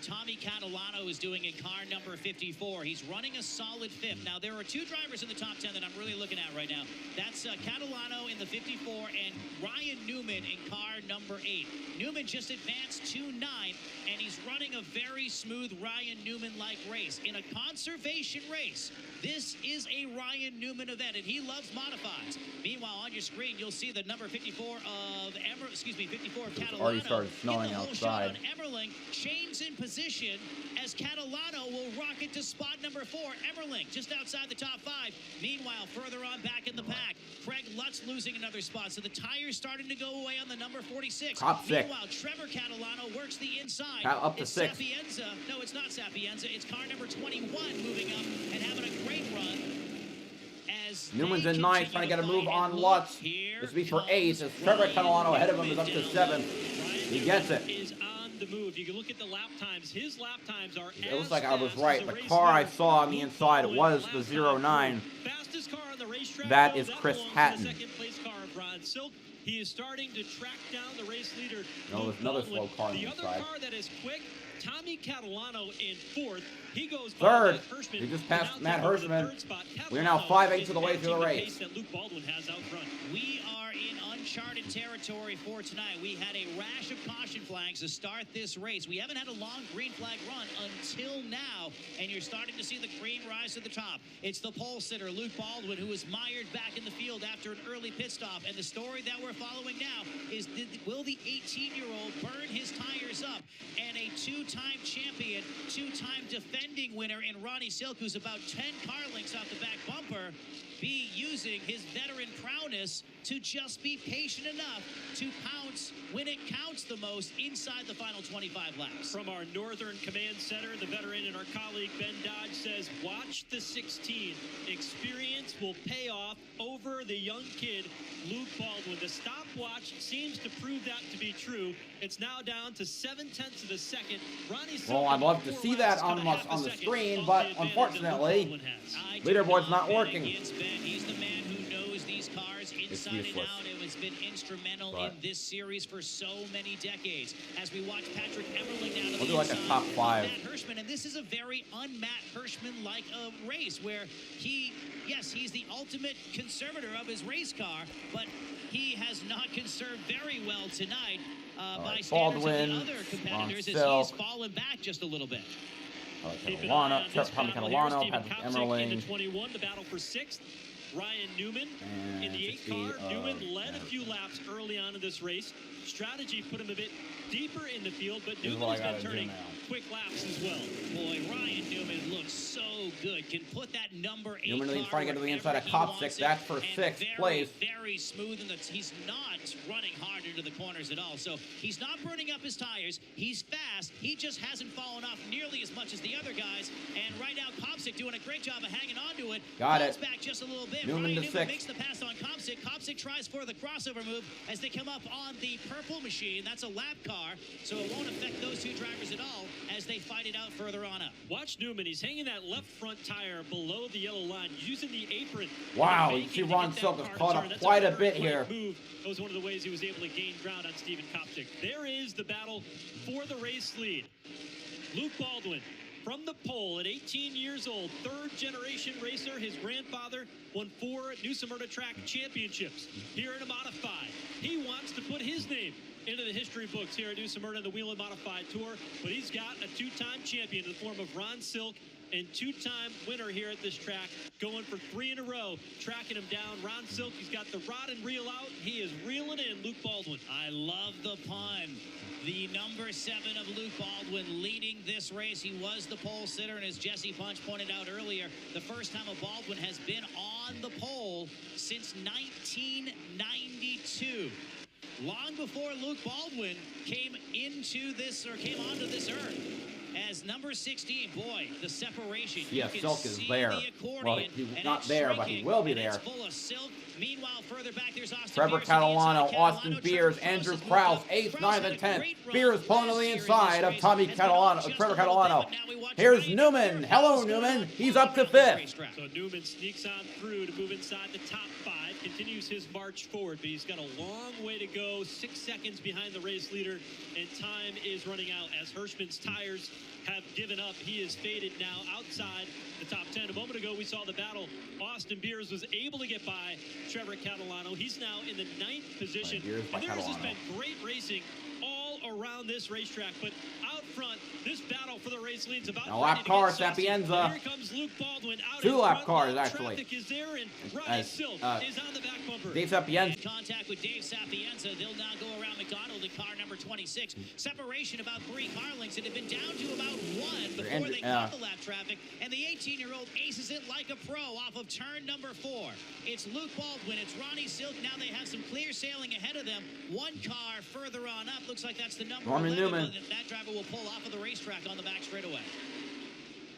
Tommy Catalano is doing in car number 54. He's running a solid 5th. Now, there are 2 drivers in the top 10 that I'm really looking at right now. That's Catalano in the 54 and Ryan Newman in car number 8. Newman just advanced to 9th, and he's running a very smooth Ryan Newman-like race. In a conservation race, this is a Ryan Newman event, and he loves modifieds. Meanwhile, on your screen, you'll see the number 54 of 54 of Catalano. Already started snowing outside. Emmerling chains in position as Catalano will rocket to spot number 4. Emmerling just outside the top 5. Meanwhile, further on back in the pack, Craig Lutz losing another spot. So the tire's starting to go away on the number 46. Top 6. Meanwhile, Trevor Catalano works the inside. Up to it's 6. Sapienza. No, it's not Sapienza. It's car number 21 moving up and having a great run. As Newman's in 9th, trying to get a move on Lutz. This will be for 8th, as Trevor Catalano ahead of him is up to 7th. He gets it. Is on the move. You can look at the lap times. His lap times are It looks like I was right. The car I saw on the inside was the 09. Fastest car on the racetrack. That is Chris Hatton. Second place car of Ron Silk. He is starting to track down the race leader. No, there's another slow car on the other inside. car that is quick, Tommy Catalano in 4th. He goes 3rd. He just passed Matt Hirschman. We're now 5/8 of the way through the race. That Luke Baldwin has out front. We are in uncharted territory for tonight. We had a rash of caution flags to start this race. We haven't had a long green flag run until now, and you're starting to see the green rise to the top. It's the pole sitter, Luke Baldwin, who was mired back in the field after an early pit stop. And the story that we're following now is, will the 18-year-old burn his tires up? And a 2-time champion, 2-time defending winner in Ronnie Silk, who's about 10 car lengths off the back bumper, be using his veteran prowess to just be patient enough to pounce when it counts the most inside the final 25 laps. From our Northern Command Center, the veteran and our colleague Ben Dodge says, watch the 16. Experience will pay off over the young kid, Luke Baldwin. The stopwatch seems to prove that to be true. It's now down to 0.7 of a second. Ronnie Silk, well, I'd love to see that on the screen, but unfortunately, leaderboard's not working. He's the man who knows these cars inside and out, and has been instrumental in this series for so many decades. As we watch Patrick Emmerling now to We'll the do like a top 5. Matt Hirschman, and this is a very un-Matt Hirschman-like race where he's the ultimate conservator of his race car, but he has not conserved very well tonight by standards of the other competitors as he's fallen back just a little bit. Tommy Catalano, Patrick Emmerling. 21, the battle for 6th. Ryan Newman in the 8th car. Newman led a few laps early on in this race. Strategy put him a bit deeper in the field, but Newman has been turning quick laps as well. Boy, Ryan Newman looks so good. Can put that number 8 Newman car trying to get to the inside of top 6. That's for 6th place. Very smooth, and he's not running hard into the corners at all. So he's not burning up his tires. He's fast. He just hasn't fallen off nearly as much as the other guys. And right now, Kopsic doing a great job of hanging on to it. Got it. Back just a little bit. Newman to 6th. Makes the pass on Kopsic. Kopsic tries for the crossover move as they come up on the purple machine. That's a lap car, so it won't affect those 2 drivers at all as they fight it out further on up. Watch Newman. He's hanging that left front tire below the yellow line, using the apron. Wow, you see Ron Silk has caught up quite a bit here. Move. That was one of the ways he was able to gain ground on Stephen Kopsic. There is the battle for the race lead. Luke Baldwin, from the pole at 18 years old, third-generation racer. His grandfather won 4 New Smyrna Track championships here in a modified. He wants to put his name into the history books here at New Smyrna, the Whelen Modified Tour, but he's got a 2-time champion in the form of Ron Silk, and 2-time winner here at this track, going for 3 in a row, tracking him down. Ron Silk, he's got the rod and reel out. He is reeling in Luke Baldwin. I love the pun. The number 7 of Luke Baldwin leading this race. He was the pole sitter, and as Jesse Punch pointed out earlier, the first time a Baldwin has been on the pole since 1992. Long before Luke Baldwin came onto this earth. As number 16, boy, the separation. Yeah, you Silk can is see there. the accordion, Well, he's and not it's there, but he shrinking, will be and there. it's full of Silk. Meanwhile, further back, there's Austin Trevor Beers to the Catalano, inside. Austin Catalano, Beers, Trevor Andrew Krause Kraus, is 8th, Kraus 9th, had and a 10th. great run Beers pulling to last the year in inside this of race. Tommy Has been on just Trevor a little bit, Catalano. but now we watch Here's Ryan Newman. Newman. Hello, What's going Newman. on He's up to around this 5th. racetrack? So Newman sneaks on through to move inside the top 5, continues his march forward, but he's got a long way to go, 6 seconds behind the race leader, and time is running out as Hirschman's tires have given up. He is faded now outside the top 10. A moment ago, we saw the battle. Austin Beers was able to get by Trevor Catalano. He's now in the 9th position. And there has just been great racing all around this racetrack, but out front, this battle for the race leads about Now lap car, Sapienza. Here comes Luke Baldwin out 2 in lap front. cars, actually. Traffic is there, and Ronnie Silk is on the back bumper. Dave Sapienza. Contact with Dave Sapienza. They'll now go around McDonald in car number 26. Separation about 3 car lengths. It had been down to about 1 before they caught the lap traffic. And the 18-year-old aces it like a pro off of turn number 4. It's Luke Baldwin. It's Ronnie Silk. Now they have some clear sailing ahead of them. 1 car further on up. Looks like that's the number Norman 11. Newman. That driver will pull off of the racetrack on the back straightaway.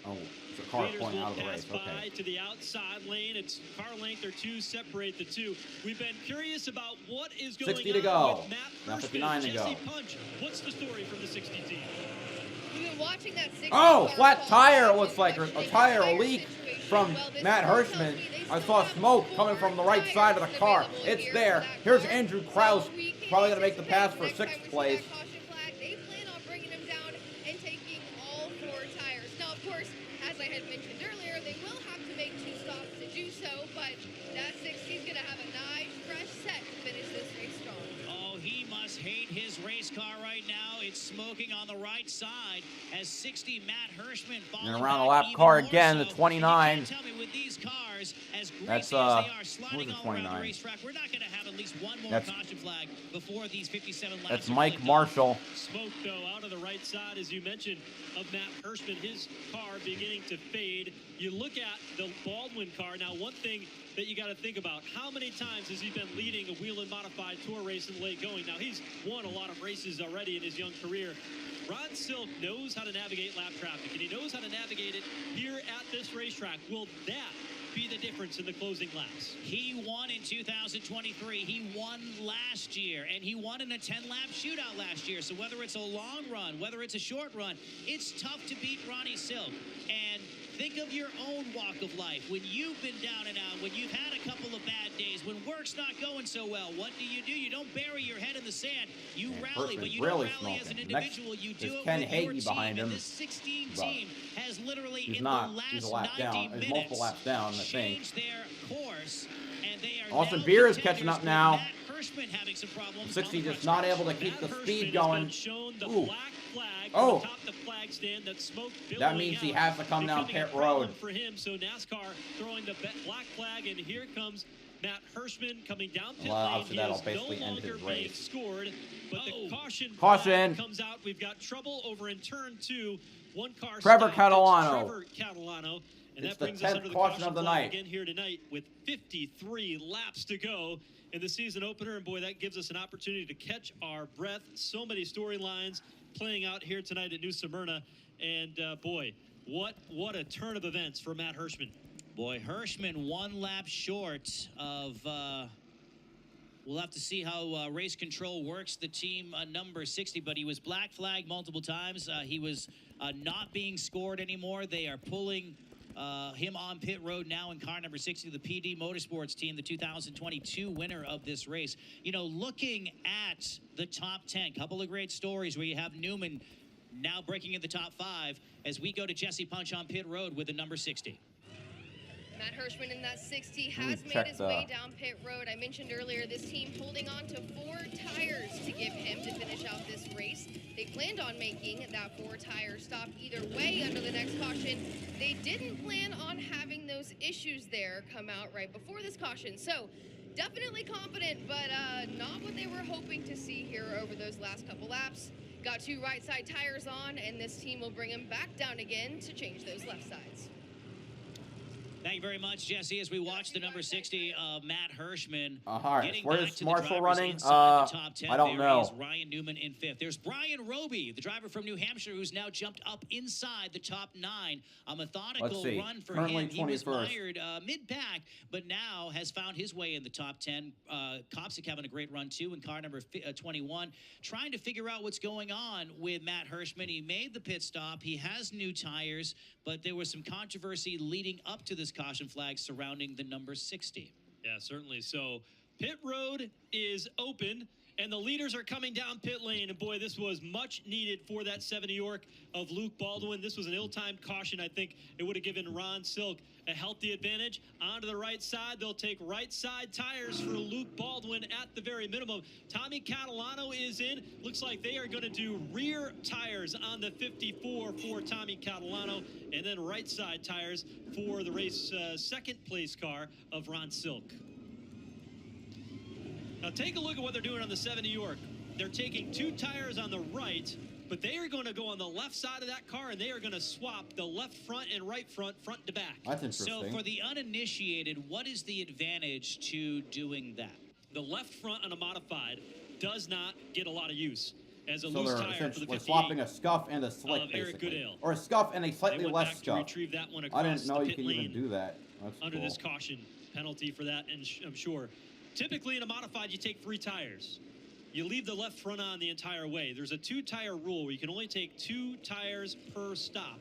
Oh, it's a car Leaders pulling will out of the pass race. by Okay. to the outside lane. It's car length or 2 separate the 2. We've been curious about what is going 60 to on go. with Matt Now Hirschman, 59 to Jesse go. Punch. What's the story from the 60 team? We've been watching that 60 Oh, car flat call tire, in looks like such a a tire dire leak situation. from Well, this Matt report tells Hirschman. me they I still saw have smoke 4 coming from the right tires side of the car. available It's here there. for that Here's car. Andrew So Kraus, we can probably going to make the pass for anticipate 6th next time we see place. that caution flag, they plan on bringing him down and taking all 4 tires. Now, of course, as I had mentioned earlier, they will have to make 2 stops to do so, but that 60 is going to have a nice fresh set to finish this race strong. Oh, he must hate his race car right now. It's smoking on the right side as 60 Matt Hirschman And around the lap car again, the 29. Tell me, with these cars, as greasy That's, as they are who's sliding the all around the 29? racetrack, we're not going to have at least one more That's- caution flag before these 57 laps. That's are Mike really done. Marshall. Smoke, though, out of the right side, as you mentioned, of Matt Hirschman. His car beginning to fade. You look at the Baldwin car. Now, one thing that you got to think about, how many times has he been leading a Whelen Modified Tour race in the late going? Now, he's won a lot of races already in his young career. Ron Silk knows how to navigate lap traffic, and he knows how to navigate it here at this racetrack. Will that be the difference in the closing laps? He won in 2023. He won last year, and he won in a 10-lap shootout last year. So whether it's a long run, whether it's a short run, it's tough to beat Ronnie Silk. And think of your own walk of life. When you've been down and out, when you've had a couple of bad days, when work's not going so well, what do? You don't bury your head in the sand. You rally, but you don't really rally as an smoking. individual. Next You do is it Ken with your Hagee team. behind And him. this 16 But team has literally He's in not. the He's a last lap 90 down. There's minutes multiple laps down, I think. changed their course, and they are Austin now Beer is contenders catching up with now. Matt Hirschman having some problems 60 on the just front not stretch. able to keep the Matt speed Hirschman going. has been shown the Ooh. black flag Oh. atop the flag stand. That smoke That billowing means he out, has to come down becoming a pit problem road. for him. So NASCAR throwing the black flag, and here comes Matt Hirschman coming down pit Well, lane. obviously He that'll is basically no end longer his being race. scored, but the caution Caution. flag comes out. We've got trouble over in turn 2. 1 car Trevor stopped. Catalano. It's Trevor Catalano. And It's that the brings us 10th under the caution caution of the flag night. again here tonight with 53 laps to go in the season opener. And boy, that gives us an opportunity to catch our breath. So many storylines playing out here tonight at New Smyrna. And boy, what a turn of events for Matt Hirschman. Boy, Hirschman 1 lap short of, we'll have to see how race control works, the team number 60, but he was black flagged multiple times. He was not being scored anymore. They are pulling him on pit road now in car number 60, the PD Motorsports team, the 2022 winner of this race. You know, looking at the top 10, couple of great stories where you have Newman now breaking in the top 5 as we go to Jesse Punch on pit road with the number 60. Matt Hirschman in that 60 has made his way down pit road. I mentioned earlier this team holding on to 4 tires to give him to finish out this race. They planned on making that 4-tire stop either way under the next caution. They didn't plan on having those issues there come out right before this caution. So definitely confident, but not what they were hoping to see here over those last couple laps. Got 2 right side tires on, and this team will bring him back down again to change those left sides. Thank you very much, Jesse, as we watch the number 60 of Matt Hirschman. Alright, where is Marshall running? The top 10. I don't know. Is Ryan Newman in 5th. There's Brian Roby, the driver from New Hampshire, who's now jumped up inside the top 9. A methodical run for him. He was mired mid-pack, but now has found his way in the top 10. Kopsik having a great run, too, in car number 21. Trying to figure out what's going on with Matt Hirschman. He made the pit stop. He has new tires, but there was some controversy leading up to this caution flag surrounding the number 60. Yeah, certainly. So pit road is open, and the leaders are coming down pit lane. And boy, this was much needed for that 7 New York of Luke Baldwin. This was an ill-timed caution. I think it would have given Ron Silk a healthy advantage. Onto the right side, they'll take right side tires for Luke Baldwin at the very minimum. Tommy Catalano is in. Looks like they are going to do rear tires on the 54 for Tommy Catalano, and then right side tires for the race second place car of Ron Silk. Now take a look at what they're doing on the 7 New York. They're taking 2 tires on the right, but they are going to go on the left side of that car, and they are going to swap the left front and right front to back. That's interesting. So for the uninitiated, what is the advantage to doing that? The left front on a modified does not get a lot of use as a loose tire for the 58. Swapping a scuff and a slick, basically. Or a scuff and a slightly less scuff. Retrieve that one I didn't know you could could even do that. That's under cool. this caution penalty for that, and I'm sure. Typically in a modified, you take 3 tires. You leave the left front on the entire way. There's a 2-tire rule where you can only take 2 tires per stop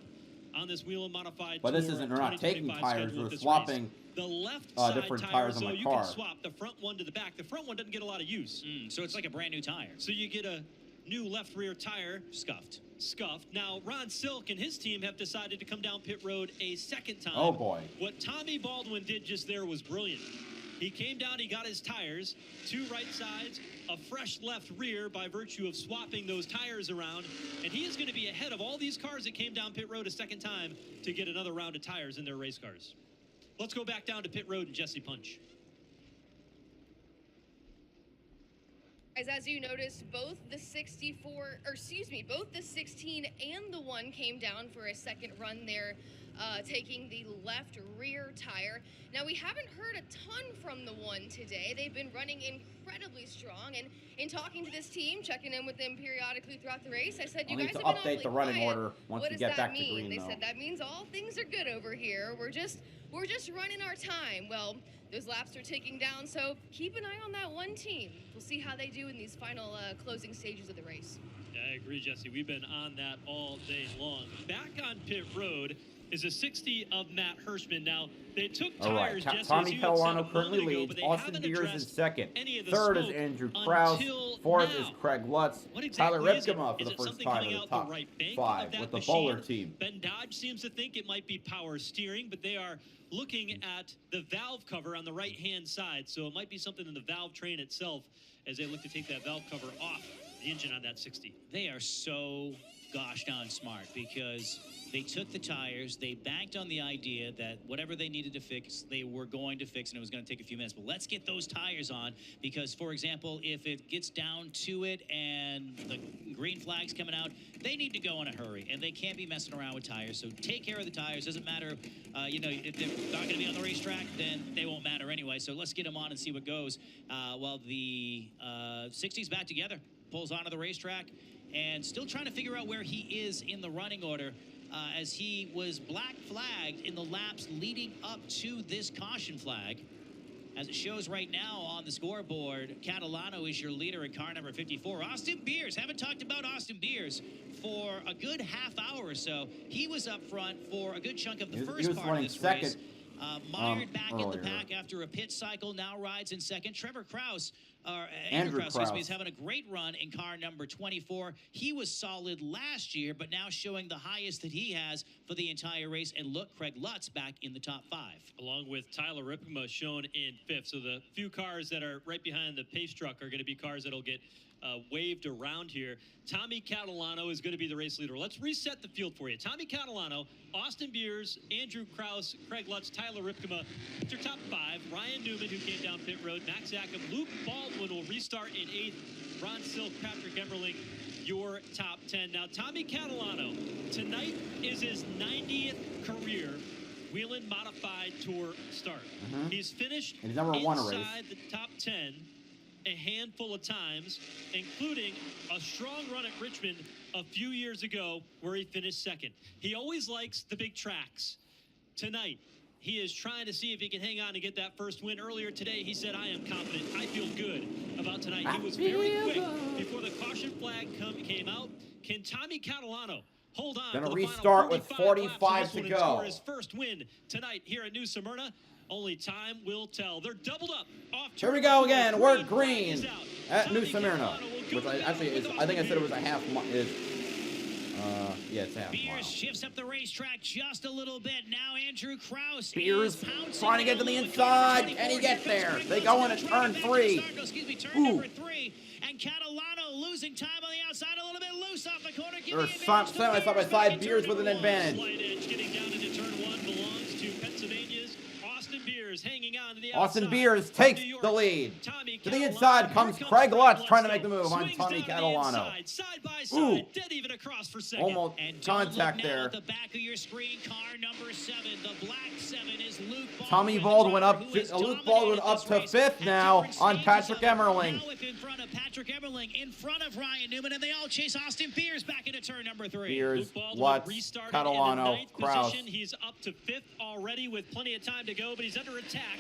on this Whelen modified. But this isn't, we're not taking tires, we're swapping the left side different tires on so my you car. can swap the front one to the back. The front one doesn't get a lot of use. So it's like a brand new tire. So you get a new left rear tire. Scuffed. Now, Ron Silk and his team have decided to come down pit road a second time. Oh, boy. What Tommy Baldwin did just there was brilliant. He came down, he got his tires, 2 right sides, a fresh left rear by virtue of swapping those tires around, and he is going to be ahead of all these cars that came down pit road a second time to get another round of tires in their race cars. Let's go back down to pit road and Jesse Punch. As you noticed, both the 16 and the 1 came down for a second run there, taking the left rear tire. Now, we haven't heard a ton from the 1 today. They've been running incredibly strong, and in talking to this team, checking in with them periodically throughout the race, I said, you guys have been update the running order once we get back to green, They said that means all things are good over here. We're just running our time. Well, those laps are ticking down, so keep an eye on that 1 team. We'll see how they do in these final closing stages of the race. Yeah, I agree, Jesse. We've been on that all day long. Back on pit road is a 60 of Matt Hirschman. Now, they took tires, Jesse, Tommy Catalano currently leads. Austin Beers is second. Third is Andrew Krause. Fourth is Craig Lutz. Tyler Ripkema for the first time in the top 5 with the Bowler team. Ben Dodge seems to think it might be power steering, but they are looking at the valve cover on the right-hand side, so it might be something in the valve train itself as they look to take that valve cover off the engine on that 60. They are so gosh darn smart because they took the tires, they banked on the idea that whatever they needed to fix, they were going to fix, and it was going to take a few minutes. But let's get those tires on because, for example, if it gets down to it and the green flag's coming out, they need to go in a hurry, and they can't be messing around with tires. So take care of the tires. Doesn't matter, if they're not going to be on the racetrack, then they won't matter anyway. So let's get them on and see what goes. While the 60's back together, pulls onto the racetrack, and still trying to figure out where he is in the running order. As he was black flagged in the laps leading up to this caution flag. As it shows right now on the scoreboard, Catalano is your leader in car number 54. Austin Beers, haven't talked about Austin Beers for a good half hour or so. He was up front for a good chunk of the first part of this race. Mired back in the pack after a pit cycle, now rides in second. Trevor Krause Andrew Krause, excuse me, is having a great run in car number 24. He was solid last year, but now showing the highest that he has for the entire race. And look, Craig Lutz back in the top 5. Along with Tyler Ripkema shown in 5th. So the few cars that are right behind the pace truck are going to be cars that'll get waved around here. Tommy Catalano is going to be the race leader. Let's reset the field for you. Tommy Catalano, Austin Beers, Andrew Krause, Craig Lutz, Tyler Ripkema. It's your top 5. Ryan Newman, who came down pit road. Max Ackham, Luke Baldwin will restart in 8th. Ron Silk, Patrick Emmerling, your top 10. Now, Tommy Catalano, tonight is his 90th career Whelen Modified Tour start. He's finished and he's never won a race. Inside the top 10 a handful of times, including a strong run at Richmond a few years ago where he finished 2nd. He always likes the big tracks. Tonight, he is trying to see if he can hang on and get that first win. Earlier today, he said, I am confident. I feel good about tonight. He was very quick before the caution flag came out. Can Tommy Catalano hold on? Gonna to the restart final with 45 to go. For his first win tonight here at New Smyrna. Only time will tell. They're doubled up. Here we go again. We're green at New Smyrna, which actually is, I think I said it was a half mile. Yeah, it's half mile. Beers shifts up the racetrack just a little bit. Now Andrew Krause. Beers trying to get to the inside. Can he get there? They go in at turn 3. Turn number 3. And Catalano losing time on the outside, a little bit loose off the corner. Or side by side, Beers with an advantage. Slight edge getting down into turn 1 belongs to Pennsylvania's Austin Beers, hanging on to the Austin outside. Beers takes the lead. To the inside comes Craig Lutz trying to make the move on Tommy Catalano. Side by side, dead even across for 2nd. Almost contact there. At the back of your screen, car number 7, the black 7 is Luke Baldwin. Tommy Baldwin up to, Luke Baldwin up to 5th now on Patrick Emmerling. In front of Patrick Emmerling, in front of Ryan Newman, and they all chase Austin Beers back into turn number 3. Beers, Lutz, Catalano, Krause. He's up to 5th already with plenty of time to go, but he's under attack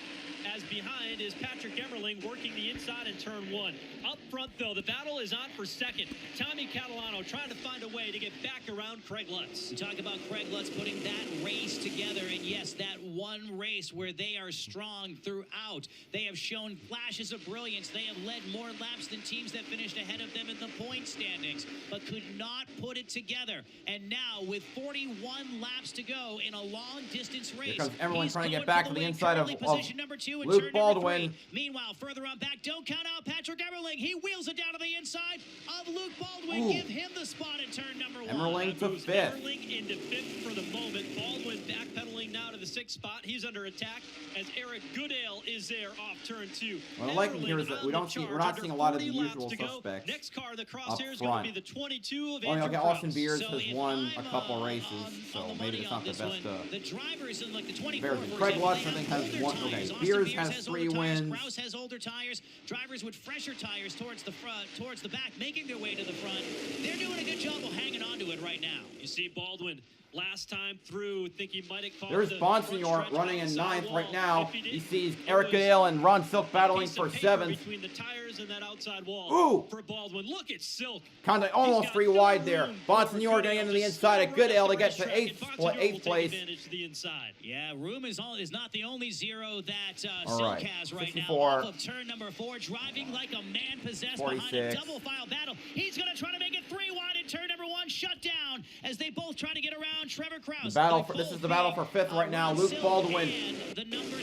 as behind is Patrick Emmerling working the inside in turn 1. Up front, though, the battle is on for 2nd. Tommy Catalano trying to find a way to get back around Craig Lutz. We talk about Craig Lutz putting that race together, and yes, that one race where they are strong throughout. They have shown flashes of brilliance. They have led more laps than teams that finished ahead of them in the point standings, but could not put it together. And now, with 41 laps to go in a long-distance race, here comes Emmerling trying to get back to the inside of number 2 and Luke turn Baldwin. Number 3. Meanwhile, further on back, don't count out Patrick Emmerling. He wheels it down to the inside of Luke Baldwin. Ooh. Give him the spot in turn number 1. Emmerling to 5th. Emmerling into 5th for the moment. Baldwin backpedaling now to the 6th spot. He's under attack as Eric Goodale is there off turn 2. What I like here is that we're not seeing a lot of the usual suspects Next car, the up crosshair is going front. to be the 22 of Well, Andrew okay, Austin Krause. Beers So has if won a I'm, couple races, on so the maybe money it's on not the this best. one, the drivers in like the 24, Bears. for Craig example, Lutz, they I think, have has older one. tires. Okay, Austin Beers has older 3 tires. wins. Krause has older tires. Drivers with fresher tires towards the front, towards the back, making their way to the front. They're doing a good job of hanging on to it right now. You see Baldwin last time through, think he might have caught There's the Bonsignor front stretch running on in the 9th sidewall. right now. If he He did, sees it Eric was Goodale and Ron Silk battling piece of for paper 7th. between the tires and that outside wall. Ooh. For Baldwin. Look at Silk. Contact almost 3 wide there. Bonsignor getting into the inside of Goodale to get to 8th place. To the inside. Yeah, room is not the only 0 that All Silk right, has right 64. now. Off of turn number 4, driving like a man possessed behind a 46. double file battle. He's going to try to make it 3 wide in turn number 1. Shut down as they both try to get around Trevor Krause. This is the battle for 5th right now. Luke Baldwin,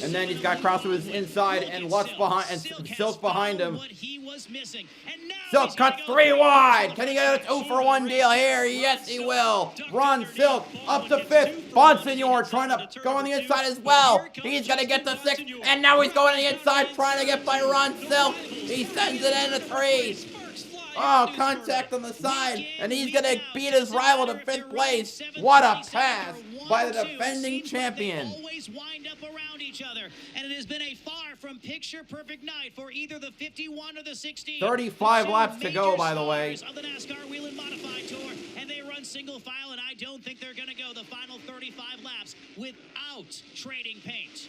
and then he's got Krause with his inside and Lutz behind and Silk behind him. What he was missing. And now Silk cuts 3 wide. Can he get a 2-for-1 deal here? Yes, he will. Ron Silk up to 5th. Bonsignor trying to go on the inside as well. He's going to get to 6th, and now he's going on the inside trying to get by Ron Silk. He sends it into 3. Oh, contact on the side, and he's going to beat his rival to 5th place. What a pass by the defending champion. Always wind up around each other, and it has been a far from picture-perfect night for either the 51 or the 16. 35 laps to go, by the way. Of the NASCAR Whelen Modified Tour, and they run single file, and I don't think they're going to go the final 35 laps without trading paint.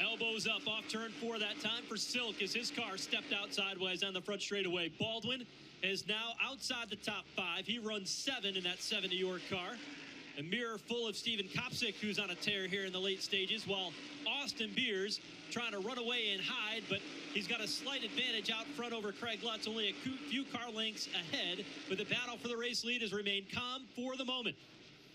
Elbows up off turn 4 that time for Silk as his car stepped out sideways on the front straightaway. Baldwin is now outside the top 5. He runs 7 in that 7 New York car. A mirror full of Steven Kopsick, who's on a tear here in the late stages, while Austin Beers trying to run away and hide, but he's got a slight advantage out front over Craig Lutz, only a few car lengths ahead, but the battle for the race lead has remained calm for the moment.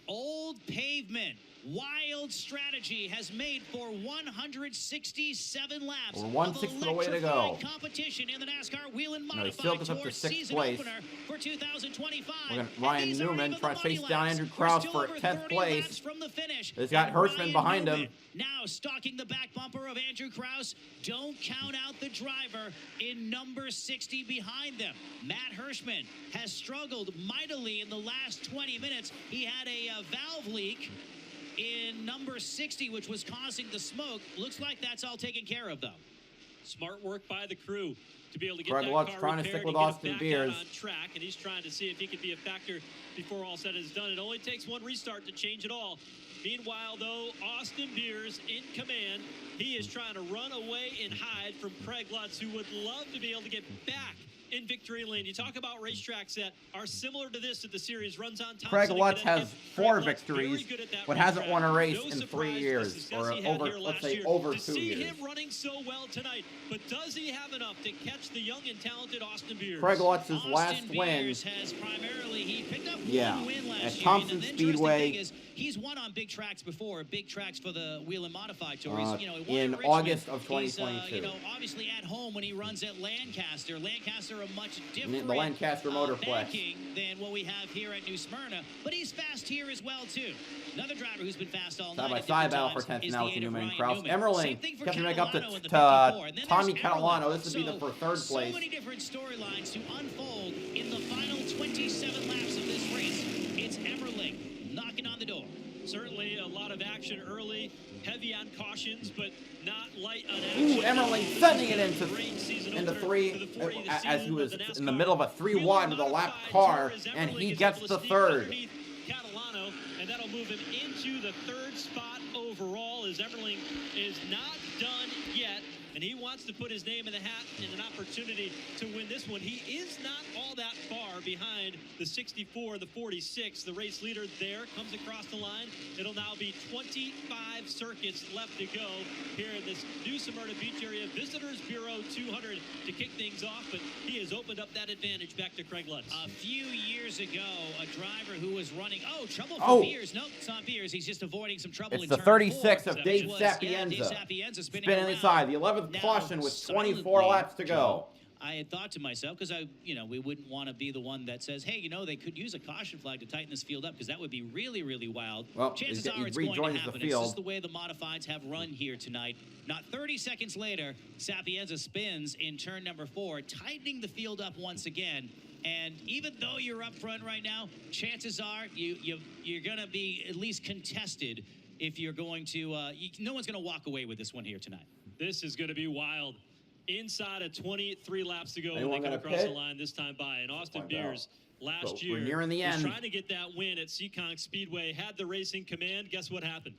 Old pavement. Wild strategy has made for 167 laps. We're 1/6 of the way to go. Competition in the NASCAR Whelen No, he Modified still gets up to Tour 6th season place. opener for 2025. We're gonna Ryan Newman trying to chase down Andrew Kraus for 10th place. From the finish. He's got Hirschman behind him. Now stalking the back bumper of Andrew Kraus. Don't count out the driver in number 60 behind them. Matt Hirschman has struggled mightily in the last 20 minutes. He had a valve leak in number 60, which was causing the smoke. Looks like that's all taken care of, though. Smart work by the crew to be able to get Craig that Lutz car trying to repaired stick with and get it Austin back Beers. out on track, and he's trying to see if he could be a factor before all said is done. It only takes one restart to change it all. Meanwhile, though, Austin Beers in command. He is trying to run away and hide from Craig Lutz, who would love to be able to get back in victory lane. You talk about racetracks that are similar to this that the series runs on. Craig Lutz has 4 victories, but hasn't won a race in 3 years, or over, let's say, over 2 years. See him running so well tonight, but does he have enough to catch the young and talented Austin Beers? Craig Lutz's last win, has primarily, he picked up yeah, one win last at year, Thompson and the interesting Speedway. thing is, he's won on big tracks before, big tracks for the Whelen Modified Tour. He won in Richmond. August of He's, 2022. obviously at home when he runs at Lancaster. Lancaster, a much different The Lancaster Motorplex. banking than what we have here at New Smyrna, but he's fast here as well too. Another driver who's been fast all night. Side-by-side battle for 10th now with Newman and Kraus. Same Emmerling thing for kept him back up to Catalano in the 54, and then Tommy there's Catalano. This Emmerling. would be for 3rd place. So many different storylines to unfold in the final 27 laps of this race. It's Emmerling knocking on the door. Certainly a lot of action early, heavy on cautions, but not light on action. Ooh, Emmerling sending it into 3 as he was in the middle of a 3 wide with a lap car, and he gets the 3rd. Catalano, and that'll move him into the 3rd spot overall, as Emmerling is not done yet, and he wants to put his name in the hat and an opportunity to win this one. He is not all that far behind the 64, the 46. The race leader there comes across the line. It'll now be 25 circuits left to go here in this new Smyrna Beach area Visitors Bureau 200 to kick things off, but he has opened up that advantage back to Craig Lutz. A few years ago, a driver who was running, trouble for Beers. Nope, it's not Beers. He's just avoiding some trouble It's in the turn 36 4. of Dave Sapienza. Spinning inside, the 11th caution with 24 laps to go. I had thought to myself, because we wouldn't want to be the one that says, hey, they could use a caution flag to tighten this field up, because that would be really, really wild. Well, chances he are it's going to rejoins happen. the It's field. just the way the modifieds have run here tonight. Not 30 seconds later, Sapienza spins in turn number 4, tightening the field up once again. And even though you're up front right now, chances are you're going to be at least contested if you're going to, no one's going to walk away with this one here tonight. This is going to be wild. Inside of 23 laps to go, Anyone they come gonna across the pit? line this time by. And Austin Find out. Beers last So year we're nearing the was end. trying to get that win at Seekonk Speedway, had the racing command. Guess what happened?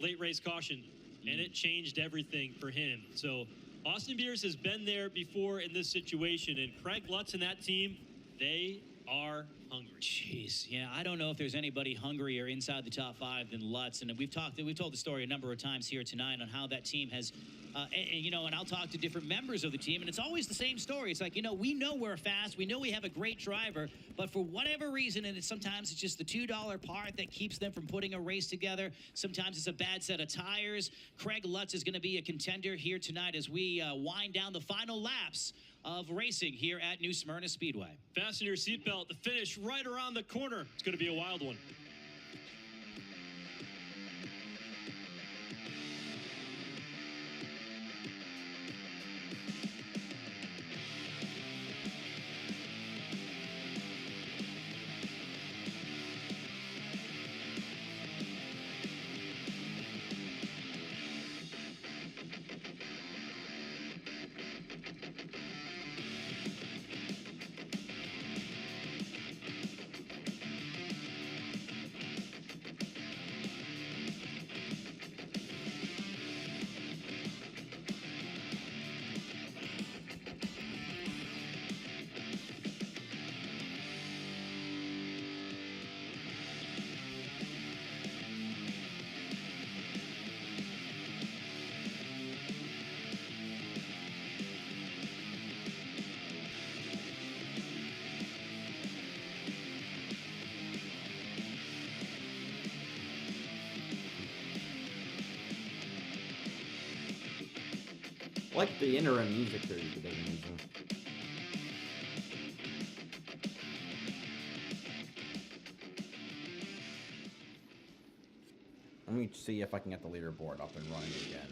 Late race caution, and it changed everything for him. So Austin Beers has been there before in this situation, and Craig Lutz and that team, they are hungry. Jeez, yeah, I don't know if there's anybody hungrier inside the top 5 than Lutz, and we've told the story a number of times here tonight on how that team has, and I'll talk to different members of the team, and it's always the same story. It's like, we know we're fast, we know we have a great driver, but for whatever reason, and sometimes it's just the $2 part that keeps them from putting a race together. Sometimes it's a bad set of tires. Craig Lutz is going to be a contender here tonight as we wind down the final laps of racing here at New Smyrna Speedway. Fasten your seatbelt. The finish right around the corner. It's going to be a wild one. like the interim music series that they've been using. Let me see if I can get the leaderboard up and running again.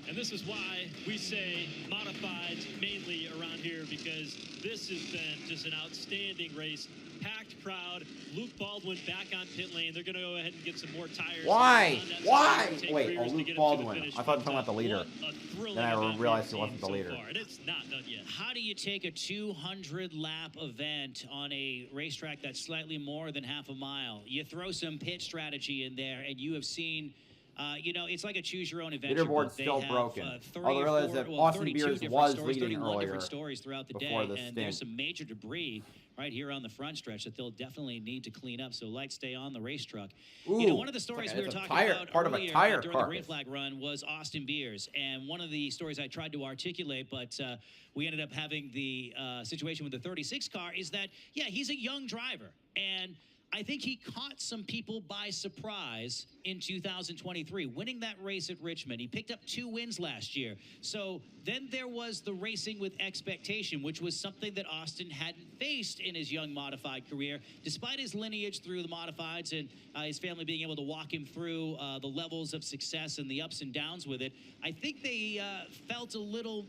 And this is why we say modifieds mainly around here, because this has been just an outstanding race. Packed crowd. Luke Baldwin back on pit lane. They're going to go ahead and get some more tires. Why? Why? Wait, Luke Baldwin. I thought you were talking about the leader. Then I realized it wasn't the leader. And it's not done yet. How do you take a 200-lap event on a racetrack that's slightly more than half a mile? You throw some pit strategy in there, and you have seen... you know, it's like a choose-your-own adventure. Leaderboard's still broken. Although I realized that Austin Beers was leading earlier stories throughout the before day, the and stint. there's some major debris right here on the front stretch that they'll definitely need to clean up. So lights stay on the race truck. Ooh, you know, one of the stories we were talking about part of a earlier tire during the green carcass. flag run was Austin Beers, and one of the stories I tried to articulate, but we ended up having the situation with the 36 car is that he's a young driver, and I think he caught some people by surprise in 2023, winning that race at Richmond. He picked up 2 wins last year. So then there was the racing with expectation, which was something that Austin hadn't faced in his young modified career, despite his lineage through the modifieds and his family being able to walk him through the levels of success and the ups and downs with it. I think they felt a little...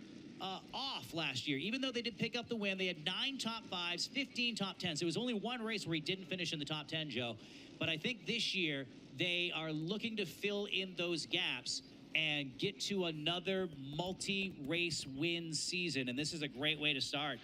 off last year. Even though they did pick up the win, they had 9 top 5s, 15 top 10s. There was only one race where he didn't finish in the top 10, Joe. But I think this year they are looking to fill in those gaps and get to another multi-race win season. And this is a great way to start.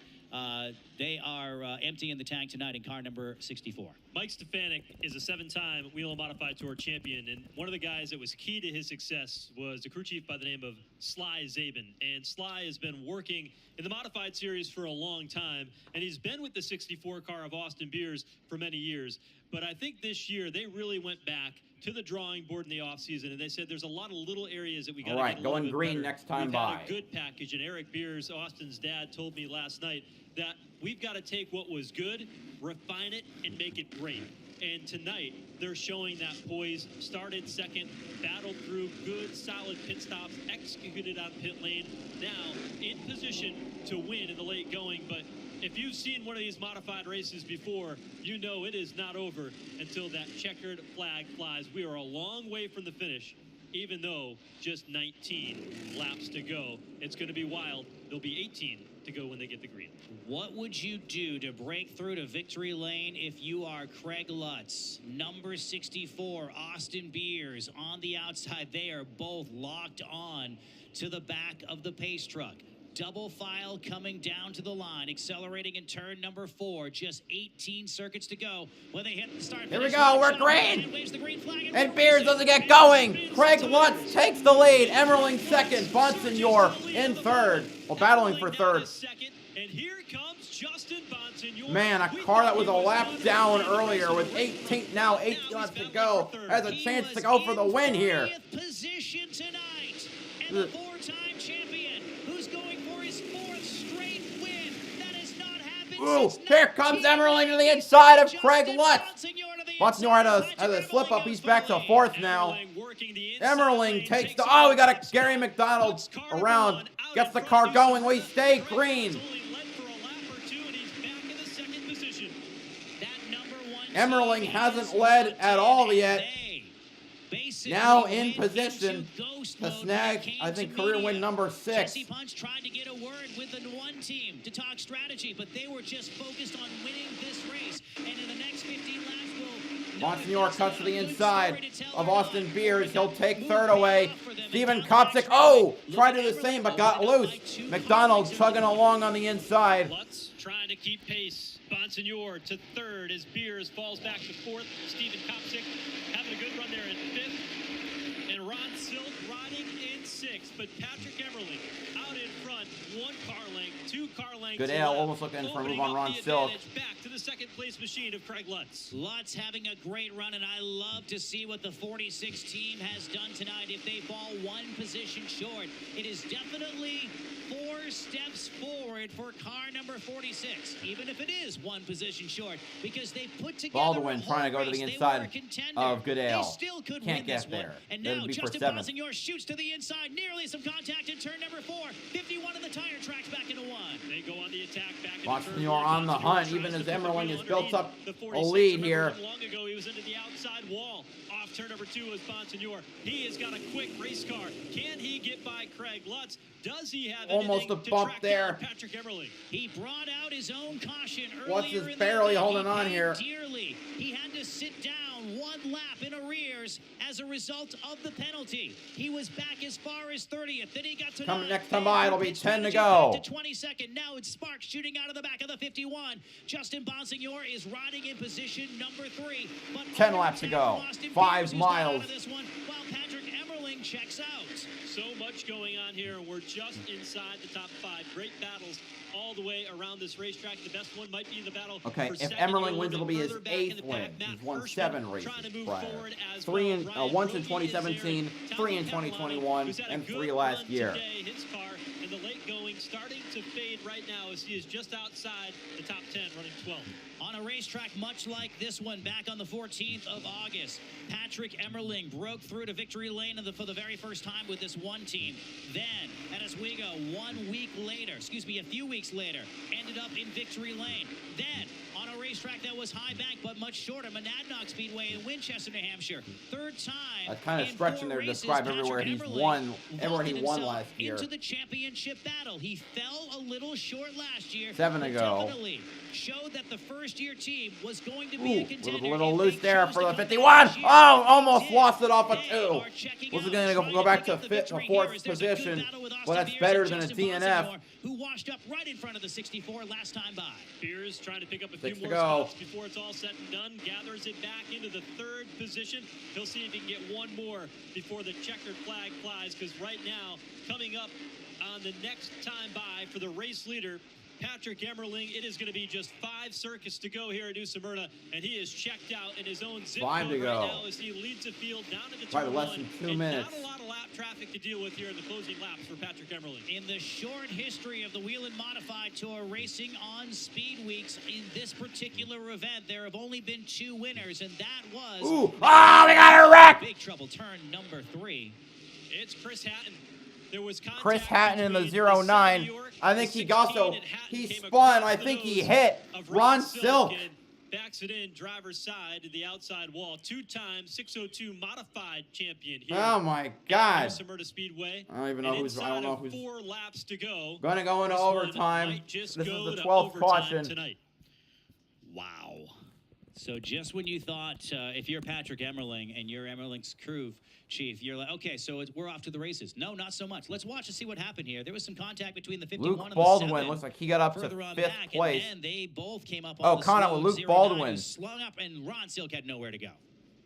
They are emptying the tank tonight in car number 64. Mike Stefanik is a 7-time Whelen Modified Tour champion, and one of the guys that was key to his success was the crew chief by the name of Sly Zabin. And Sly has been working in the Modified Series for a long time, and he's been with the 64 car of Austin Beers for many years. But I think this year they really went back to the drawing board in the offseason, and they said there's a lot of little areas that we got to get a little going bit green better. next time We've by. got a good package, and Eric Beers, Austin's dad, told me last night that we've got to take what was good, refine it, and make it great. And tonight, they're showing that poise. Started second, battled through good, solid pit stops, executed on pit lane. Now in position to win in the late going. But if you've seen one of these modified races before, you know it is not over until that checkered flag flies. We are a long way from the finish, even though just 19 laps to go. It's going to be wild. There'll be 18 to go when they get the green. What would you do to break through to victory lane if you are Craig Lutz? Number 64, Austin Beers on the outside. They are both locked on to the back of the pace truck. Double file coming down to the line, accelerating in turn number 4. Just 18 circuits to go when they hit the start. Here we go, we're green! And Beers doesn't get going! Craig Lutz takes the lead, Emmerling second, Bonsignor in third. Well, battling for third. And here comes Justin Bonsignor. Man, a car that was a lap down earlier with 18 laps to go has a chance to go for the win here. Position tonight, and the 4-time champion who's going for his 4th straight win. That has not happened. Ooh, here comes Emmerling to the inside of Craig Lutz. Bonsignor had a slip up. He's back to 4th now. Emmerling takes the... Oh, we got a Gary McDonald around. Gets the car going. We stay green. Emmerling hasn't led at all yet. Now in position to snag, I think, career win number 6. Jesse Punch tried to get a word with the 1 team to talk strategy, but they were just focused on winning this race. And in the next 15 laps, Bonsignor cuts to the inside of Austin Beers. He'll take 3rd away. Steven Kopsick, oh, tried to do the same but got loose. McDonald chugging along on the inside. Lutz trying to keep pace. Bonsignor to 3rd as Beers falls back to 4th. Steven Kopsick having a good run there in 5th. And Ron Silk riding in 6th. But Patrick Emmerling out in front. 1 car length, 2 car lengths. Good ale, almost looking for a move on Ron Silk. Back to the 2nd place machine of Craig Lutz. Lutz having a great run, and I love to see what the 46 team has done tonight. If they fall one position short, it is definitely 4 steps forward for car number 46, even if it is one position short, because they put together Baldwin trying to go to the inside of Goodale. They still could Can't win get this one. there. And That'd now be for Justin 7th. Bonsignor shoots to the inside, nearly some contact in turn number 4. 51 on the tire tracks back into 1. They go on the attack back into Bonsignor on the hunt, even as Emmerling has built up a lead here. Long ago, he was into the outside wall. Off turn number 2 was Bonsignor. He has got a quick race car. Can he get by Craig Lutz? Does he have Almost a anything to bump track there. down Patrick Emmerling? He brought out his own caution earlier. What's in this the barely day. holding He on paid here? Dearly. He had to sit down 1 lap in arrears as a result of the penalty. He was back as far as 30th. Then he got to Coming 9th. next time by, it'll be Pit 10 to strategy go. back to 22nd. Now it's Sparks shooting out of the back of the 51. Justin Bonsignor is riding in position number 3. But 10 laps to go. 5 miles. This one, while Patrick Emmerling checks out. So much going on here, and we're just inside the top 5. Great battles all the way around this racetrack. The best one might be the battle. Okay, for if second. Emmerling You're a wins, it'll little be his bit further back in 8th the win. pack. Matt He's won Hirschman 7 races trying to move prior. forward as 3 well. in, Ryan once in Rooney is 2017, there. 3 in Tommy 2021, who's had a and good 3 last run year. Today. His car in the late going starting to fade right now as he is just outside the top 10, running 12th. On a racetrack much like this one back on the 14th of August, Patrick Emmerling broke through to victory lane for the very first time with this one team. Then, at Oswego, a few weeks later, ended up in victory lane. Then, on a racetrack that was high bank but much shorter, Monadnock Speedway in Winchester, New Hampshire. Third time. That's kind of in stretching 4 there to races, describe Patrick everywhere he's Emmerling won, everywhere he vaulted won himself last year. into the championship battle. He fell a little short last year. 7 to but go. definitely showed that the first-year team was going to be a contender. A little if loose they there chose for to the come 51. this year. Oh, almost They lost it off a They 2. are checking Was out, going to trying go back pick to up the victory here 4th as there's a good position, battle with but Austin that's Beers better and than a Justin DNF. Bonsignor, who washed up right in front of the 64 last time by. Beers trying to pick up a 6 few to more go. spots before it's all said and done. Gathers it back into the 3rd position. He'll see if he can get one more before the checkered flag flies, because right now, coming up on the next time by for the race leader, Patrick Emmerling, it is going to be just 5 circuits to go here at New Smyrna, and he is checked out in his own zip 5 code to go. right now as he leads the field down into Probably turn less 1, than 2 and minutes. not a lot of lap traffic to deal with here in the closing laps for Patrick Emmerling. In the short history of the Whelen Modified Tour racing on speed weeks, in this particular event, there have only been 2 winners, and that was... Ooh, we got a wreck! Big trouble, turn number 3. It's Chris Hatton. There was Chris Hatton in the 09. I think he also, he spun. I think he hit Ron Silk. Backs it in, driver's side to the outside wall. 2-time 602 modified champion here. Oh my God! Smyrna Speedway. I don't even know who's. I don't know who's. 4 laps to go. Going to go into This one overtime. might just This is go the to 12th overtime caution. tonight. Wow. So just when you thought, if you're Patrick Emmerling and you're Emmerling's crew chief, you're like, okay, so we're off to the races. No, not so much. Let's watch and see what happened here. There was some contact between the 51 Luke and Baldwin the 7. looks like he got up to Further on 5th back, place. And then they both came up Oh, on the caught up slow with Luke 09, Baldwin. who slung up, and Ron Silk had nowhere to go.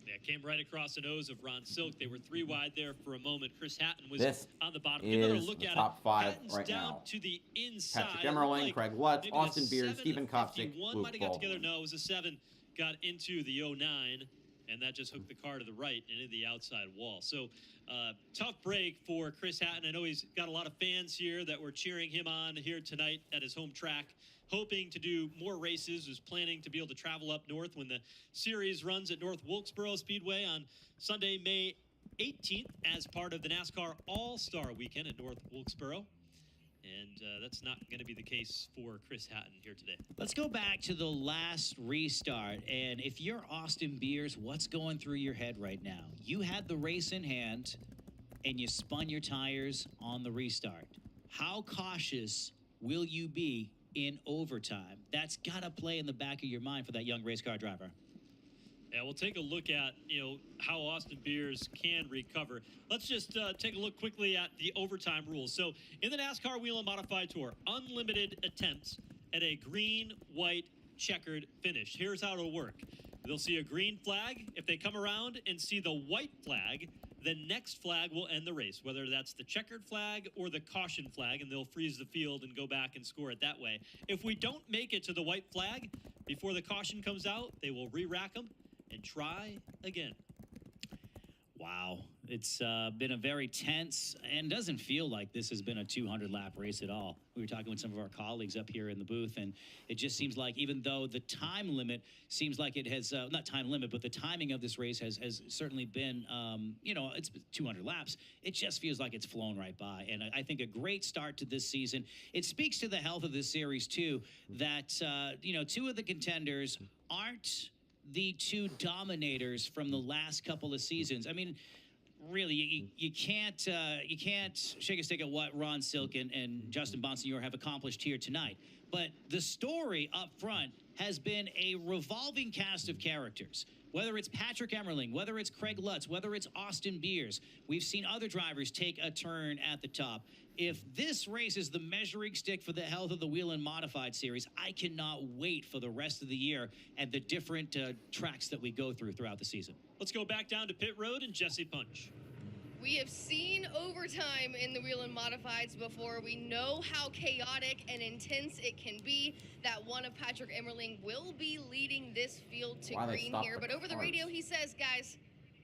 Yeah, came right across the nose of Ron Silk. They were 3 wide there for a moment. Chris Hatton was This on the bottom. Give another is look the at top it. 5 Hatton's right down now. to the inside. Patrick Emmerling, Like Craig Lutz, maybe a Austin Beers, 7 Stephen and Kopsick, 51 Luke might have got together. Baldwin. No, it was a 7. Got into the 09, and that just hooked the car to the right and into the outside wall. So tough break for Chris Hatton. I know he's got a lot of fans here that were cheering him on here tonight at his home track, hoping to do more races, was planning to be able to travel up north when the series runs at North Wilkesboro Speedway on Sunday, May 18th as part of the NASCAR All-Star Weekend at North Wilkesboro. And that's not going to be the case for Chris Hatton here today. Let's go back to the last restart. And if you're Austin Beers, what's going through your head right now? You had the race in hand, and you spun your tires on the restart. How cautious will you be in overtime? That's got to play in the back of your mind for that young race car driver. Yeah, we'll take a look at, how Austin Beers can recover. Let's just take a look quickly at the overtime rules. So in the NASCAR Whelen Modified Tour, unlimited attempts at a green, white, checkered finish. Here's how it'll work. They'll see a green flag. If they come around and see the white flag, the next flag will end the race, whether that's the checkered flag or the caution flag, and they'll freeze the field and go back and score it that way. If we don't make it to the white flag before the caution comes out, they will re-rack them and try again. Wow. It's been a very tense and doesn't feel like this has been a 200-lap race at all. We were talking with some of our colleagues up here in the booth, and it just seems like even though the time limit seems like it has, not time limit, but the timing of this race has certainly been, you know, it's 200 laps. It just feels like it's flown right by. And I think a great start to this season. It speaks to the health of this series, too, that, you know, two of the contenders aren't the two dominators from the last couple of seasons. I mean, really, you can't shake a stick at what Ron Silk and Justin Bonsignor have accomplished here tonight. But the story up front has been a revolving cast of characters. Whether it's Patrick Emmerling, whether it's Craig Lutz, whether it's Austin Beers, we've seen other drivers take a turn at the top. If this race is the measuring stick for the health of the Whelen Modified Series, I cannot wait for the rest of the year and the different tracks that we go throughout the season. Let's go back down to pit road and Jesse Punch. We have seen overtime in the Whelen Modifieds before. We know how chaotic and intense it can be. That one of Patrick Emmerling will be leading this field to green here. But over the radio, he says, guys,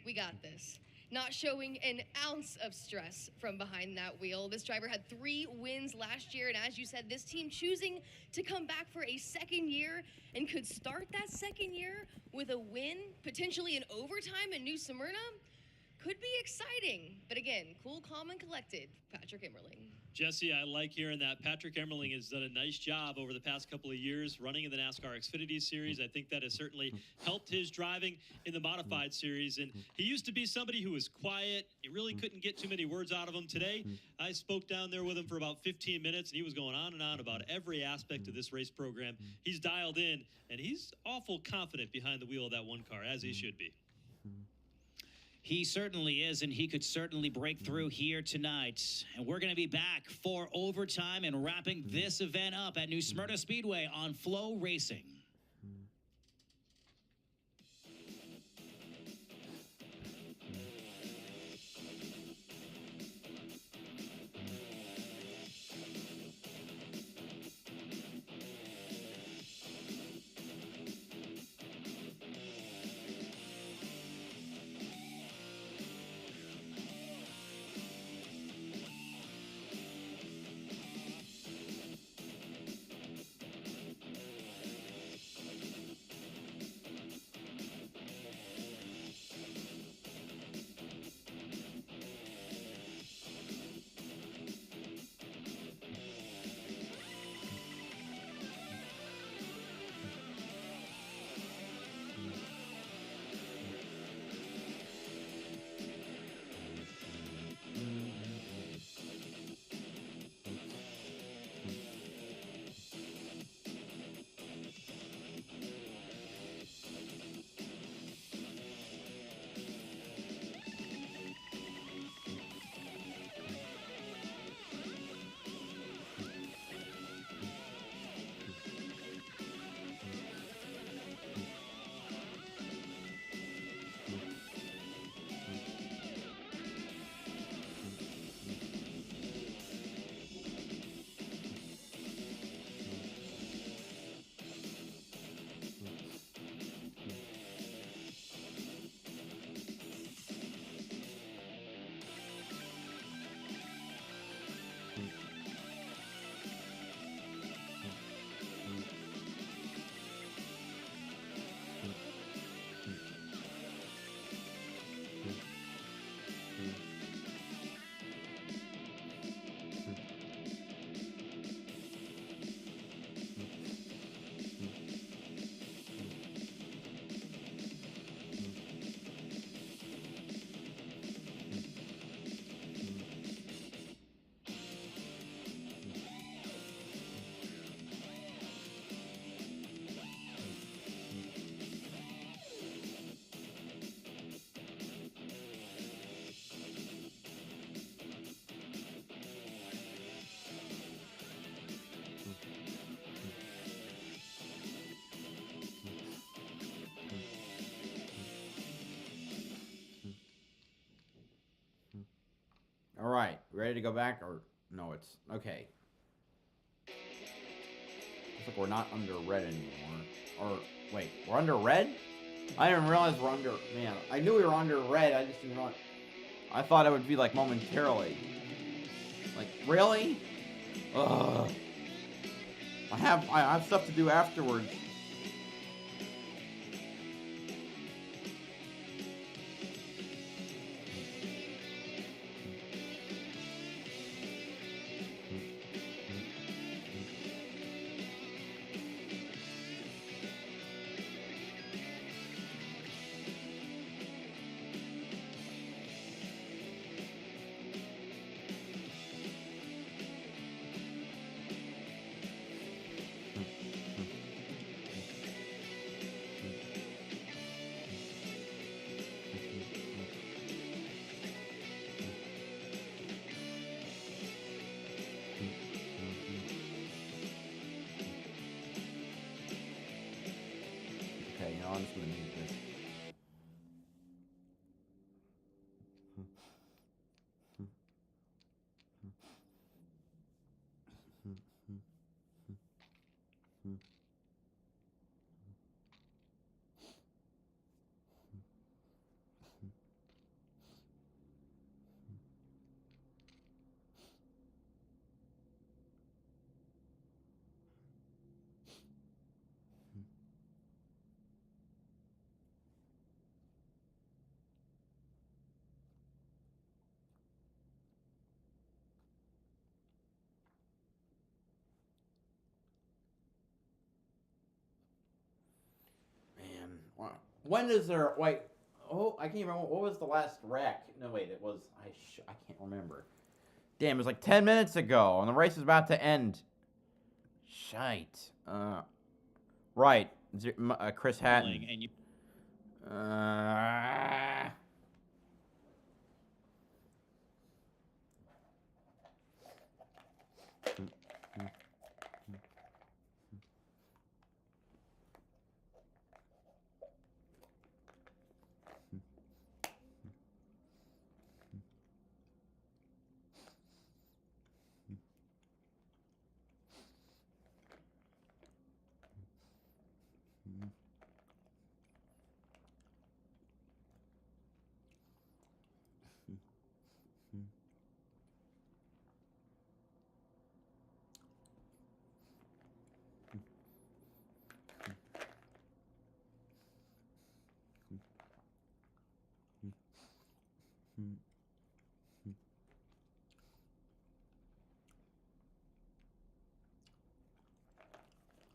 we got this. Not showing an ounce of stress from behind that wheel. This driver had 3 wins last year, and as you said, this team choosing to come back for a second year and could start that second year with a win, potentially in overtime in New Smyrna, could be exciting. But again, cool, calm, and collected, Patrick Emmerling. Jesse, I like hearing that. Patrick Emmerling has done a nice job over the past couple of years running in the NASCAR Xfinity Series. I think that has certainly helped his driving in the Modified Series. And he used to be somebody who was quiet. You really couldn't get too many words out of him. Today, I spoke down there with him for about 15 minutes, and he was going on and on about every aspect of this race program. He's dialed in, and he's awful confident behind the wheel of that one car, as he should be. He certainly is, and he could certainly break through here tonight. And we're going to be back for overtime and wrapping this event up at New Smyrna Speedway on Flow Racing. Ready to go back? Or no, it's okay. Looks like we're not under red anymore. Or wait, we're under red? I didn't realize we're under. Man, I knew we were under red. I just didn't know. I thought it would be like momentarily. Like really? Ugh. I have stuff to do afterwards. Okay, I'm just gonna need this. When is there? Wait. Oh, I can't remember. What was the last wreck? No, wait. It was. I can't remember. Damn, it was like 10 minutes ago, and the race is about to end. Shite. Right. Chris Hatton.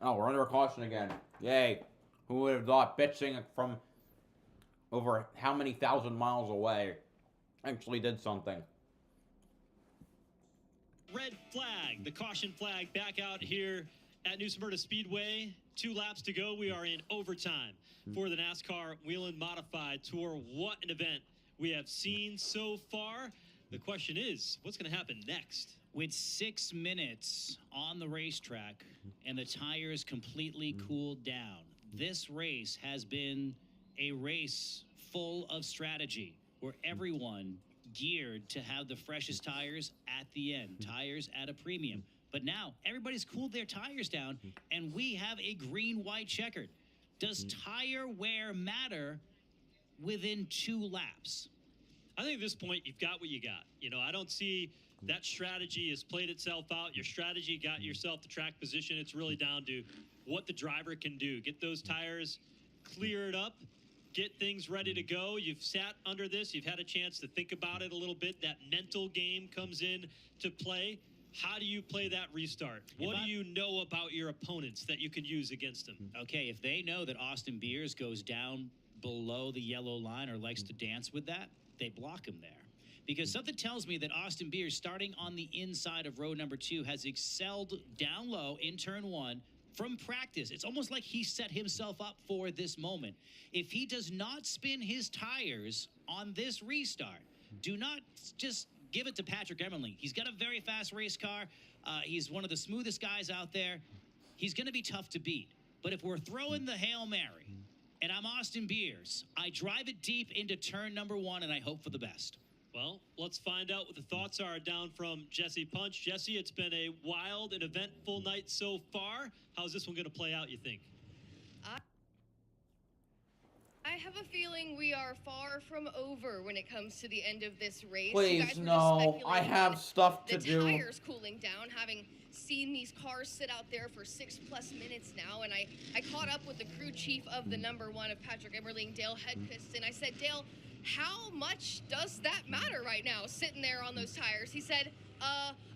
Oh, we're under a caution again. Yay. Who would have thought bitching from over how many thousand miles away actually did something? Red flag, the caution flag back out here at New Smyrna Speedway. 2 laps to go. We are in overtime for the NASCAR Whelen Modified Tour. What an event we have seen so far. The question is, what's going to happen next? With 6 minutes on the racetrack and the tires completely cooled down, this race has been a race full of strategy where everyone geared to have the freshest tires at the end, tires at a premium. But now everybody's cooled their tires down and we have a green-white checkered. Does tire wear matter within 2 laps? I think at this point, you've got what you got. You know, I don't see that strategy has played itself out. Your strategy got yourself the track position. It's really down to what the driver can do. Get those tires cleared up, get things ready to go. You've sat under this. You've had a chance to think about it a little bit. That mental game comes in to play. How do you play that restart? What do you know about your opponents that you can use against them? Okay, if they know that Austin Beers goes down below the yellow line or likes to dance with that, they block him there. Because something tells me that Austin Beers, starting on the inside of row number 2, has excelled down low in turn 1 from practice. It's almost like he set himself up for this moment. If he does not spin his tires on this restart, do not just give it to Patrick Emmerling. He's got a very fast race car. He's one of the smoothest guys out there. He's going to be tough to beat. But if we're throwing the Hail Mary, and I'm Austin Beers, I drive it deep into turn number 1, and I hope for the best. Well, let's find out what the thoughts are down from Jesse Punch. Jesse, it's been a wild and eventful night so far. How's this one going to play out, you think? I have a feeling we are far from over when it comes to the end of this race. Please, no. I have stuff to do. The tires cooling down, having seen these cars sit out there for 6+ minutes now, and I caught up with the crew chief of the #1 of Patrick Emerling, Dale Hedquist, and I said, Dale, how much does that matter right now, sitting there on those tires? He said,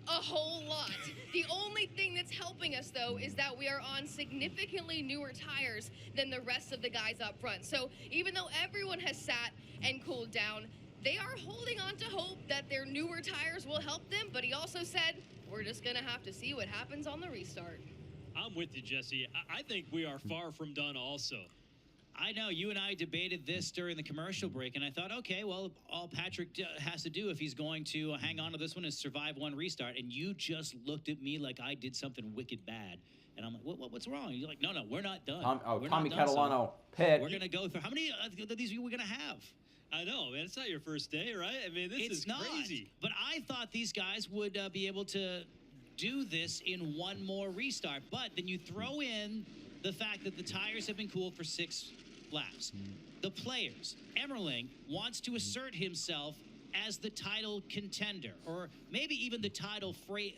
a whole lot. The only thing that's helping us, though, is that we are on significantly newer tires than the rest of the guys up front. So even though everyone has sat and cooled down, they are holding on to hope that their newer tires will help them. But he also said, we're just going to have to see what happens on the restart. I'm with you, Jesse. I think we are far from done also. I know you and I debated this during the commercial break, and I thought, okay, well, all Patrick has to do if he's going to hang on to this one is survive one restart. And you just looked at me like I did something wicked bad. And I'm like, what's wrong? You're like, no, we're not done. Tommy Catalano, pitch. We're going to go through. How many of these are we going to have? I know, man. It's not your first day, right? I mean, this is crazy. But I thought these guys would be able to do this in one more restart. But then you throw in the fact that the tires have been cool for 6 laps. The players, Emerling wants to assert himself as the title contender, or maybe even the title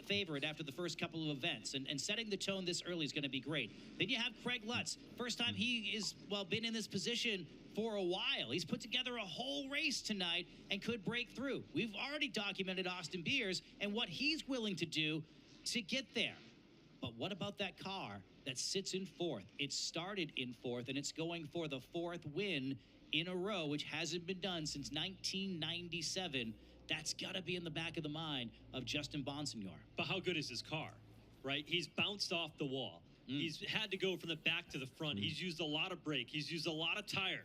favorite after the first couple of events, and setting the tone this early is going to be great. Then you have Craig Lutz, first time he is, well, been in this position for a while. He's put together a whole race tonight and could break through. We've already documented Austin Beers and what he's willing to do to get there. But what about that car that sits in 4th? It started in 4th, and it's going for the 4th win in a row, which hasn't been done since 1997. That's got to be in the back of the mind of Justin Bonsignor. But how good is his car, right? He's bounced off the wall. He's had to go from the back to the front. He's used a lot of brake. He's used a lot of tire.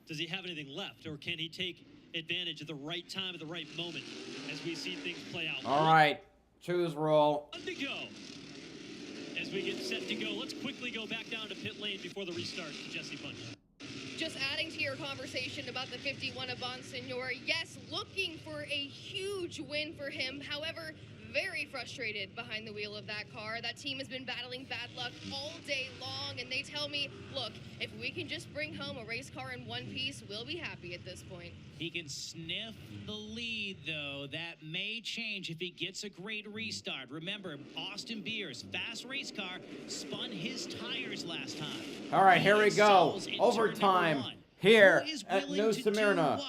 Does he have anything left, or can he take advantage at the right time, at the right moment, as we see things play out? All right, choose roll. On to go. As we get set to go, let's quickly go back down to pit lane before the restart. Jesse Punch. Just adding to your conversation about the 51 of Bonsignor, yes, looking for a huge win for him. However, very frustrated behind the wheel of that car. That team has been battling bad luck all day long, and they tell me, look, if we can just bring home a race car in one piece, we'll be happy at this point. He can sniff the lead, though. That may change if he gets a great restart. Remember, Austin Beers, fast race car, spun his tires last time. All right, here we go. Overtime here at New Smyrna.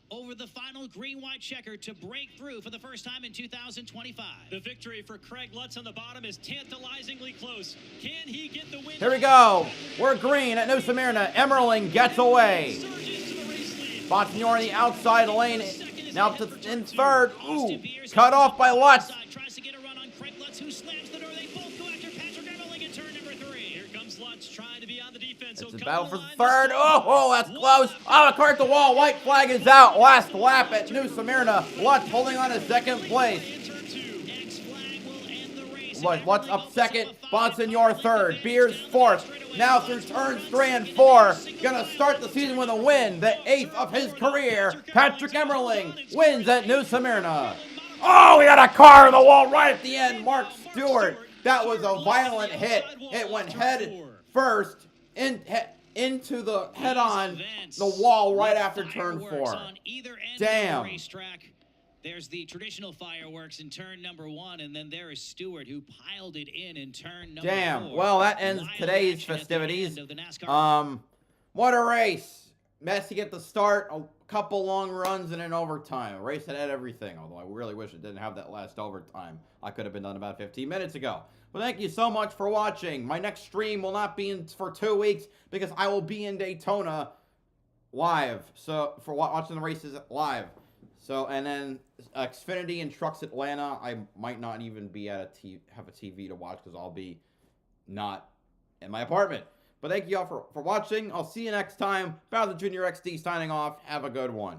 Over the final green-white checker to break through for the first time in 2025. The victory for Craig Lutz on the bottom is tantalizingly close. Can he get the win? Here we go. We're green at New Smyrna. Emerling gets away. Bonsignor on the outside lane. Now to in 3rd. Ooh, cut off by Lutz. Tries to get a run on Craig Lutz, who slams the door. They both go after Patrick Emerling in turn number 3. Here comes Lutz trying to be on the defense. It's a battle for 3rd. Oh, that's close. Oh, a car at the wall. White flag is out. Last lap at New Smyrna. Lutz holding on to 2nd place. Lutz up 2nd. Bonsignor 3rd. Beers 4th. Now through turns 3 and 4. Gonna start the season with a win. The 8th of his career. Patrick Emerling wins at New Smyrna. Oh, we got a car on the wall right at the end. Mark Stewart. That was a violent hit. It went head first into the head-on the wall right after turn 4. Damn. There's the traditional fireworks in turn number 1, and then there is Stewart, who piled it in turn number 4. Damn. Well, that ends today's festivities. What a race. Messy at the start, a couple long runs, and an overtime. A race that had everything, although I really wish it didn't have that last overtime. I could have been done about 15 minutes ago. Well, thank you so much for watching. My next stream will not be for 2 weeks because I will be in Daytona live. So, for watching the races live. So, and then Xfinity and Trucks Atlanta, I might not even be at have a TV to watch because I'll be not in my apartment. But thank you all for watching. I'll see you next time. BowserJrXD signing off. Have a good one.